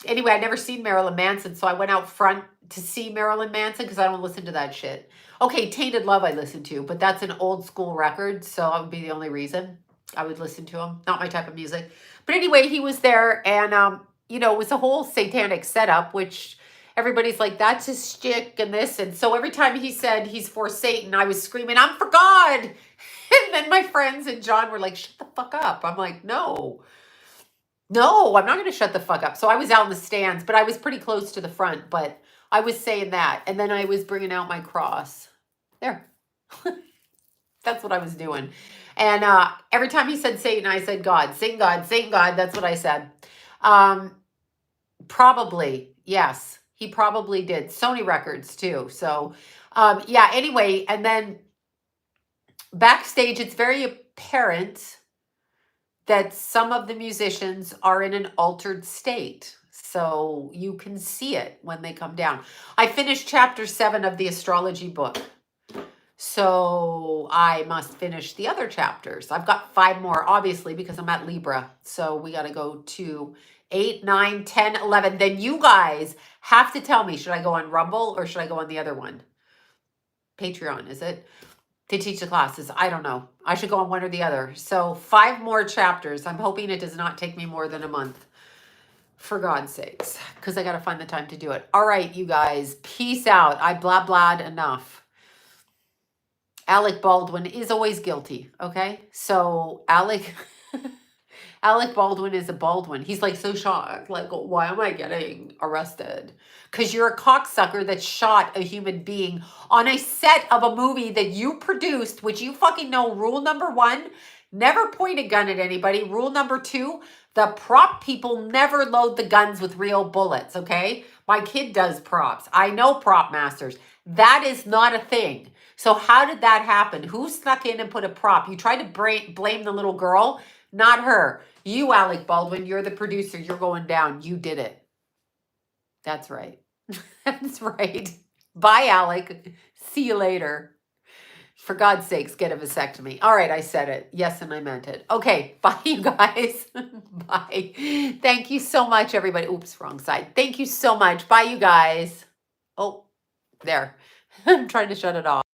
Anyway, I'd never seen Marilyn Manson, so I went out front to see Marilyn Manson because I don't listen to that shit. Okay, Tainted Love I listen to, but that's an old school record, so that would be the only reason I would listen to him. Not my type of music. But anyway, he was there, and it was a whole satanic setup, which everybody's like, that's his shtick and this. And so every time he said he's for Satan, I was screaming, I'm for God. And then my friends and John were like, shut the fuck up. I'm like, no, I'm not going to shut the fuck up. So I was out in the stands, but I was pretty close to the front, but I was saying that. And then I was bringing out my cross. There. That's what I was doing. And every time he said Satan, I said God. Satan God, Satan God. That's what I said. Probably, yes. He probably did. Sony Records too. So, yeah, anyway. And then backstage, it's very apparent that some of the musicians are in an altered state. So you can see it when they come down. I finished chapter 7 of the astrology book. So I must finish the other chapters. I've got 5 more, obviously, because I'm at Libra. So we got to go to 8, 9, 10, 11. Then you guys have to tell me, should I go on Rumble or should I go on the other one? Patreon, is it? To teach the classes. I don't know. I should go on one or the other. So 5 more chapters. I'm hoping it does not take me more than a month. For God's sakes. Because I got to find the time to do it. All right, you guys. Peace out. I blah-blahed enough. Alec Baldwin is always guilty. Okay? So Alec Baldwin is a Baldwin. He's like so shocked. Like, why am I getting arrested? Because you're a cocksucker that shot a human being on a set of a movie that you produced, which you fucking know. Rule number 1, never point a gun at anybody. Rule number 2, the prop people never load the guns with real bullets, okay? My kid does props. I know prop masters. That is not a thing. So how did that happen? Who snuck in and put a prop? You tried to blame the little girl, not her. You, Alec Baldwin, you're the producer. You're going down. You did it. That's right. That's right. Bye, Alec. See you later. For God's sakes, get a vasectomy. All right, I said it. Yes, and I meant it. Okay, bye, you guys. Bye. Thank you so much, everybody. Oops, wrong side. Thank you so much. Bye, you guys. Oh, there. I'm trying to shut it off.